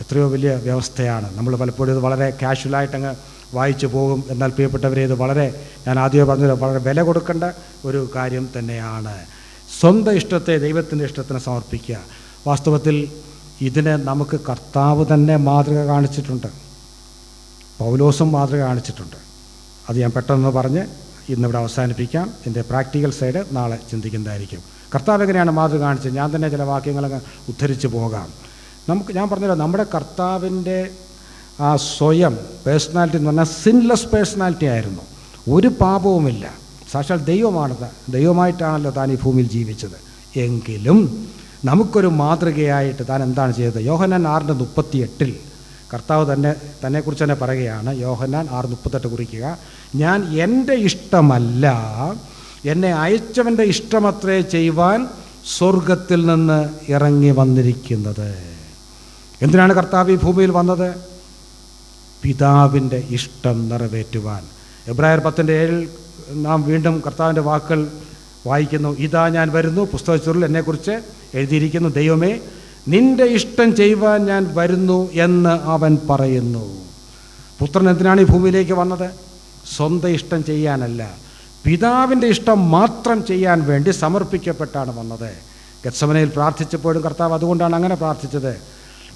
എത്രയോ വലിയ വ്യവസ്ഥയാണ്. നമ്മൾ പലപ്പോഴും ഇത് വളരെ കാഷ്വലായിട്ടങ്ങ് വായിച്ചു പോകും. എന്നാൽ പ്രിയപ്പെട്ടവരെ, ഇത് വളരെ, ഞാൻ ആദ്യമേ പറഞ്ഞത്, വളരെ വില കൊടുക്കേണ്ട ഒരു കാര്യം തന്നെയാണ്. സ്വന്തം ഇഷ്ടത്തെ ദൈവത്തിൻ്റെ ഇഷ്ടത്തിന് സമർപ്പിക്കുക. വാസ്തവത്തിൽ ഇതിന് നമുക്ക് കർത്താവ് തന്നെ മാതൃക കാണിച്ചിട്ടുണ്ട്, പൗലോസും മാതൃക കാണിച്ചിട്ടുണ്ട്. അത് ഞാൻ പെട്ടെന്ന് പറഞ്ഞ് ഇന്നിവിടെ അവസാനിപ്പിക്കാം. എൻ്റെ പ്രാക്ടിക്കൽ സൈഡ് നാളെ ചിന്തിക്കുന്നതായിരിക്കും. കർത്താവ് എങ്ങനെയാണ് മാതൃക കാണിച്ചത്? ഞാൻ തന്നെ ചില വാക്യങ്ങളൊക്കെ ഉദ്ധരിച്ച് പോകാം. ഞാൻ പറഞ്ഞല്ലോ, നമ്മുടെ കർത്താവിൻ്റെ ആ സ്വയം പേഴ്സണാലിറ്റി എന്ന് പറഞ്ഞാൽ സിൻലെസ് പേഴ്സണാലിറ്റി ആയിരുന്നു. ഒരു പാപവുമില്ല. സാക്ഷാൽ ദൈവമായിട്ടാണല്ലോ താൻ ഈ ഭൂമിയിൽ ജീവിച്ചത്. എങ്കിലും നമുക്കൊരു മാതൃകയായിട്ട് താൻ എന്താണ് ചെയ്തത്? യോഹന്നാൻ 6:38 കർത്താവ് തന്നെക്കുറിച്ച് തന്നെ പറയുകയാണ്. യോഹന്നാൻ 6:38 കുറിക്കുക, ഞാൻ എൻ്റെ ഇഷ്ടമല്ല, എന്നെ അയച്ചവൻ്റെ ഇഷ്ടമത്രേ ചെയ്യുവാൻ സ്വർഗത്തിൽ നിന്ന് ഇറങ്ങി വന്നിരിക്കുന്നത്. എന്തിനാണ് കർത്താവ് ഈ ഭൂമിയിൽ വന്നത്? പിതാവിൻ്റെ ഇഷ്ടം നിറവേറ്റുവാൻ. എബ്രായർ 10:7 നാം വീണ്ടും കർത്താവിൻ്റെ വാക്കുകൾ വായിക്കുന്നു. ഇതാ ഞാൻ വരുന്നു, പുസ്തകച്ചുരുൾ എന്നെക്കുറിച്ച് എഴുതിയിരിക്കുന്നു, ദൈവമേ നിൻ്റെ ഇഷ്ടം ചെയ്യുവാൻ ഞാൻ വരുന്നു എന്ന് അവൻ പറയുന്നു. പുത്രൻ എന്തിനാണ് ഈ ഭൂമിയിലേക്ക് വന്നത്? സ്വന്തം ഇഷ്ടം ചെയ്യാനല്ല, പിതാവിൻ്റെ ഇഷ്ടം മാത്രം ചെയ്യാൻ വേണ്ടി സമർപ്പിക്കപ്പെട്ടാണ് വന്നത്. ഗത്സമനയിൽ പ്രാർത്ഥിച്ചപ്പോഴും കർത്താവ് അതുകൊണ്ടാണ് അങ്ങനെ പ്രാർത്ഥിച്ചത്.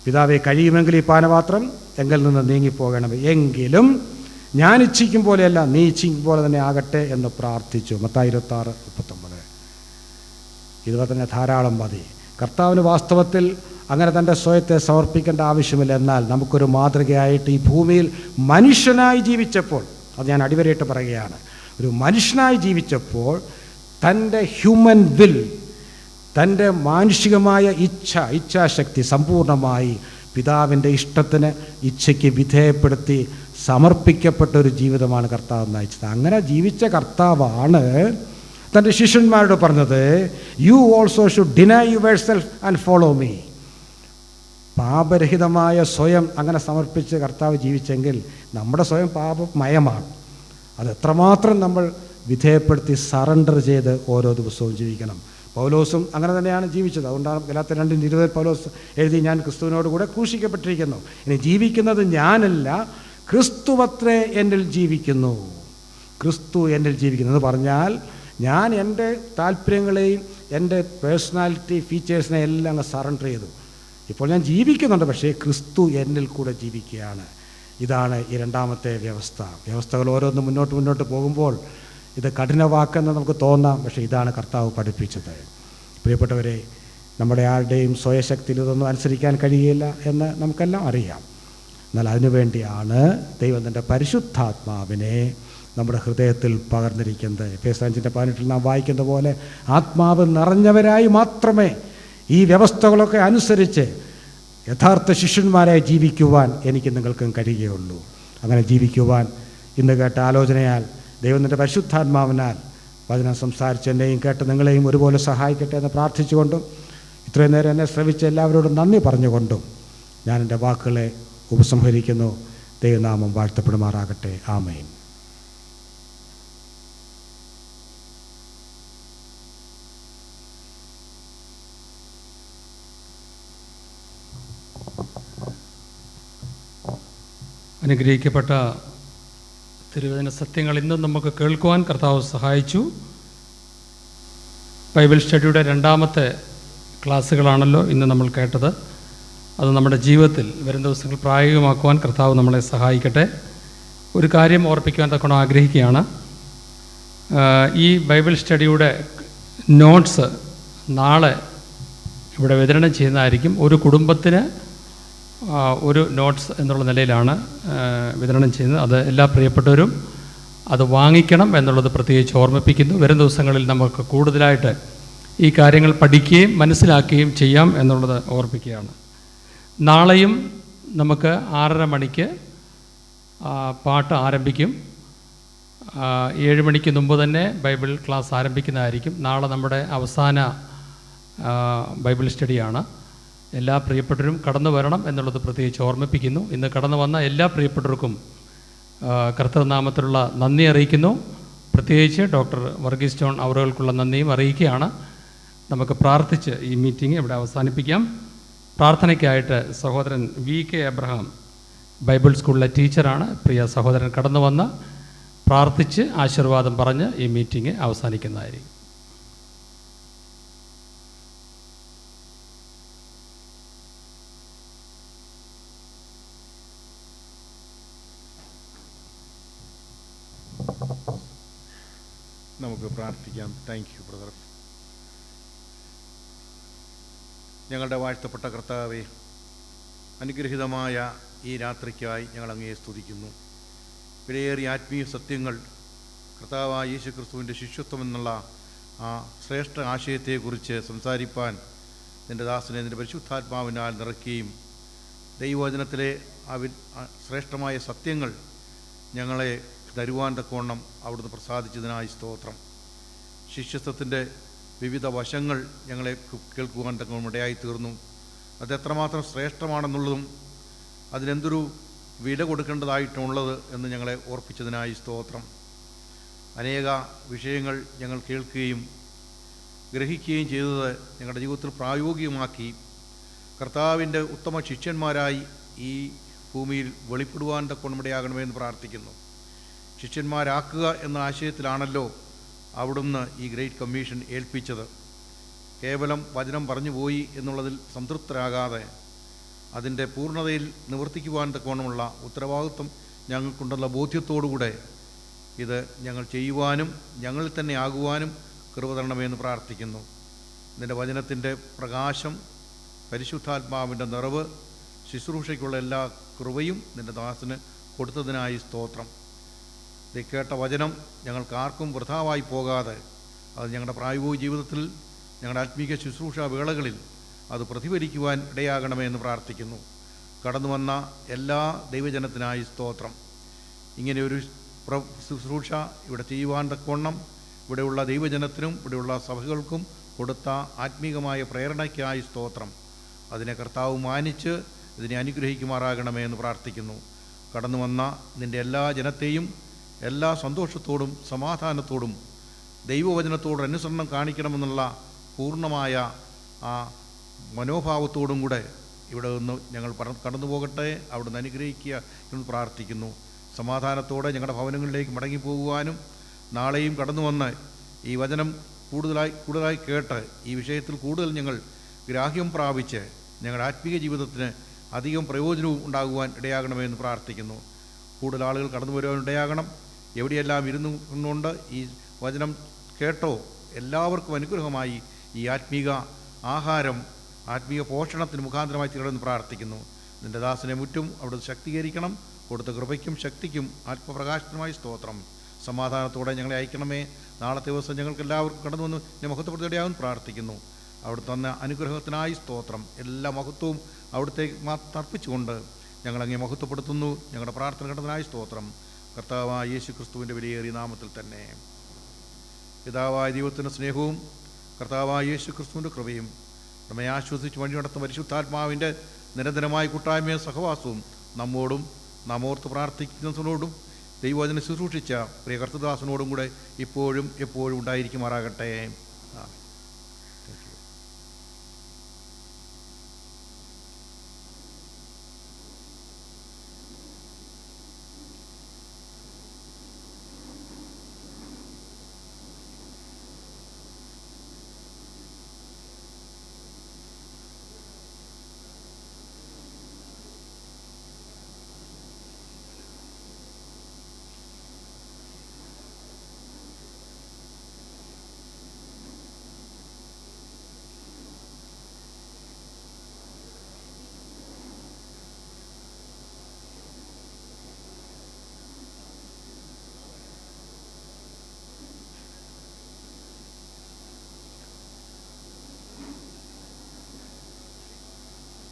പിതാവെ, കഴിയുമെങ്കിൽ ഈ പാനപാത്രം എങ്കിൽ നിന്ന് നീങ്ങിപ്പോകണം, എങ്കിലും ഞാൻ ഇച്ഛിക്കും പോലെയല്ല നീ ഇച്ഛിക്കും പോലെ തന്നെ ആകട്ടെ എന്ന് പ്രാർത്ഥിച്ചു. മത്തായി 26:39. ഇതുപോലെ തന്നെ ധാരാളം മതി. കർത്താവിന് വാസ്തവത്തിൽ അങ്ങനെ തൻ്റെ സ്വയത്തെ സമർപ്പിക്കേണ്ട ആവശ്യമില്ല. എന്നാൽ നമുക്കൊരു മാതൃകയായിട്ട് ഈ ഭൂമിയിൽ മനുഷ്യനായി ജീവിച്ചപ്പോൾ, അത് ഞാൻ അടിവരയിട്ട് പറയുകയാണ്, ഒരു മനുഷ്യനായി ജീവിച്ചപ്പോൾ തൻ്റെ ഹ്യൂമൻ വിൽ, തൻ്റെ മാനുഷികമായ ഇച്ഛാശക്തി സമ്പൂർണ്ണമായി പിതാവിൻ്റെ ഇഷ്ടത്തിന് ഇച്ഛയ്ക്ക് വിധേയപ്പെടുത്തി സമർപ്പിക്കപ്പെട്ട ഒരു ജീവിതമാണ് കർത്താവ് നയിച്ചത്. അങ്ങനെ ജീവിച്ച കർത്താവാണ് തൻ്റെ ശിഷ്യന്മാരോട് പറഞ്ഞത്, you also should deny your self and follow me. പാപരഹിതമായ സ്വയം അങ്ങനെ സമർപ്പിച്ച് കർത്താവ് ജീവിച്ചെങ്കിൽ നമ്മുടെ സ്വയം പാപമയമാണ്. അത് എത്രമാത്രം നമ്മൾ വിധേയപ്പെടുത്തി സറണ്ടർ ചെയ്ത് ഓരോ ദിവസവും ജീവിക്കണം. പൗലോസും അങ്ങനെ തന്നെയാണ് ജീവിച്ചത്. അതുകൊണ്ടാണ് ഗലാത്യർ 2:20 പൗലോസ് എഴുതി, ഞാൻ ക്രിസ്തുവിനോട് കൂടെ ക്രൂശിക്കപ്പെട്ടിരിക്കുന്നു, ഇനി ജീവിക്കുന്നത് ഞാനല്ല, ക്രിസ്തുവത്രേ എന്നിൽ ജീവിക്കുന്നു. ക്രിസ്തു എന്നിൽ ജീവിക്കുന്നു എന്ന് പറഞ്ഞാൽ ഞാൻ എൻ്റെ താല്പര്യങ്ങളെയും എൻ്റെ പേഴ്സണാലിറ്റി ഫീച്ചേഴ്സിനെ എല്ലാം അങ്ങ് സറണ്ടർ ചെയ്തു. ഇപ്പോൾ ഞാൻ ജീവിക്കുന്നുണ്ട്, പക്ഷേ ക്രിസ്തു എന്നിൽ കൂടെ ജീവിക്കുകയാണ്. ഇതാണ് ഈ രണ്ടാമത്തെ വ്യവസ്ഥ. വ്യവസ്ഥകൾ ഓരോന്നും മുന്നോട്ട് പോകുമ്പോൾ ഇത് കഠിനവാക്കെന്ന് നമുക്ക് തോന്നാം, പക്ഷേ ഇതാണ് കർത്താവ് പഠിപ്പിച്ചത്. പ്രിയപ്പെട്ടവരെ, നമ്മുടെ ആരുടെയും സ്വയശക്തിയിൽ ഇതൊന്നും അനുസരിക്കാൻ കഴിയില്ല എന്ന് നമുക്കെല്ലാം അറിയാം. എന്നാൽ അതിനുവേണ്ടിയാണ് ദൈവം തൻ്റെ പരിശുദ്ധാത്മാവിനെ നമ്മുടെ ഹൃദയത്തിൽ പകർന്നിരിക്കുന്നത്. എഫേസ്യർ 5:18 നാം വായിക്കുന്ന പോലെ ആത്മാവ് നിറഞ്ഞവരായി മാത്രമേ ഈ വ്യവസ്ഥകളൊക്കെ അനുസരിച്ച് യഥാർത്ഥ ശിഷ്യന്മാരായി ജീവിക്കുവാൻ എനിക്ക് നിങ്ങൾക്കും കഴിയുകയുള്ളൂ. അങ്ങനെ ജീവിക്കുവാൻ ഇന്ന് കേട്ട ആലോചനയാൽ ദൈവത്തിൻ്റെ പരിശുദ്ധാത്മാവിനാൽ വചനം സംസാരിച്ച് എന്നെയും കേട്ട് നിങ്ങളെയും ഒരുപോലെ സഹായിക്കട്ടെ എന്ന് പ്രാർത്ഥിച്ചുകൊണ്ടും ഇത്രയും നേരം എന്നെ ശ്രവിച്ച എല്ലാവരോടും നന്ദി പറഞ്ഞുകൊണ്ടും ഞാൻ എൻ്റെ വാക്കുകളെ ഉപസംഹരിക്കുന്നു. ദൈവനാമം വാഴ്ത്തപ്പെടുമാറാകട്ടെ. ആമേൻ. അനുഗ്രഹിക്കപ്പെട്ട തിരുവചന സത്യങ്ങൾ ഇന്നും നമുക്ക് കേൾക്കുവാൻ കർത്താവ് സഹായിച്ചു. ബൈബിൾ സ്റ്റഡിയുടെ രണ്ടാമത്തെ ക്ലാസ്സുകളാണല്ലോ ഇന്ന് നമ്മൾ കേട്ടത്. അത് നമ്മുടെ ജീവിതത്തിൽ വരും ദിവസങ്ങൾ പ്രായോഗികമാക്കുവാൻ കർത്താവ് നമ്മളെ സഹായിക്കട്ടെ. ഒരു കാര്യം ഓർപ്പിക്കുവാൻ തക്കണം ആഗ്രഹിക്കുകയാണ്. ഈ ബൈബിൾ സ്റ്റഡിയുടെ നോട്ട്സ് നാളെ ഇവിടെ വിതരണം ചെയ്യുന്നതായിരിക്കും. ഒരു കുടുംബത്തിന് ഒരു നോട്ട്സ് എന്നുള്ള നിലയിലാണ് വിതരണം ചെയ്യുന്നത്. അത് എല്ലാ പ്രിയപ്പെട്ടവരും അത് വാങ്ങിക്കണം എന്നുള്ളത് പ്രത്യേകിച്ച് ഓർമ്മിപ്പിക്കുന്നു. വരും ദിവസങ്ങളിൽ നമുക്ക് കൂടുതലായിട്ട് ഈ കാര്യങ്ങൾ പഠിക്കുകയും മനസ്സിലാക്കുകയും ചെയ്യാം എന്നുള്ളത് ഓർമ്മിപ്പിക്കുകയാണ്. നാളെയും നമുക്ക് 6:30 മണിക്ക് പാട്ട് ആരംഭിക്കും. 7 മണിക്ക് മുമ്പ് തന്നെ ബൈബിൾ ക്ലാസ് ആരംഭിക്കുന്നതായിരിക്കും. നാളെ നമ്മുടെ അവസാന ബൈബിൾ സ്റ്റഡിയാണ്. എല്ലാ പ്രിയപ്പെട്ടവരും കടന്നു വരണം എന്നുള്ളത് പ്രത്യേകിച്ച് ഓർമ്മിപ്പിക്കുന്നു. ഇന്ന് കടന്നു വന്ന എല്ലാ പ്രിയപ്പെട്ടവർക്കും കർത്തൃനാമത്തിലുള്ള നന്ദി അറിയിക്കുന്നു. പ്രത്യേകിച്ച് ഡോക്ടർ വർഗീസ് ജോൺ അവറുകൾക്കുള്ള നന്ദിയും അറിയിക്കുകയാണ്. നമുക്ക് പ്രാർത്ഥിച്ച് ഈ മീറ്റിംഗ് ഇവിടെ അവസാനിപ്പിക്കാം. പ്രാർത്ഥനയ്ക്കായിട്ട് സഹോദരൻ VK എബ്രഹാം ബൈബിൾ സ്കൂളിലെ ടീച്ചറാണ്. പ്രിയ സഹോദരൻ കടന്നു വന്ന് പ്രാർത്ഥിച്ച് ആശീർവാദം പറഞ്ഞ് ഈ മീറ്റിംഗ് അവസാനിക്കുന്നതായിരിക്കും. നമുക്ക് പ്രാർത്ഥിക്കാം. Thank you brother. ഞങ്ങളുടെ വാഴ്ത്തപ്പെട്ട കർത്താവേ, അനുഗ്രഹീതമായ ഈ രാത്രിക്കായി ഞങ്ങൾ അങ്ങയെ സ്തുതിക്കുന്നു. വിലയേറിയ ആത്മീയ സത്യങ്ങൾ കർത്താവായ യേശുക്രിസ്തുവിൻ്റെ ശിഷ്യത്വം എന്നുള്ള ആ ശ്രേഷ്ഠ ആശയത്തെക്കുറിച്ച് സംസാരിപ്പാൻ നിൻ്റെ ദാസനെ നിൻ്റെ പരിശുദ്ധാത്മാവിനാൽ നിറയ്ക്കുകയും ദൈവവചനത്തിലെ ശ്രേഷ്ഠമായ സത്യങ്ങൾ ഞങ്ങളെ തരുവാൻ തക്കവണ്ണം അവിടുന്ന് പ്രസാദിച്ചതിനായി സ്തോത്രം. ശിഷ്യത്വത്തിൻ്റെ വിവിധ വശങ്ങൾ ഞങ്ങളെ കേൾക്കുവാൻ തക്കവണ്ണം ഇടയായി തീർന്നു. അത് എത്രമാത്രം ശ്രേഷ്ഠമാണെന്നുള്ളതും അതിനെന്തൊരു വില കൊടുക്കേണ്ടതായിട്ടുള്ളത് എന്ന് ഞങ്ങളെ ഓർപ്പിച്ചതിനായി സ്തോത്രം. അനേക വിഷയങ്ങൾ ഞങ്ങൾ കേൾക്കുകയും ഗ്രഹിക്കുകയും ചെയ്തത് ഞങ്ങളുടെ ജീവിതത്തിൽ പ്രായോഗികമാക്കി കർത്താവിൻ്റെ ഉത്തമ ശിഷ്യന്മാരായി ഈ ഭൂമിയിൽ വെളിപ്പെടുവാൻ തക്കവണ്ണം ഇടയാകണമെന്ന് പ്രാർത്ഥിക്കുന്നു. ശിഷ്യന്മാരാക്കുക എന്ന ആശയത്തിലാണല്ലോ അവിടുന്ന് ഈ ഗ്രേറ്റ് കമ്മീഷൻ ഏൽപ്പിച്ചത്. കേവലം വചനം പറഞ്ഞു പോയി എന്നുള്ളതിൽ സംതൃപ്തരാകാതെ അതിൻ്റെ പൂർണ്ണതയിൽ നിവർത്തിക്കുവാൻ തക്കവണ്ണമുള്ള ഉത്തരവാദിത്വം ഞങ്ങൾക്കുണ്ടെന്ന ബോധ്യത്തോടുകൂടെ ഇത് ഞങ്ങൾ ചെയ്യുവാനും ഞങ്ങളിൽ തന്നെ ആകുവാനും കൃപ തരണമെന്ന് പ്രാർത്ഥിക്കുന്നു. നിൻ്റെ വചനത്തിൻ്റെ പ്രകാശം, പരിശുദ്ധാത്മാവിൻ്റെ നിറവ്, ശുശ്രൂഷയ്ക്കുള്ള എല്ലാ കൃപയും നിൻ്റെ ദാസന് കൊടുത്തതിനായി സ്തോത്രം. ഇത് കേട്ട വചനം ഞങ്ങൾക്കാർക്കും വൃഥാവായി പോകാതെ അത് ഞങ്ങളുടെ പ്രായോഗിക ജീവിതത്തിൽ ഞങ്ങളുടെ ആത്മീക ശുശ്രൂഷ വേളകളിൽ അത് പ്രതിഫലിക്കുവാൻ ഇടയാകണമേ എന്ന് പ്രാർത്ഥിക്കുന്നു. കടന്നു വന്ന എല്ലാ ദൈവജനത്തിനായി സ്തോത്രം. ഇങ്ങനെയൊരു ശുശ്രൂഷ ഇവിടെ ചെയ്യുവാൻ തക്കവണ്ണം ഇവിടെയുള്ള ദൈവജനത്തിനും ഇവിടെയുള്ള സഭകൾക്കും കൊടുത്ത ആത്മീകമായ പ്രേരണയ്ക്കായി സ്തോത്രം. അതിനെ കർത്താവ് മാനിച്ച് ഇതിനെ അനുഗ്രഹിക്കുമാറാകണമേ എന്ന് പ്രാർത്ഥിക്കുന്നു. കടന്നു വന്ന നിൻ്റെ എല്ലാ ജനത്തെയും എല്ലാ സന്തോഷത്തോടും സമാധാനത്തോടും ദൈവവചനത്തോട് അനുസരണം കാണിക്കണമെന്നുള്ള പൂർണ്ണമായ ആ മനോഭാവത്തോടും കൂടെ ഇവിടെ നിന്ന് ഞങ്ങൾ കടന്നു പോകട്ടെ. അവിടുന്ന് അനുഗ്രഹിക്കുക എന്ന് പ്രാർത്ഥിക്കുന്നു. സമാധാനത്തോടെ ഞങ്ങളുടെ ഭവനങ്ങളിലേക്ക് മടങ്ങിപ്പോകുവാനും നാളെയും കടന്നു വന്ന് ഈ വചനം കൂടുതലായി കേട്ട് ഈ വിഷയത്തിൽ കൂടുതൽ ഞങ്ങൾ ഗ്രാഹ്യം പ്രാപിച്ച് ഞങ്ങളുടെ ആത്മീയ ജീവിതത്തിന് അധികം പ്രയോജനവും ഉണ്ടാകുവാൻ ഇടയാകണമെന്ന് പ്രാർത്ഥിക്കുന്നു. കൂടുതൽ ആളുകൾ കടന്നു വരുവാൻ ഇടയാകണം. എവിടെയെല്ലാം ഇരുന്നുകൊണ്ട് ഈ വചനം കേട്ടോ എല്ലാവർക്കും അനുഗ്രഹമായി ഈ ആത്മീക ആഹാരം, ആത്മീയ പോഷണത്തിന് മുഖാന്തരമായി തീരണമെന്ന് പ്രാർത്ഥിക്കുന്നു. നിൻ്റെ ദാസനെ മുറ്റും അവിടുന്ന് ശക്തീകരിക്കണം. കൊടുത്ത കൃപയ്ക്കും ശക്തിക്കും ആത്മപ്രകാശത്തിനുമായി സ്തോത്രം. സമാധാനത്തോടെ ഞങ്ങളെ അയക്കണമേ. നാളത്തെ ദിവസം ഞങ്ങൾക്ക് എല്ലാവർക്കും കടന്നു വന്ന് എന്നെ മഹത്വപ്പെടുത്തേണ്ടിയാവും പ്രാർത്ഥിക്കുന്നു. അവിടെ തന്ന അനുഗ്രഹത്തിനായി സ്തോത്രം. എല്ലാ മഹത്വവും അവിടുത്തെ അർപ്പിച്ചുകൊണ്ട് ഞങ്ങളങ്ങേ മഹത്വപ്പെടുത്തുന്നു. ഞങ്ങളുടെ പ്രാർത്ഥന കണ്ടതിനായി സ്തോത്രം. കർത്താവായ യേശു ക്രിസ്തുവിൻ്റെ വിലയേറിയ നാമത്തിൽ തന്നെ. പിതാവായ ദൈവത്തിൻ്റെ സ്നേഹവും കർത്താവായ യേശു ക്രിസ്തുവിൻ്റെ കൃപയും നമ്മെ ആശ്വസിച്ച് വഴി നടത്തുന്ന പരിശുദ്ധാത്മാവിൻ്റെ നിരന്തരമായ കൂട്ടായ്മയും സഹവാസവും നമ്മോടും നാം ഓർത്ത് പ്രാർത്ഥിക്കുന്നതിനോടും ദൈവവചനം ശുശ്രൂഷിച്ച പ്രിയ കർത്തദാസനോടും കൂടെ ഇപ്പോഴും എപ്പോഴും ഉണ്ടായിരിക്കുമാറാകട്ടെ. ആമേൻ.